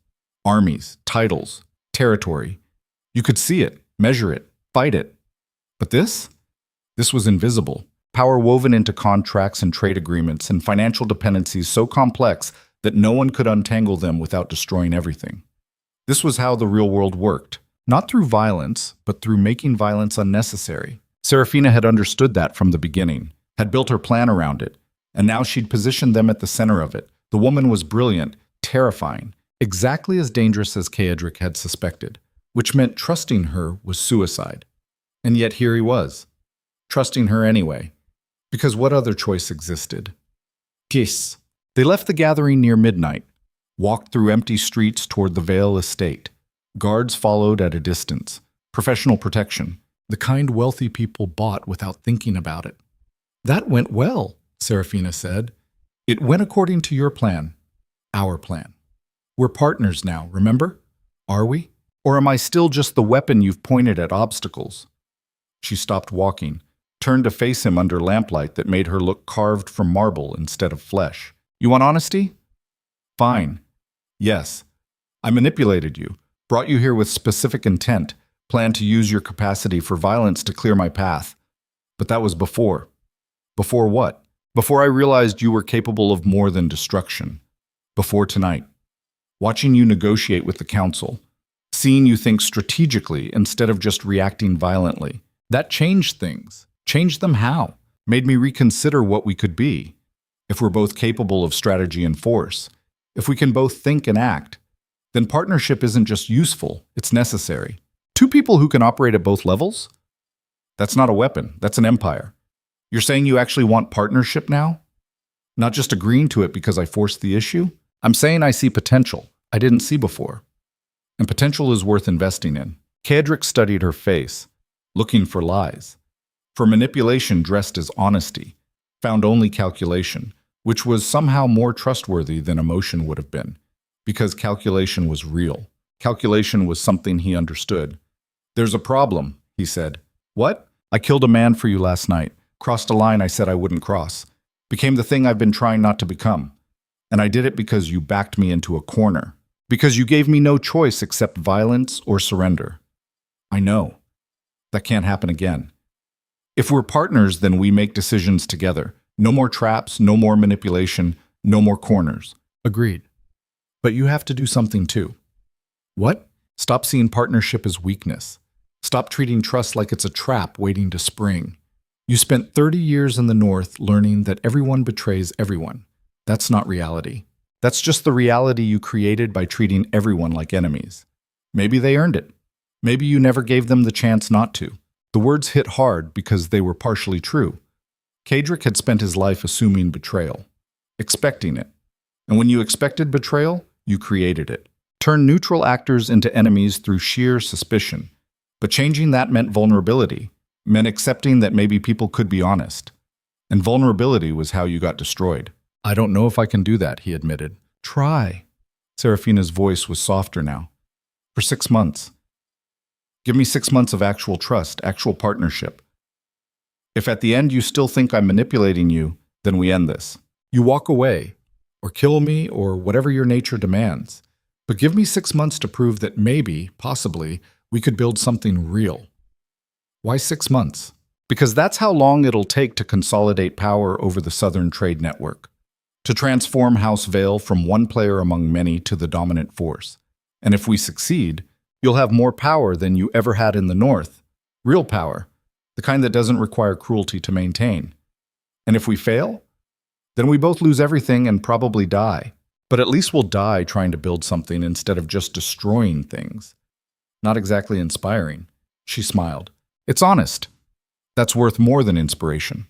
[SPEAKER 1] Armies, titles, territory. You could see it, measure it, fight it. But this was invisible. Power woven into contracts and trade agreements and financial dependencies so complex that no one could untangle them without destroying everything. This was how the real world worked, not through violence, but through making violence unnecessary. Serafina had understood that from the beginning, had built her plan around it, and now she'd positioned them at the center of it. The woman was brilliant, terrifying, exactly as dangerous as Caedric had suspected, which meant trusting her was suicide. And yet here he was, trusting her anyway, because what other choice existed? Kiss. They left the gathering near midnight. walked through empty streets toward the Vale estate. Guards followed at a distance. Professional protection, the kind wealthy people bought without thinking about it. That went well, Serafina said. It went according to your plan. Our plan. We're partners now, remember? Are we? Or am I still just the weapon you've pointed at obstacles? She stopped walking, turned to face him under lamplight that made her look carved from marble instead of flesh. You want honesty? Fine. Yes. I manipulated you, brought you here with specific intent, planned to use your capacity for violence to clear my path. But that was before. Before what? Before I realized you were capable of more than destruction. Before tonight. Watching you negotiate with the council. Seeing you think strategically instead of just reacting violently. That changed things. Changed them how? Made me reconsider what we could be. If we're both capable of strategy and force. If we can both think and act. Then partnership isn't just useful, it's necessary. Two people who can operate at both levels? That's not a weapon, that's an empire. You're saying you actually want partnership now? Not just agreeing to it because I forced the issue? I'm saying I see potential I didn't see before. And potential is worth investing in. Kedrick studied her face, looking for lies. For manipulation dressed as honesty, found only calculation, which was somehow more trustworthy than emotion would have been. Because calculation was real. Calculation was something he understood. There's a problem, he said. What? I killed a man for you last night. Crossed a line I said I wouldn't cross. Became the thing I've been trying not to become. And I did it because you backed me into a corner. Because you gave me no choice except violence or surrender. I know. That can't happen again. If we're partners, then we make decisions together. No more traps, no more manipulation, no more corners. Agreed. But you have to do something too. What? Stop seeing partnership as weakness. Stop treating trust like it's a trap waiting to spring. You spent 30 years in the North learning that everyone betrays everyone. That's not reality. That's just the reality you created by treating everyone like enemies. Maybe they earned it. Maybe you never gave them the chance not to. The words hit hard because they were partially true. Kedrick had spent his life assuming betrayal, expecting it. And when you expected betrayal, you created it. Turned neutral actors into enemies through sheer suspicion. But changing that meant vulnerability, meant accepting that maybe people could be honest. And vulnerability was how you got destroyed. I don't know if I can do that, he admitted. Try. Serafina's voice was softer now. For 6 months. Give me 6 months of actual trust, actual partnership. If at the end you still think I'm manipulating you, then we end this. You walk away, or kill me, or whatever your nature demands. But give me 6 months to prove that maybe, possibly, we could build something real. Why 6 months? Because that's how long it'll take to consolidate power over the Southern Trade Network. To transform House Vale from one player among many to the dominant force. And if we succeed, you'll have more power than you ever had in the North. Real power. The kind that doesn't require cruelty to maintain. And if we fail, then we both lose everything and probably die. But at least we'll die trying to build something instead of just destroying things. Not exactly inspiring. She smiled. It's honest. That's worth more than inspiration.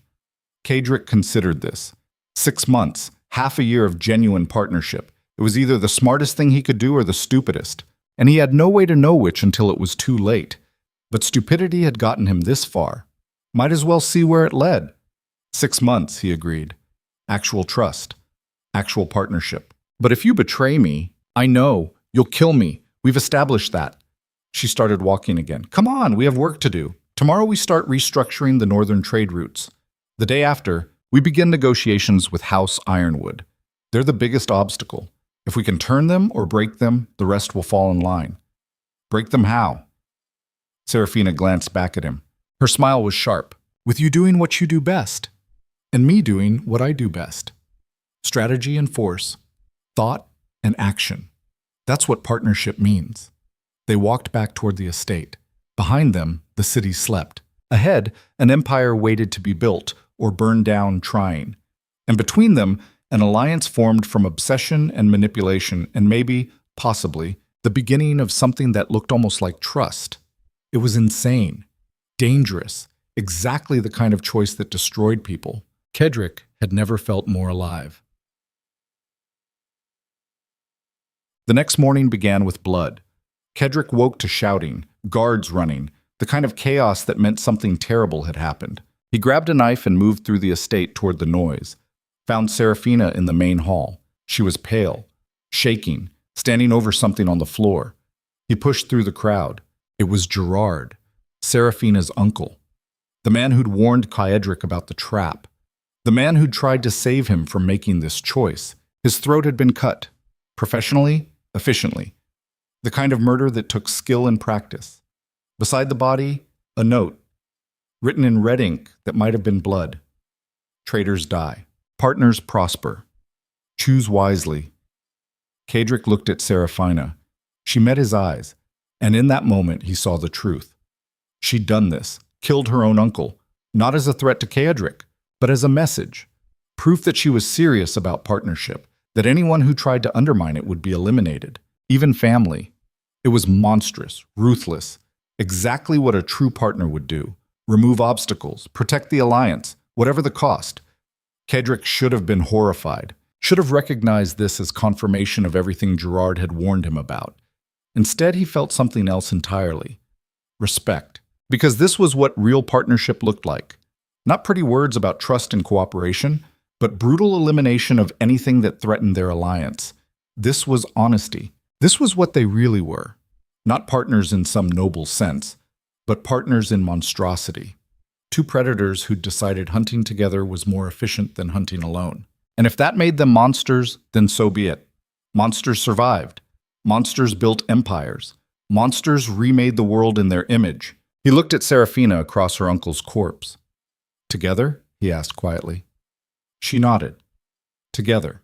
[SPEAKER 1] Kedrick considered this. 6 months, half a year of genuine partnership. It was either the smartest thing he could do or the stupidest. And he had no way to know which until it was too late. But stupidity had gotten him this far. Might as well see where it led. 6 months, he agreed. Actual trust. Actual partnership. But if you betray me, I know, you'll kill me. We've established that. She started walking again. Come on, we have work to do. Tomorrow we start restructuring the northern trade routes. The day after, we begin negotiations with House Ironwood. They're the biggest obstacle. If we can turn them or break them, the rest will fall in line. Break them how? Serafina glanced back at him. Her smile was sharp. With you doing what you do best. And me doing what I do best. Strategy and force. Thought and action. That's what partnership means. They walked back toward the estate. Behind them, the city slept. Ahead, an empire waited to be built, or burned down trying. And between them, an alliance formed from obsession and manipulation, and maybe, possibly, the beginning of something that looked almost like trust. It was insane, dangerous, exactly the kind of choice that destroyed people. Kedrick had never felt more alive. The next morning began with blood. Kedrick woke to shouting, guards running, the kind of chaos that meant something terrible had happened. He grabbed a knife and moved through the estate toward the noise. Found Serafina in the main hall. She was pale, shaking, standing over something on the floor. He pushed through the crowd. It was Gerard, Serafina's uncle. The man who'd warned Kaedric about the trap. The man who'd tried to save him from making this choice. His throat had been cut. Professionally, efficiently. The kind of murder that took skill and practice. Beside the body, a note, written in red ink that might have been blood. Traitors die. Partners prosper. Choose wisely. Kaedric looked at Serafina. She met his eyes, and in that moment he saw the truth. She'd done this, killed her own uncle, not as a threat to Kaedric, but as a message. Proof that she was serious about partnership, that anyone who tried to undermine it would be eliminated, even family. It was monstrous, ruthless, exactly what a true partner would do. Remove obstacles, protect the alliance, whatever the cost. Kaedric should have been horrified, should have recognized this as confirmation of everything Gerard had warned him about. Instead, he felt something else entirely. Respect. Because this was what real partnership looked like. Not pretty words about trust and cooperation, but brutal elimination of anything that threatened their alliance. This was honesty. This was what they really were. Not partners in some noble sense, but partners in monstrosity. Two predators who'd decided hunting together was more efficient than hunting alone. And if that made them monsters, then so be it. Monsters survived. Monsters built empires. Monsters remade the world in their image. He looked at Serafina across her uncle's corpse. Together? He asked quietly. She nodded. Together.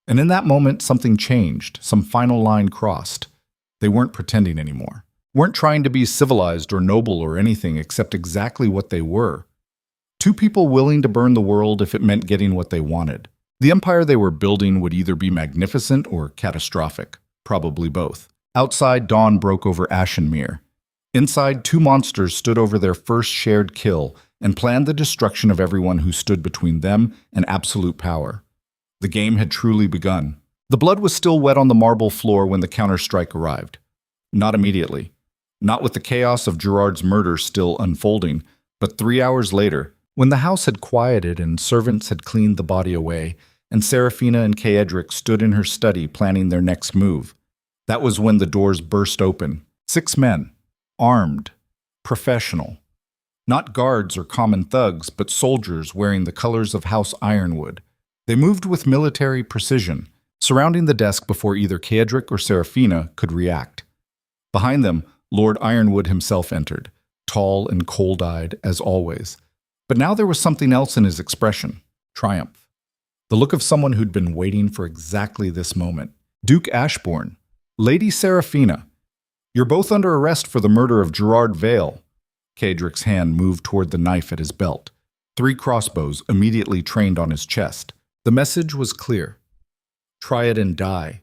[SPEAKER 1] And in that moment, something changed. Some final line crossed. They weren't pretending anymore. Weren't trying to be civilized or noble or anything except exactly what they were. Two people willing to burn the world if it meant getting what they wanted. The empire they were building would either be magnificent or catastrophic. Probably both. Outside, dawn broke over Ashenmere. Inside, two monsters stood over their first shared kill and planned the destruction of everyone who stood between them and absolute power. The game had truly begun. The blood was still wet on the marble floor when the counterstrike arrived. Not immediately. Not with the chaos of Gerard's murder still unfolding, but 3 hours later, when the house had quieted and servants had cleaned the body away, and Serafina and Kaedric stood in her study planning their next move. That was when the doors burst open. 6 men. Armed. Professional. Not guards or common thugs, but soldiers wearing the colors of House Ironwood. They moved with military precision, surrounding the desk before either Kaedric or Serafina could react. Behind them, Lord Ironwood himself entered, tall and cold-eyed as always. But now there was something else in his expression, triumph. The look of someone who'd been waiting for exactly this moment. Duke Ashbourne, Lady Serafina, you're both under arrest for the murder of Gerard Vale. Kaedric's hand moved toward the knife at his belt. 3 crossbows immediately trained on his chest. The message was clear. Try it and die.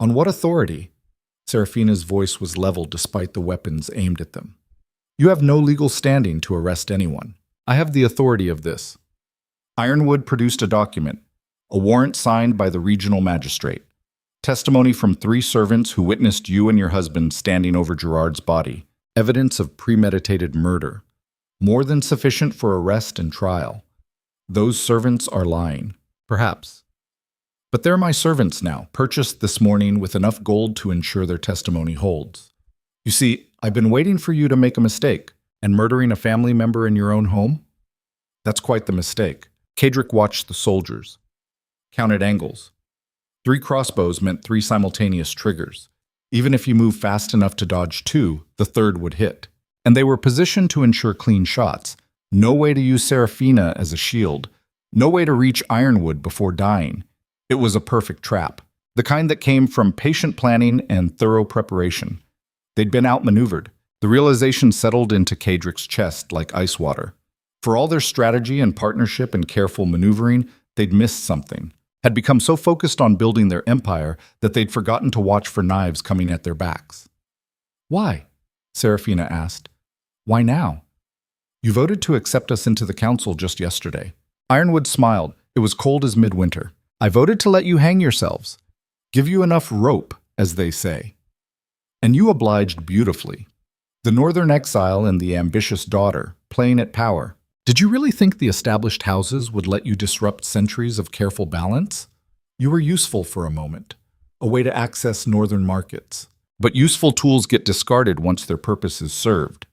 [SPEAKER 1] On what authority? Serafina's voice was level despite the weapons aimed at them. You have no legal standing to arrest anyone. I have the authority of this. Ironwood produced a document, a warrant signed by the regional magistrate. Testimony from 3 servants who witnessed you and your husband standing over Gerard's body. Evidence of premeditated murder. More than sufficient for arrest and trial. Those servants are lying. Perhaps. But they're my servants now, purchased this morning with enough gold to ensure their testimony holds. You see, I've been waiting for you to make a mistake, and murdering a family member in your own home? That's quite the mistake. Kaedric watched the soldiers. Counted angles. 3 crossbows meant 3 simultaneous triggers. Even if you move fast enough to dodge 2, the 3rd would hit. And they were positioned to ensure clean shots. No way to use Serafina as a shield. No way to reach Ironwood before dying. It was a perfect trap. The kind that came from patient planning and thorough preparation. They'd been outmaneuvered. The realization settled into Kaedric's chest like ice water. For all their strategy and partnership and careful maneuvering, they'd missed something. Had become so focused on building their empire that they'd forgotten to watch for knives coming at their backs. Why? Serafina asked. Why now? You voted to accept us into the council just yesterday. Ironwood smiled. It was cold as midwinter. I voted to let you hang yourselves. Give you enough rope, as they say. And you obliged beautifully. The northern exile and the ambitious daughter, playing at power. Did you really think the established houses would let you disrupt centuries of careful balance? You were useful for a moment, a way to access northern markets. But useful tools get discarded once their purpose is served.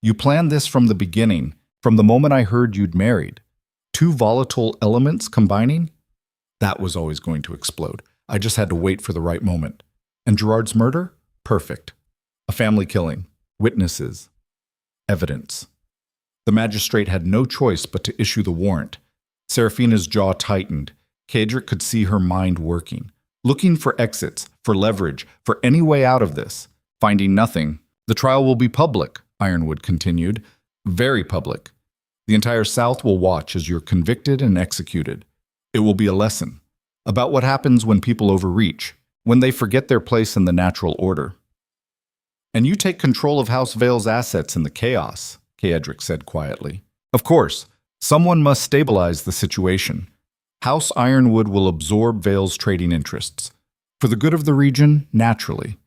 [SPEAKER 1] You planned this from the beginning, from the moment I heard you'd married. Two volatile elements combining? That was always going to explode. I just had to wait for the right moment. And Gerard's murder? Perfect. A family killing. Witnesses. Evidence. The magistrate had no choice but to issue the warrant. Serafina's jaw tightened. Kedrick could see her mind working, looking for exits, for leverage, for any way out of this. Finding nothing. The trial will be public, Ironwood continued. Very public. The entire South will watch as you're convicted and executed. It will be a lesson about what happens when people overreach, when they forget their place in the natural order. And you take control of House Vale's assets in the chaos, Kedrick said quietly. Of course, someone must stabilize the situation. House Ironwood will absorb Vale's trading interests. For the good of the region, naturally.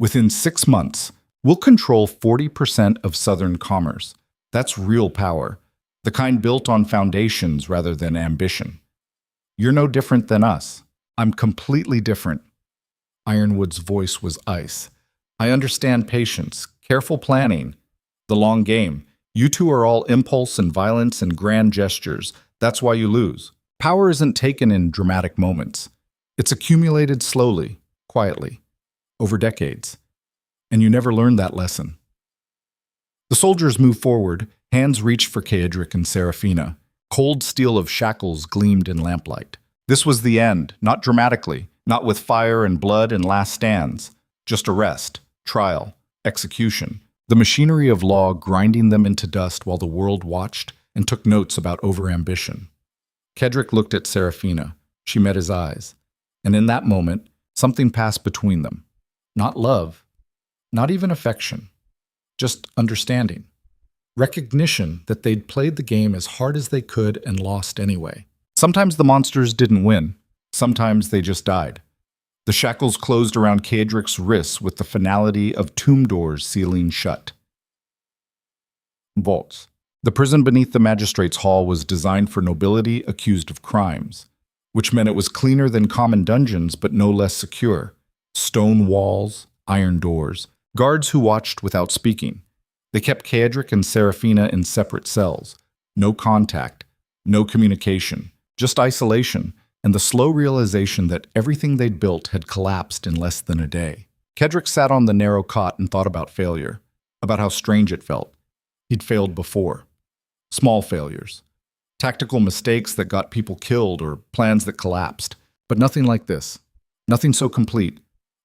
[SPEAKER 1] Within 6 months, we'll control 40% of Southern commerce. That's real power, the kind built on foundations rather than ambition. You're no different than us. I'm completely different. Ironwood's voice was ice. I understand patience, careful planning, the long game. You two are all impulse and violence and grand gestures. That's why you lose. Power isn't taken in dramatic moments. It's accumulated slowly, quietly, over decades. And you never learned that lesson. The soldiers moved forward, hands reached for Kedrick and Serafina. Cold steel of shackles gleamed in lamplight. This was the end, not dramatically, not with fire and blood and last stands. Just arrest, trial, execution. The machinery of law grinding them into dust while the world watched and took notes about overambition. Kedrick looked at Serafina. She met his eyes. And in that moment, something passed between them. Not love, not even affection, just understanding. Recognition that they'd played the game as hard as they could and lost anyway. Sometimes the monsters didn't win. Sometimes they just died. The shackles closed around Kedrick's wrists with the finality of tomb doors sealing shut. Vaults. The prison beneath the magistrate's hall was designed for nobility accused of crimes, which meant it was cleaner than common dungeons but no less secure. Stone walls, iron doors, guards who watched without speaking. They kept Kedrick and Serafina in separate cells. No contact, no communication, just isolation, and the slow realization that everything they'd built had collapsed in less than a day. Kedrick sat on the narrow cot and thought about failure, about how strange it felt. He'd failed before. Small failures. Tactical mistakes that got people killed or plans that collapsed. But nothing like this. Nothing so complete,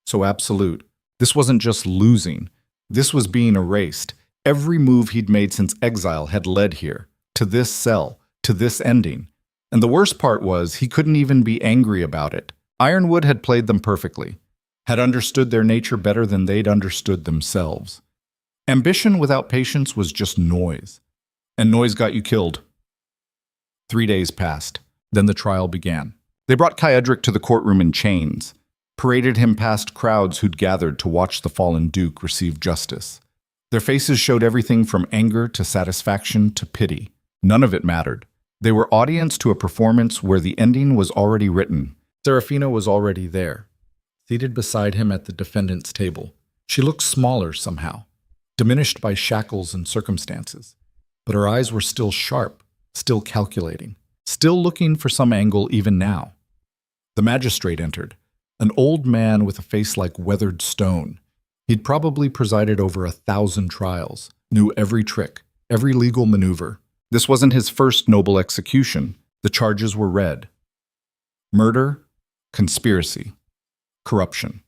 [SPEAKER 1] so absolute. This wasn't just losing. This was being erased. Every move he'd made since exile had led here, to this cell, to this ending. And the worst part was he couldn't even be angry about it. Ironwood had played them perfectly, had understood their nature better than they'd understood themselves. Ambition without patience was just noise. And noise got you killed. 3 days passed. Then the trial began. They brought Kedrick to the courtroom in chains, paraded him past crowds who'd gathered to watch the fallen duke receive justice. Their faces showed everything from anger to satisfaction to pity. None of it mattered. They were audience to a performance where the ending was already written. Serafina was already there, seated beside him at the defendant's table. She looked smaller somehow, diminished by shackles and circumstances. But her eyes were still sharp, still calculating, still looking for some angle even now. The magistrate entered, an old man with a face like weathered stone. He'd probably presided over 1,000 trials, knew every trick, every legal maneuver. This wasn't his first noble execution. The charges were read. Murder, conspiracy, corruption.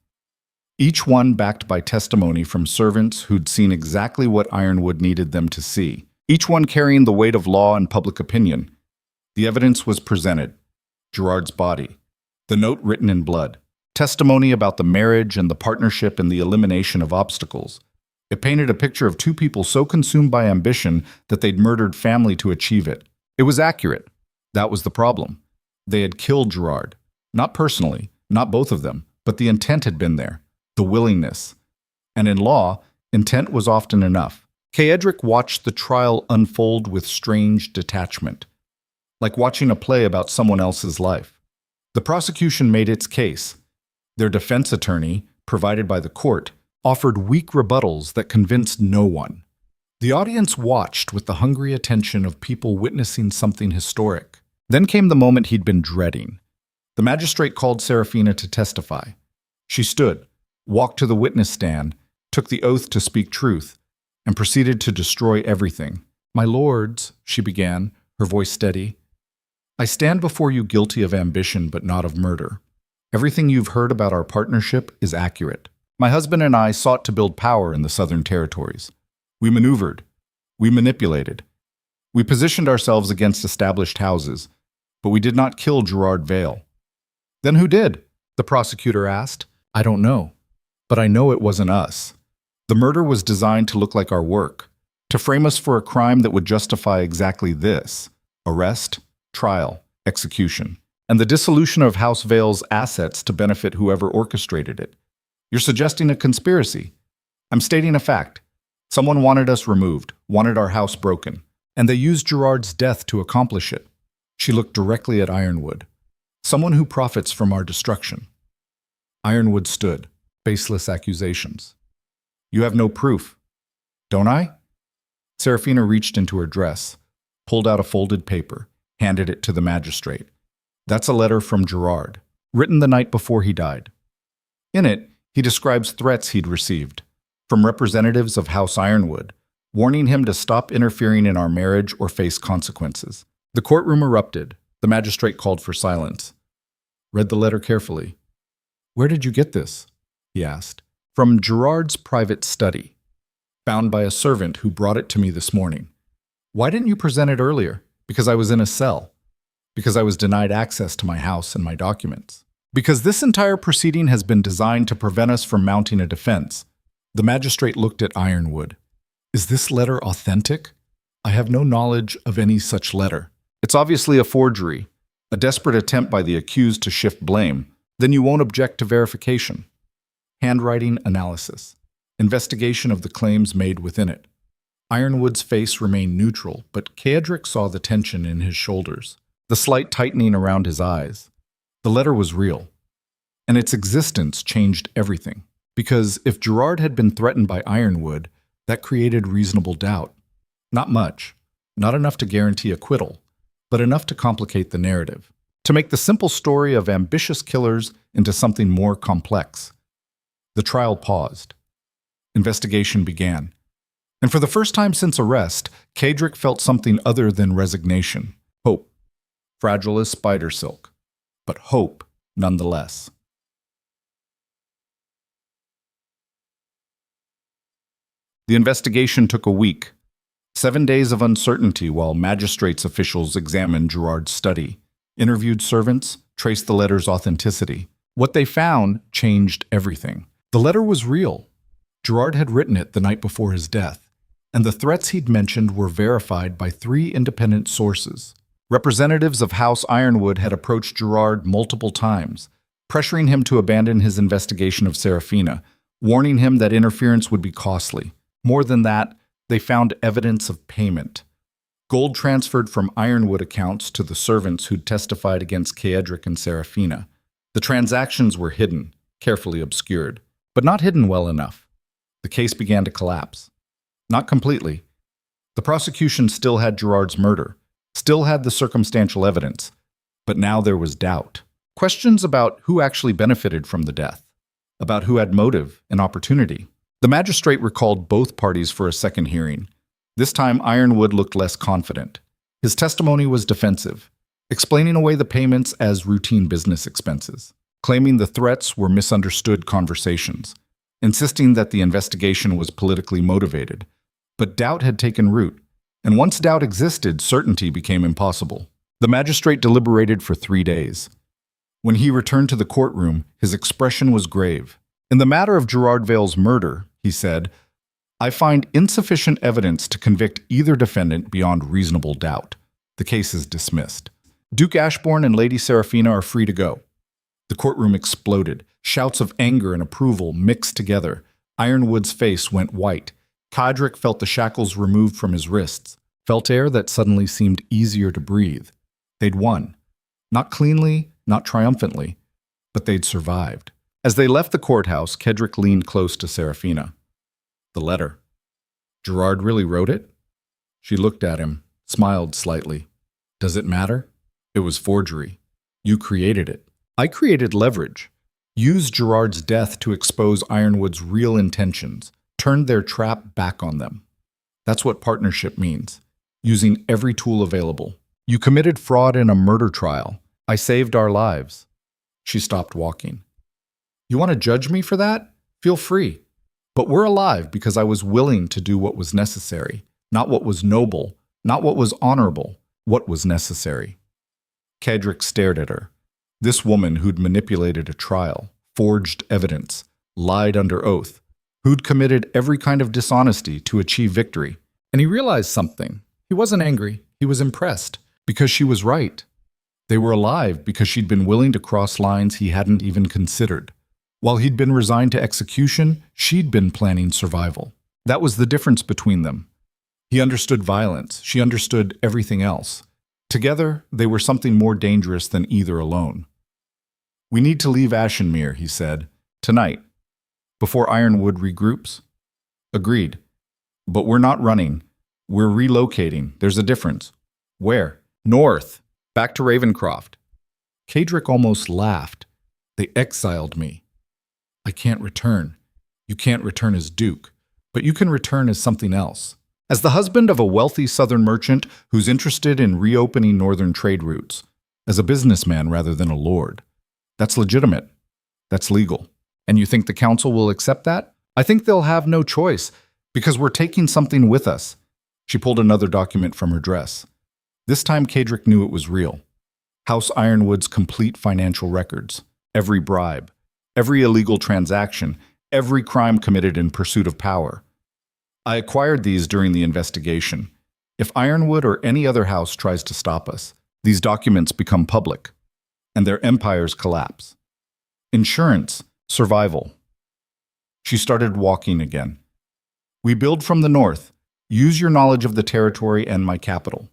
[SPEAKER 1] Each one backed by testimony from servants who'd seen exactly what Ironwood needed them to see. Each one carrying the weight of law and public opinion. The evidence was presented. Gerard's body. The note written in blood. Testimony about the marriage and the partnership and the elimination of obstacles. It painted a picture of two people so consumed by ambition that they'd murdered family to achieve it. It was accurate. That was the problem. They had killed Gerard. Not personally, not both of them, But the intent had been there, the willingness. And in law, intent was often enough. Kaedric watched the trial unfold with strange detachment, like watching a play about someone else's life. The prosecution made its case. Their defense attorney, provided by the court, offered weak rebuttals that convinced no one. The audience watched with the hungry attention of people witnessing something historic. Then came the moment he'd been dreading. The magistrate called Serafina to testify. She stood, walked to the witness stand, took the oath to speak truth, and proceeded to destroy everything. "My lords," she began, her voice steady, "I stand before you guilty of ambition but not of murder. Everything you've heard about our partnership is accurate. My husband and I sought to build power in the Southern Territories. We maneuvered. We manipulated. We positioned ourselves against established houses, but we did not kill Gerard Vale." "Then who did?" the prosecutor asked. "I don't know, but I know it wasn't us. The murder was designed to look like our work, to frame us for a crime that would justify exactly this: arrest, trial, execution, and the dissolution of House Vale's assets to benefit whoever orchestrated it. You're suggesting a conspiracy. I'm stating a fact. Someone wanted us removed, wanted our house broken, and they used Gerard's death to accomplish it." She looked directly at Ironwood. "Someone who profits from our destruction." Ironwood stood. Baseless accusations. "You have no proof." "Don't I?" Serafina reached into her dress, pulled out a folded paper, handed it to the magistrate. "That's a letter from Gerard, written the night before he died. In it, he describes threats he'd received from representatives of House Ironwood, warning him to stop interfering in our marriage or face consequences." The courtroom erupted. The magistrate called for silence. Read the letter carefully. "Where did you get this?" he asked. "From Gerard's private study, found by a servant who brought it to me this morning." "Why didn't you present it earlier?" "Because I was in a cell. Because I was denied access to my house and my documents. Because this entire proceeding has been designed to prevent us from mounting a defense." The magistrate looked at Ironwood. "Is this letter authentic?" "I have no knowledge of any such letter." "It's obviously a forgery, a desperate attempt by the accused to shift blame. Then you won't object to verification." Handwriting analysis. Investigation of the claims made within it. Ironwood's face remained neutral, but Kaedric saw the tension in his shoulders, the slight tightening around his eyes. The letter was real, and its existence changed everything. Because if Gerard had been threatened by Ironwood, that created reasonable doubt. Not much, not enough to guarantee acquittal, but enough to complicate the narrative, to make the simple story of ambitious killers into something more complex. The trial paused. Investigation began. And for the first time since arrest, Kaedric felt something other than resignation. Hope. Fragile as spider silk, but hope nonetheless. The investigation took a week. 7 days of uncertainty while magistrates' officials examined Gerard's study, interviewed servants, traced the letter's authenticity. What they found changed everything. The letter was real. Gerard had written it the night before his death, and the threats he'd mentioned were verified by 3 independent sources. Representatives of House Ironwood had approached Gerard multiple times, pressuring him to abandon his investigation of Serafina, warning him that interference would be costly. More than that, they found evidence of payment. Gold transferred from Ironwood accounts to the servants who'd testified against Kaedric and Serafina. The transactions were hidden, carefully obscured, but not hidden well enough. The case began to collapse. Not completely. The prosecution still had Gerard's murder, still had the circumstantial evidence, but now there was doubt. Questions about who actually benefited from the death, about who had motive and opportunity. The magistrate recalled both parties for a second hearing. This time, Ironwood looked less confident. His testimony was defensive, explaining away the payments as routine business expenses, claiming the threats were misunderstood conversations, insisting that the investigation was politically motivated. But doubt had taken root, and once doubt existed, certainty became impossible. The magistrate deliberated for 3 days. When he returned to the courtroom, his expression was grave. "In the matter of Gerard Vale's murder," he said, "I find insufficient evidence to convict either defendant beyond reasonable doubt. The case is dismissed. Duke Ashbourne and Lady Serafina are free to go." The courtroom exploded. Shouts of anger and approval mixed together. Ironwood's face went white. Kedrick felt the shackles removed from his wrists, felt air that suddenly seemed easier to breathe. They'd won. Not cleanly, not triumphantly, but they'd survived. As they left the courthouse, Kedrick leaned close to Serafina. The letter. Gerard really wrote it? She looked at him, smiled slightly. Does it matter? It was forgery. You created it. I created leverage. Used Gerard's death to expose Ironwood's real intentions, turned their trap back on them. That's what partnership means. Using every tool available. You committed fraud in a murder trial. I saved our lives. She stopped walking. You want to judge me for that? Feel free. But we're alive because I was willing to do what was necessary, not what was noble, not what was honorable, what was necessary. Kedrick stared at her. This woman who'd manipulated a trial, forged evidence, lied under oath, who'd committed every kind of dishonesty to achieve victory. And he realized something. He wasn't angry. He was impressed because she was right. They were alive because she'd been willing to cross lines he hadn't even considered. While he'd been resigned to execution, she'd been planning survival. That was the difference between them. He understood violence. She understood everything else. Together, they were something more dangerous than either alone. We need to leave Ashenmere, he said, tonight, before Ironwood regroups. Agreed. But we're not running. We're relocating. There's a difference. Where? North. Back to Ravencroft. Kedrick almost laughed. They exiled me. I can't return. You can't return as Duke, but you can return as something else. As the husband of a wealthy southern merchant who's interested in reopening northern trade routes. As a businessman rather than a lord. That's legitimate. That's legal. And you think the council will accept that? I think they'll have no choice, because we're taking something with us. She pulled another document from her dress. This time Kedrick knew it was real. House Ironwood's complete financial records. Every bribe. Every illegal transaction. Every crime committed in pursuit of power. I acquired these during the investigation. If Ironwood or any other house tries to stop us, these documents become public, and their empires collapse. Insurance, survival. She started walking again. We build from the north. Use your knowledge of the territory and my capital.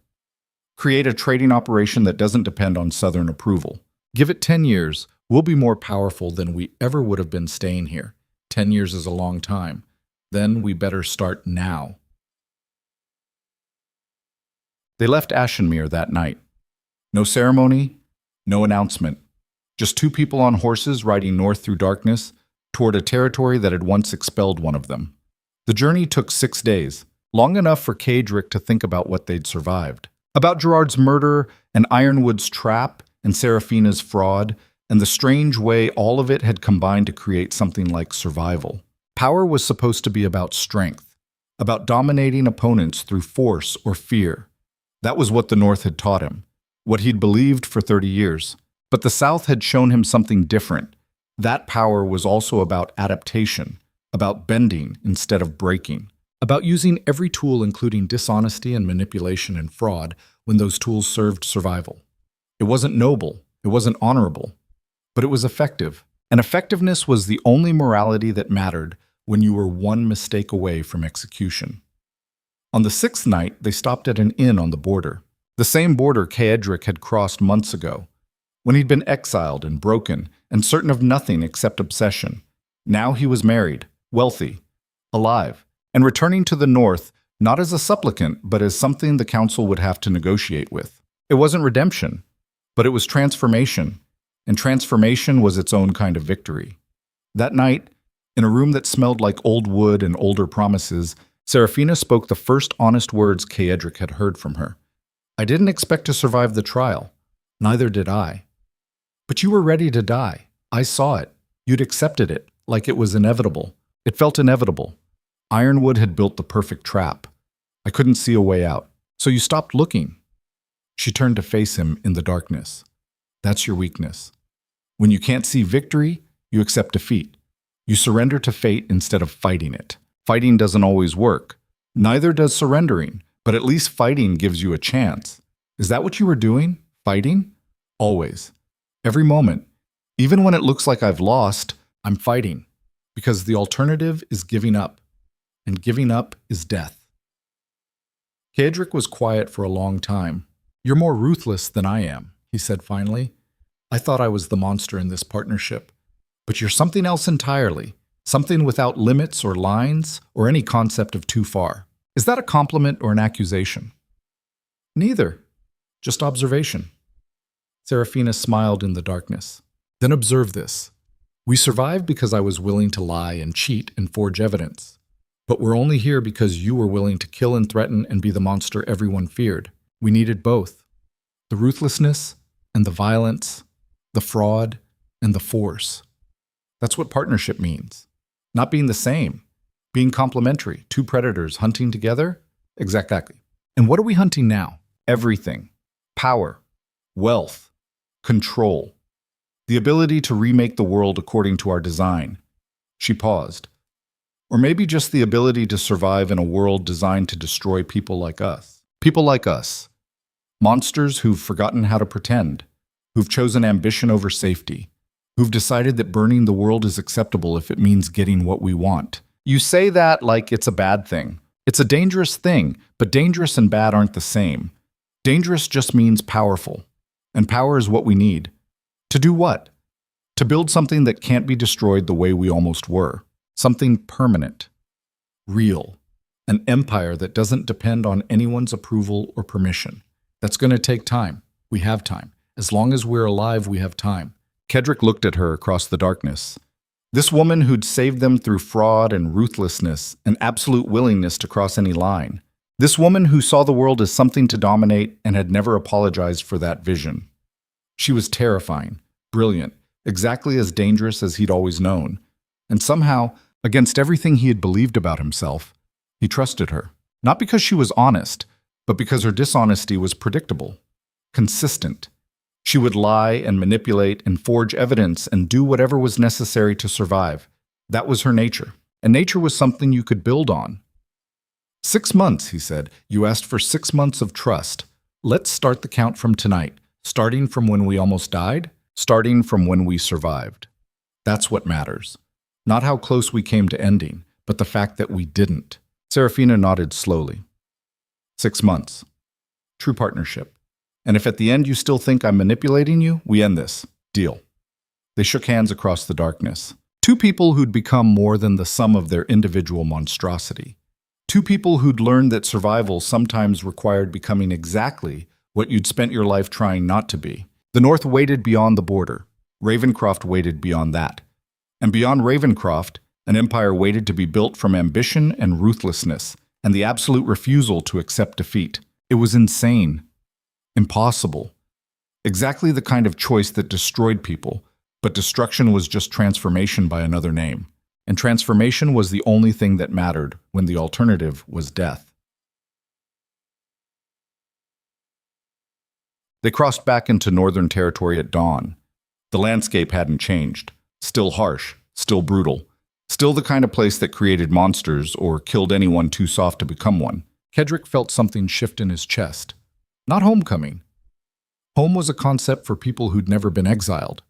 [SPEAKER 1] Create a trading operation that doesn't depend on southern approval. Give it 10 years. We'll be more powerful than we ever would have been staying here. 10 years is a long time. Then we better start now. They left Ashenmere that night. No ceremony, no announcement. Just two people on horses riding north through darkness toward a territory that had once expelled one of them. The journey took 6 days, long enough for Kedrick to think about what they'd survived. About Gerard's murder and Ironwood's trap and Serafina's fraud and the strange way all of it had combined to create something like survival. Power was supposed to be about strength, about dominating opponents through force or fear. That was what the North had taught him, what he'd believed for 30 years. But the South had shown him something different. That power was also about adaptation, about bending instead of breaking, about using every tool including dishonesty and manipulation and fraud when those tools served survival. It wasn't noble, it wasn't honorable, but it was effective. And effectiveness was the only morality that mattered when you were one mistake away from execution. On the 6th night, they stopped at an inn on the border, the same border Kedrick had crossed months ago, when he'd been exiled and broken and certain of nothing except obsession. Now he was married, wealthy, alive, and returning to the North not as a supplicant, but as something the council would have to negotiate with. It wasn't redemption, but it was transformation, and transformation was its own kind of victory. That night, in a room that smelled like old wood and older promises, Serafina spoke the first honest words Kedrick had heard from her. I didn't expect to survive the trial. Neither did I. But you were ready to die. I saw it. You'd accepted it, like it was inevitable. It felt inevitable. Ironwood had built the perfect trap. I couldn't see a way out. So you stopped looking. She turned to face him in the darkness. That's your weakness. When you can't see victory, you accept defeat. You surrender to fate instead of fighting it. Fighting doesn't always work. Neither does surrendering, but at least fighting gives you a chance. Is that what you were doing? Fighting? Always. Every moment. Even when it looks like I've lost, I'm fighting, because the alternative is giving up, and giving up is death. Kaedric was quiet for a long time. You're more ruthless than I am, he said finally. I thought I was the monster in this partnership. But you're something else entirely, something without limits or lines or any concept of too far. Is that a compliment or an accusation? Neither, just observation. Serafina smiled in the darkness. Then observe this. We survived because I was willing to lie and cheat and forge evidence. But we're only here because you were willing to kill and threaten and be the monster everyone feared. We needed both. The ruthlessness and the violence, the fraud and the force. That's what partnership means. Not being the same, being complementary, two predators hunting together? Exactly. And what are we hunting now? Everything. Power, wealth, control. The ability to remake the world according to our design. She paused. Or maybe just the ability to survive in a world designed to destroy people like us. People like us. Monsters who've forgotten how to pretend, who've chosen ambition over safety, who've decided that burning the world is acceptable if it means getting what we want. You say that like it's a bad thing. It's a dangerous thing, but dangerous and bad aren't the same. Dangerous just means powerful. And power is what we need. To do what? To build something that can't be destroyed the way we almost were. Something permanent, real, an empire that doesn't depend on anyone's approval or permission. That's going to take time. We have time. As long as we're alive, we have time. Kaedric looked at her across the darkness. This woman who'd saved them through fraud and ruthlessness and absolute willingness to cross any line. This woman who saw the world as something to dominate and had never apologized for that vision. She was terrifying, brilliant, exactly as dangerous as he'd always known. And somehow, against everything he had believed about himself, he trusted her. Not because she was honest, but because her dishonesty was predictable, consistent. She would lie and manipulate and forge evidence and do whatever was necessary to survive. That was her nature. And nature was something you could build on. 6 months, he said. You asked for 6 months of trust. Let's start the count from tonight. Starting from when we almost died, starting from when we survived. That's what matters. Not how close we came to ending, but the fact that we didn't. Serafina nodded slowly. 6 months. True partnership. And if at the end you still think I'm manipulating you, we end this. Deal. They shook hands across the darkness. Two people who'd become more than the sum of their individual monstrosity. Two people who'd learned that survival sometimes required becoming exactly what you'd spent your life trying not to be. The North waited beyond the border. Ravencroft waited beyond that. And beyond Ravencroft, an empire waited to be built from ambition and ruthlessness, and the absolute refusal to accept defeat. It was insane. Impossible. Exactly the kind of choice that destroyed people, but destruction was just transformation by another name. And transformation was the only thing that mattered when the alternative was death. They crossed back into Northern Territory at dawn. The landscape hadn't changed. Still harsh, still brutal. Still the kind of place that created monsters or killed anyone too soft to become one. Kaedric felt something shift in his chest. Not homecoming. Home was a concept for people who'd never been exiled,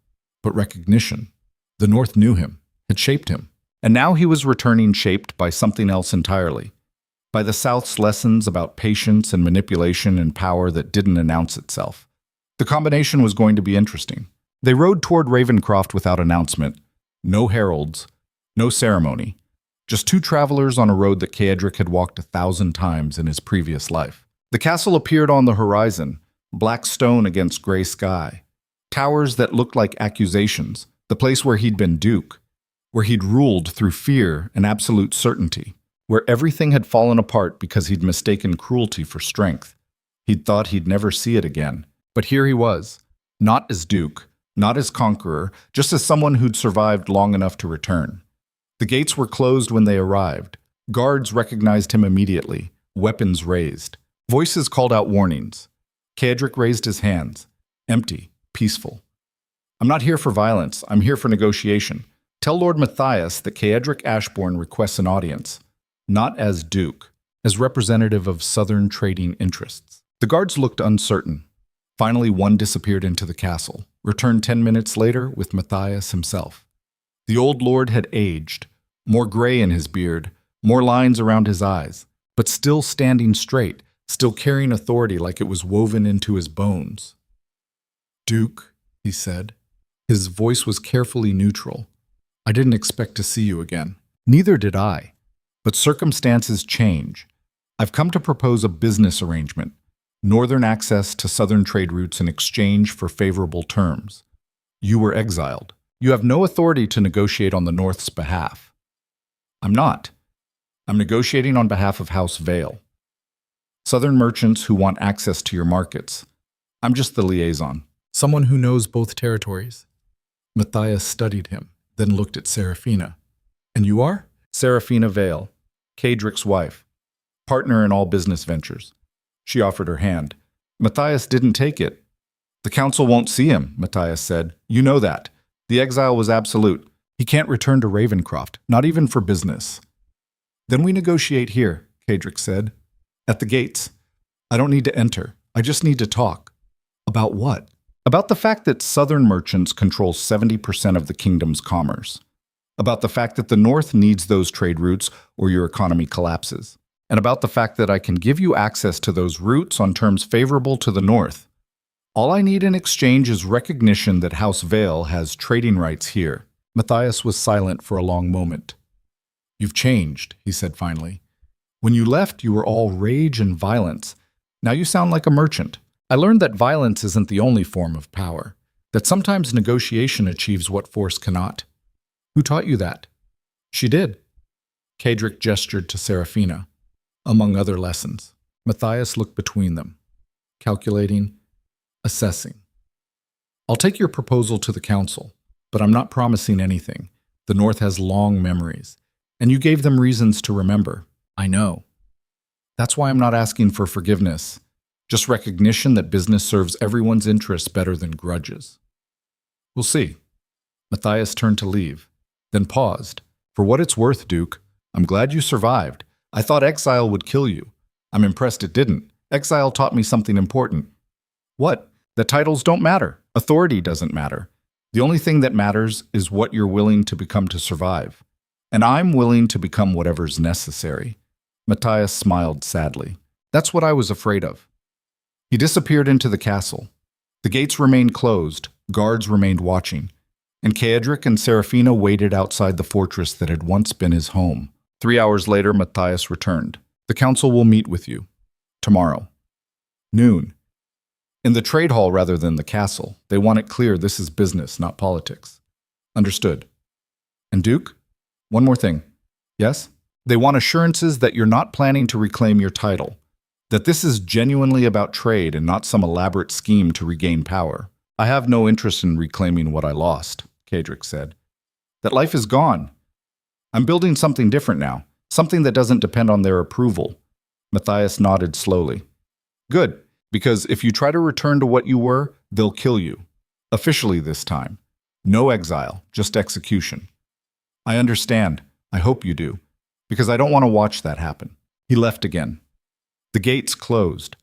[SPEAKER 1] but recognition. The North knew him, had shaped him. And now he was returning shaped by something else entirely. By the South's lessons about patience and manipulation and power that didn't announce itself. The combination was going to be interesting. They rode toward Ravencroft without announcement. No heralds, no ceremony. Just two travelers on a road that Kaedric had walked 1,000 times in his previous life. The castle appeared on the horizon, black stone against gray sky. Towers that looked like accusations, the place where he'd been duke, where he'd ruled through fear and absolute certainty, where everything had fallen apart because he'd mistaken cruelty for strength. He'd thought he'd never see it again. But here he was, not as duke, not as conqueror, just as someone who'd survived long enough to return. The gates were closed when they arrived. Guards recognized him immediately, weapons raised. Voices called out warnings. Kaedric raised his hands, empty, peaceful. I'm not here for violence, I'm here for negotiation. Tell Lord Matthias that Kaedric Ashbourne requests an audience, not as duke, as representative of Southern trading interests. The guards looked uncertain. Finally, one disappeared into the castle, returned 10 minutes later with Matthias himself. The old lord had aged, more gray in his beard, more lines around his eyes, but still standing straight, still carrying authority like it was woven into his bones. "Duke," he said. His voice was carefully neutral. "I didn't expect to see you again." "Neither did I. But circumstances change. I've come to propose a business arrangement, northern access to southern trade routes in exchange for favorable terms. You were exiled. You have no authority to negotiate on the North's behalf." "I'm not. I'm negotiating on behalf of House Vale. Southern merchants who want access to your markets. I'm just the liaison." "Someone who knows both territories." Matthias studied him, then looked at Serafina. "And you are?" "Serafina Vale, Kadrick's wife, partner in all business ventures." She offered her hand. Matthias didn't take it. "The council won't see him," Matthias said. "You know that. The exile was absolute. He can't return to Ravencroft, not even for business." "Then we negotiate here," Kadrick said. "At the gates. I don't need to enter. I just need to talk." "About what?" "About the fact that southern merchants control 70% of the kingdom's commerce. About the fact that the North needs those trade routes or your economy collapses. And about the fact that I can give you access to those routes on terms favorable to the North. All I need in exchange is recognition that House Vale has trading rights here." Matthias was silent for a long moment. "You've changed," he said finally. "When you left, you were all rage and violence. Now you sound like a merchant. I learned that violence isn't the only form of power, that sometimes negotiation achieves what force cannot." "Who taught you that?" "She did." Kadrick gestured to Serafina. "Among other lessons." Matthias looked between them, calculating, assessing. "I'll take your proposal to the council, but I'm not promising anything. The North has long memories, and you gave them reasons to remember. I know. That's why I'm not asking for forgiveness, just recognition that business serves everyone's interests better than grudges." "We'll see." Matthias turned to leave, then paused. "For what it's worth, Duke, I'm glad you survived. I thought exile would kill you. I'm impressed it didn't. Exile taught me something important." "What?" "That titles don't matter. Authority doesn't matter. The only thing that matters is what you're willing to become to survive. And I'm willing to become whatever's necessary." Matthias smiled sadly. "That's what I was afraid of." He disappeared into the castle. The gates remained closed, guards remained watching, and Kadrick and Serafina waited outside the fortress that had once been his home. 3 hours later, Matthias returned. "The council will meet with you. Tomorrow. Noon. In the trade hall rather than the castle. They want it clear this is business, not politics." "Understood." "And Duke? One more thing." "Yes?" "They want assurances that you're not planning to reclaim your title. That this is genuinely about trade and not some elaborate scheme to regain power." "I have no interest in reclaiming what I lost," Kadrick said. "That life is gone. I'm building something different now, something that doesn't depend on their approval." Matthias nodded slowly. "Good, because if you try to return to what you were, they'll kill you. Officially this time. No exile, just execution." "I understand. I hope you do, because I don't want to watch that happen." He left again. The gates closed,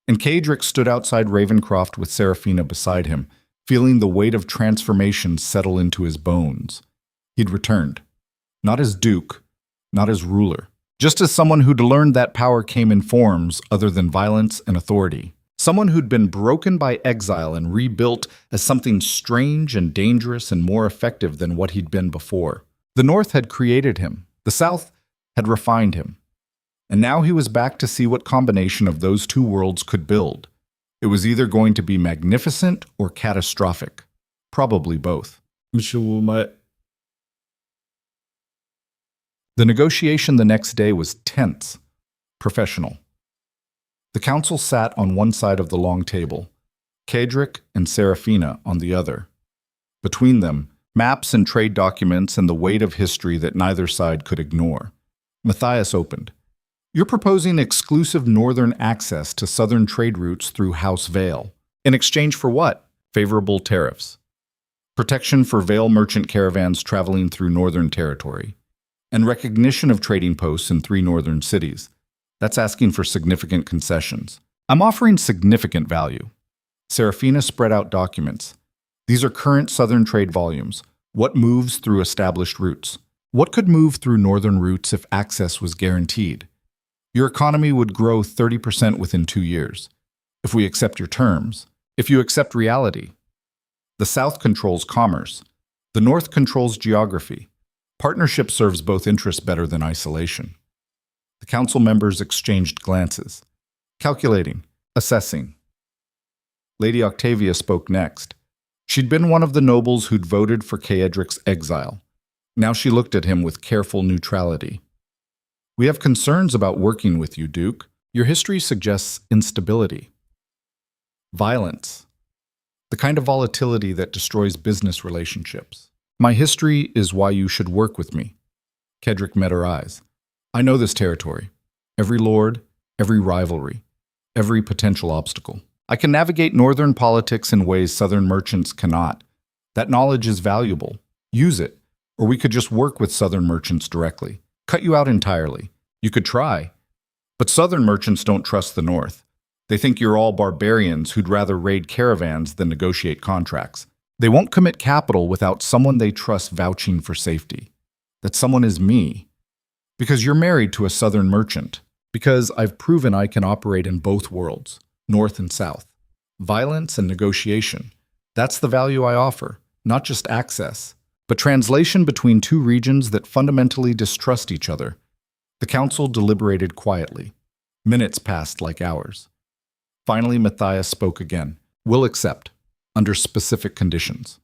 [SPEAKER 1] and Kadrick stood outside Ravencroft with Serafina beside him, feeling the weight of transformation settle into his bones. He'd returned. Not as Duke, not as ruler. Just as someone who'd learned that power came in forms other than violence and authority. Someone who'd been broken by exile and rebuilt as something strange and dangerous and more effective than what he'd been before. The North had created him. The South had refined him. And now he was back to see what combination of those two worlds could build. It was either going to be magnificent or catastrophic. Probably both. The negotiation the next day was tense, professional. The council sat on one side of the long table, Kadrick and Serafina on the other. Between them, maps and trade documents and the weight of history that neither side could ignore. Matthias opened. "You're proposing exclusive northern access to southern trade routes through House Vale. In exchange for what? Favorable tariffs. Protection for Vale merchant caravans traveling through northern territory. And recognition of trading posts in 3 northern cities. That's asking for significant concessions. I'm offering significant value." Serafina spread out documents. "These are current southern trade volumes, What moves through established routes? What could move through northern routes if access was guaranteed? Your economy would grow 30% within 2 years. If we accept your terms, if you accept reality. The South controls commerce. The North controls geography. Partnership serves both interests better than isolation. The council members exchanged glances, calculating, assessing. Lady Octavia spoke next. She'd been one of the nobles who'd voted for Caedric's exile. Now she looked at him with careful neutrality. We have concerns about working with you, Duke. Your history suggests instability. Violence. The kind of volatility that destroys business relationships. My history is why you should work with me. Caedric met her eyes. I know this territory. Every lord, every rivalry, every potential obstacle. I can navigate northern politics in ways southern merchants cannot. That knowledge is valuable. Use it. Or we could just work with southern merchants directly. Cut you out entirely. You could try. But southern merchants don't trust the north. They think you're all barbarians who'd rather raid caravans than negotiate contracts. They won't commit capital without someone they trust vouching for safety. That someone is me. Because you're married to a southern merchant. Because I've proven I can operate in both worlds, north and south. Violence and negotiation. That's the value I offer, not just access, but translation between two regions that fundamentally distrust each other. The council deliberated quietly. Minutes passed like hours. Finally, Matthias spoke again. We'll accept, under specific conditions.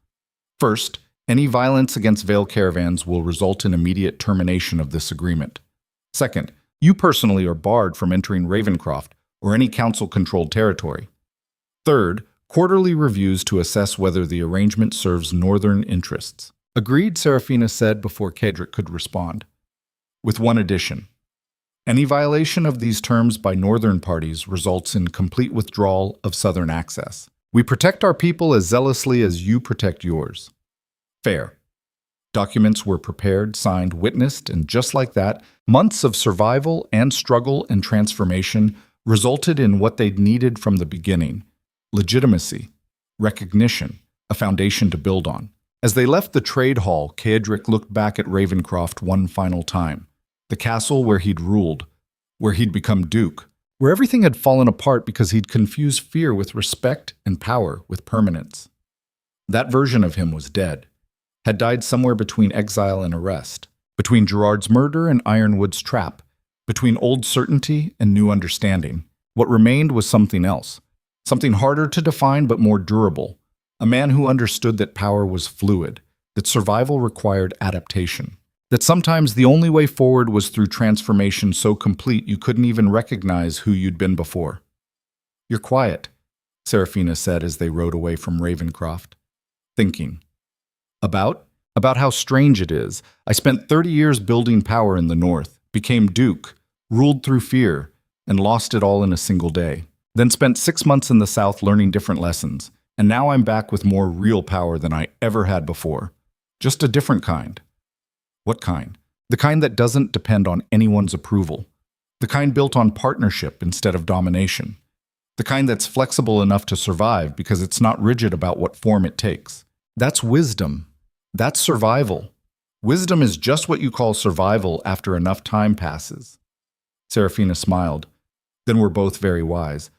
[SPEAKER 1] First, any violence against Vale caravans will result in immediate termination of this agreement. Second, you personally are barred from entering Ravencroft or any council-controlled territory. Third, quarterly reviews to assess whether the arrangement serves northern interests. Agreed, Seraphina said before Caedric could respond. With one addition. Any violation of these terms by northern parties results in complete withdrawal of southern access. We protect our people as zealously as you protect yours. Fair. Documents were prepared, signed, witnessed, and just like that, months of survival and struggle and transformation resulted in what they'd needed from the beginning: legitimacy, recognition, a foundation to build on. As they left the trade hall, Caedric looked back at Ravencroft one final time. The castle where he'd ruled, where he'd become duke, where everything had fallen apart because he'd confused fear with respect and power with permanence. That version of him was dead, had died somewhere between exile and arrest, between Gerard's murder and Ironwood's trap, between old certainty and new understanding. What remained was something else, something harder to define but more durable, a man who understood that power was fluid, that survival required adaptation, that sometimes the only way forward was through transformation so complete you couldn't even recognize who you'd been before. You're quiet, Seraphina said as they rode away from Ravencroft. Thinking. About how strange it is. I spent 30 years building power in the north, became duke, ruled through fear, and lost it all in a single day. Then spent 6 months in the south learning different lessons, and now I'm back with more real power than I ever had before. Just a different kind. What kind? The kind that doesn't depend on anyone's approval. The kind built on partnership instead of domination. The kind that's flexible enough to survive because it's not rigid about what form it takes. That's wisdom. That's survival. Wisdom is just what you call survival after enough time passes. Seraphina smiled. Then we're both very wise.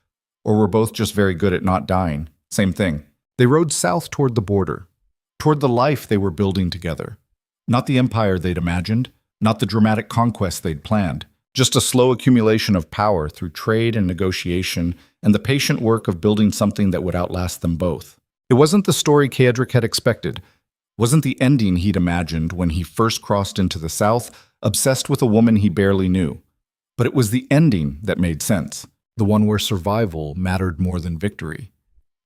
[SPEAKER 1] Or we're both just very good at not dying. Same thing. They rode south toward the border, toward the life they were building together. Not the empire they'd imagined, not the dramatic conquest they'd planned, just a slow accumulation of power through trade and negotiation and the patient work of building something that would outlast them both. It wasn't the story Caedric had expected, wasn't the ending he'd imagined when he first crossed into the South, obsessed with a woman he barely knew. But it was the ending that made sense, the one where survival mattered more than victory,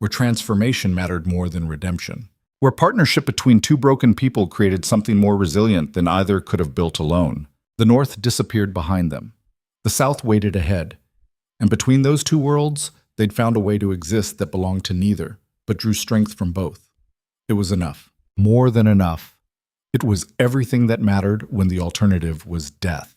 [SPEAKER 1] where transformation mattered more than redemption, where partnership between two broken people created something more resilient than either could have built alone. The North disappeared behind them. The South waited ahead. And between those two worlds, they'd found a way to exist that belonged to neither, but drew strength from both. It was enough. More than enough. It was everything that mattered when the alternative was death.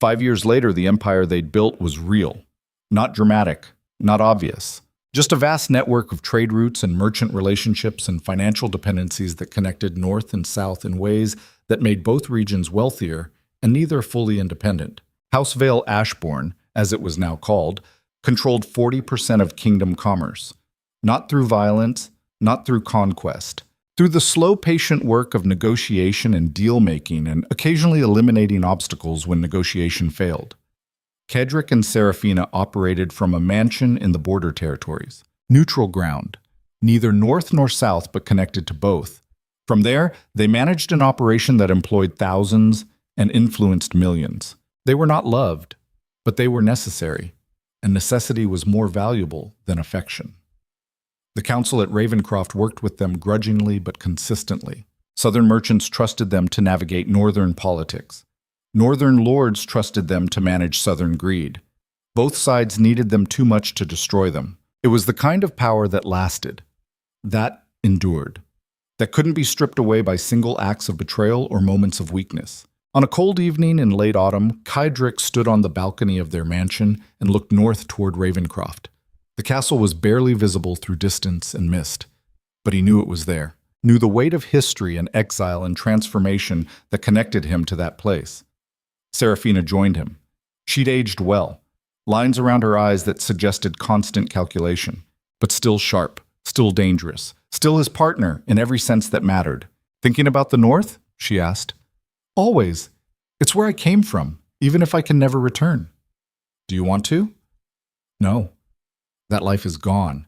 [SPEAKER 1] 5 years later, the empire they'd built was real. Not dramatic, not obvious. Just a vast network of trade routes and merchant relationships and financial dependencies that connected north and south in ways that made both regions wealthier and neither fully independent. House Vale Ashbourne, as it was now called, controlled 40% of kingdom commerce. Not through violence, not through conquest. Through the slow, patient work of negotiation and deal-making and occasionally eliminating obstacles when negotiation failed. Cedric and Serafina operated from a mansion in the border territories. Neutral ground. Neither north nor south, but connected to both. From there, they managed an operation that employed thousands and influenced millions. They were not loved, but they were necessary, and necessity was more valuable than affection. The council at Ravencroft worked with them grudgingly but consistently. Southern merchants trusted them to navigate northern politics. Northern lords trusted them to manage southern greed. Both sides needed them too much to destroy them. It was the kind of power that lasted, that endured, that couldn't be stripped away by single acts of betrayal or moments of weakness. On a cold evening in late autumn, Cedric stood on the balcony of their mansion and looked north toward Ravencroft. The castle was barely visible through distance and mist, but he knew it was there, knew the weight of history and exile and transformation that connected him to that place. Serafina joined him. She'd aged well, lines around her eyes that suggested constant calculation, but still sharp, still dangerous, still his partner in every sense that mattered. Thinking about the North? She asked. Always. It's where I came from, even if I can never return. Do you want to? No. That life is gone.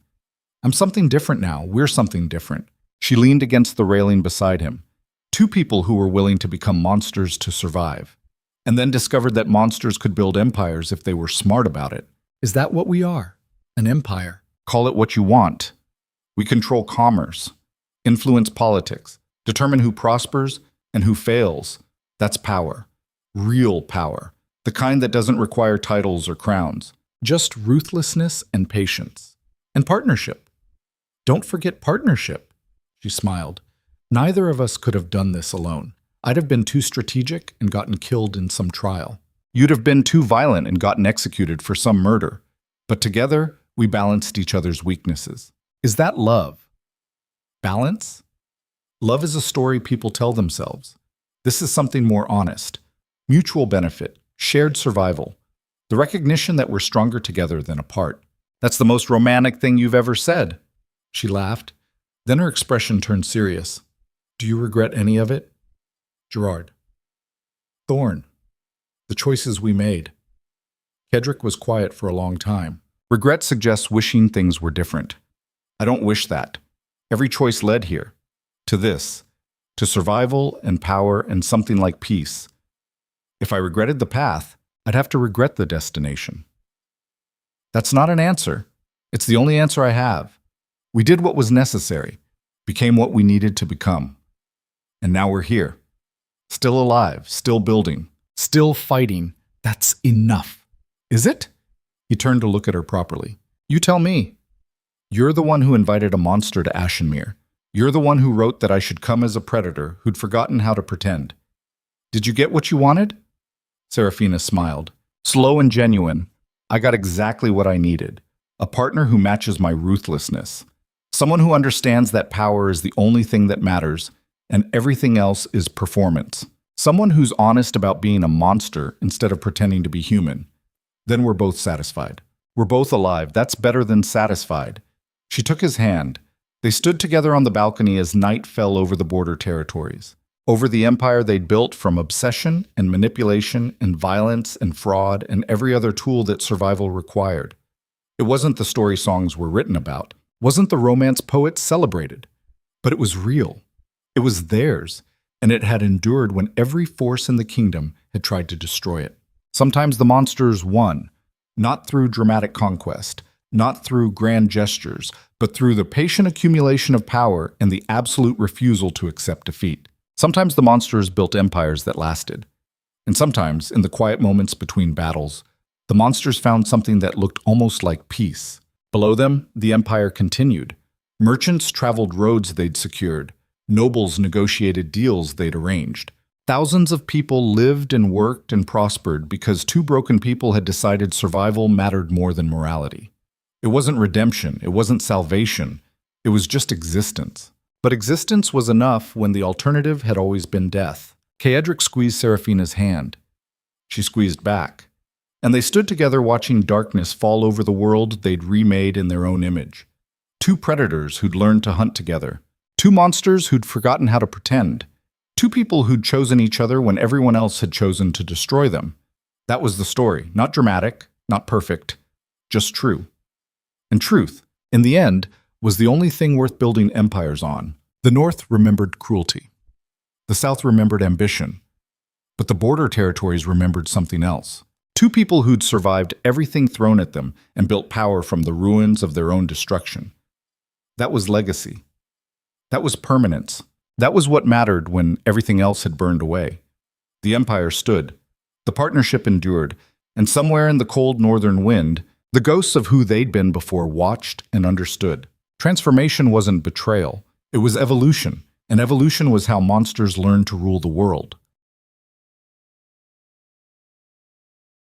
[SPEAKER 1] I'm something different now. We're something different. She leaned against the railing beside him. Two people who were willing to become monsters to survive. And then discovered that monsters could build empires if they were smart about it. Is that what we are? An empire? Call it what you want. We control commerce, influence politics, determine who prospers and who fails. That's power. Real power. The kind that doesn't require titles or crowns. Just ruthlessness and patience. And partnership. Don't forget partnership. She smiled. Neither of us could have done this alone. I'd have been too strategic and gotten killed in some trial. You'd have been too violent and gotten executed for some murder. But together, we balanced each other's weaknesses. Is that love? Balance? Love is a story people tell themselves. This is something more honest. Mutual benefit, shared survival. The recognition that we're stronger together than apart. That's the most romantic thing you've ever said. She laughed. Then her expression turned serious. Do you regret any of it? Gerard. Thorn. The choices we made. Cedric was quiet for a long time. Regret suggests wishing things were different. I don't wish that. Every choice led here. To this. To survival and power and something like peace. If I regretted the path, I'd have to regret the destination. That's not an answer. It's the only answer I have. We did what was necessary, became what we needed to become. And now we're here. Still alive, still building, still fighting. That's enough. Is it? He turned to look at her properly. You tell me. You're the one who invited a monster to Ashenmere. You're the one who wrote that I should come as a predator who'd forgotten how to pretend. Did you get what you wanted? Serafina smiled. Slow and genuine. I got exactly what I needed. A partner who matches my ruthlessness. Someone who understands that power is the only thing that matters and everything else is performance. Someone who's honest about being a monster instead of pretending to be human. Then we're both satisfied. We're both alive. That's better than satisfied. She took his hand. They stood together on the balcony as night fell over the border territories. Over the empire they'd built from obsession and manipulation and violence and fraud and every other tool that survival required. It wasn't the story songs were written about. Wasn't the romance poets celebrated. But it was real. It was theirs, and it had endured when every force in the kingdom had tried to destroy it. Sometimes the monsters won, not through dramatic conquest, not through grand gestures, but through the patient accumulation of power and the absolute refusal to accept defeat. Sometimes the monsters built empires that lasted. And sometimes, in the quiet moments between battles, the monsters found something that looked almost like peace. Below them, the empire continued. Merchants traveled roads they'd secured. Nobles negotiated deals they'd arranged. Thousands of people lived and worked and prospered because two broken people had decided survival mattered more than morality. It wasn't redemption, it wasn't salvation, it was just existence. But existence was enough when the alternative had always been death. Kaedric squeezed Seraphina's hand. She squeezed back. And they stood together watching darkness fall over the world they'd remade in their own image. Two predators who'd learned to hunt together. Two monsters who'd forgotten how to pretend. Two people who'd chosen each other when everyone else had chosen to destroy them. That was the story. Not dramatic, not perfect, just true. And truth, in the end, was the only thing worth building empires on. The North remembered cruelty. The South remembered ambition. But the border territories remembered something else. Two people who'd survived everything thrown at them and built power from the ruins of their own destruction. That was legacy. That was permanence. That was what mattered when everything else had burned away. The empire stood. The partnership endured. And somewhere in the cold northern wind, the ghosts of who they'd been before watched and understood. Transformation wasn't betrayal. It was evolution. And evolution was how monsters learned to rule the world.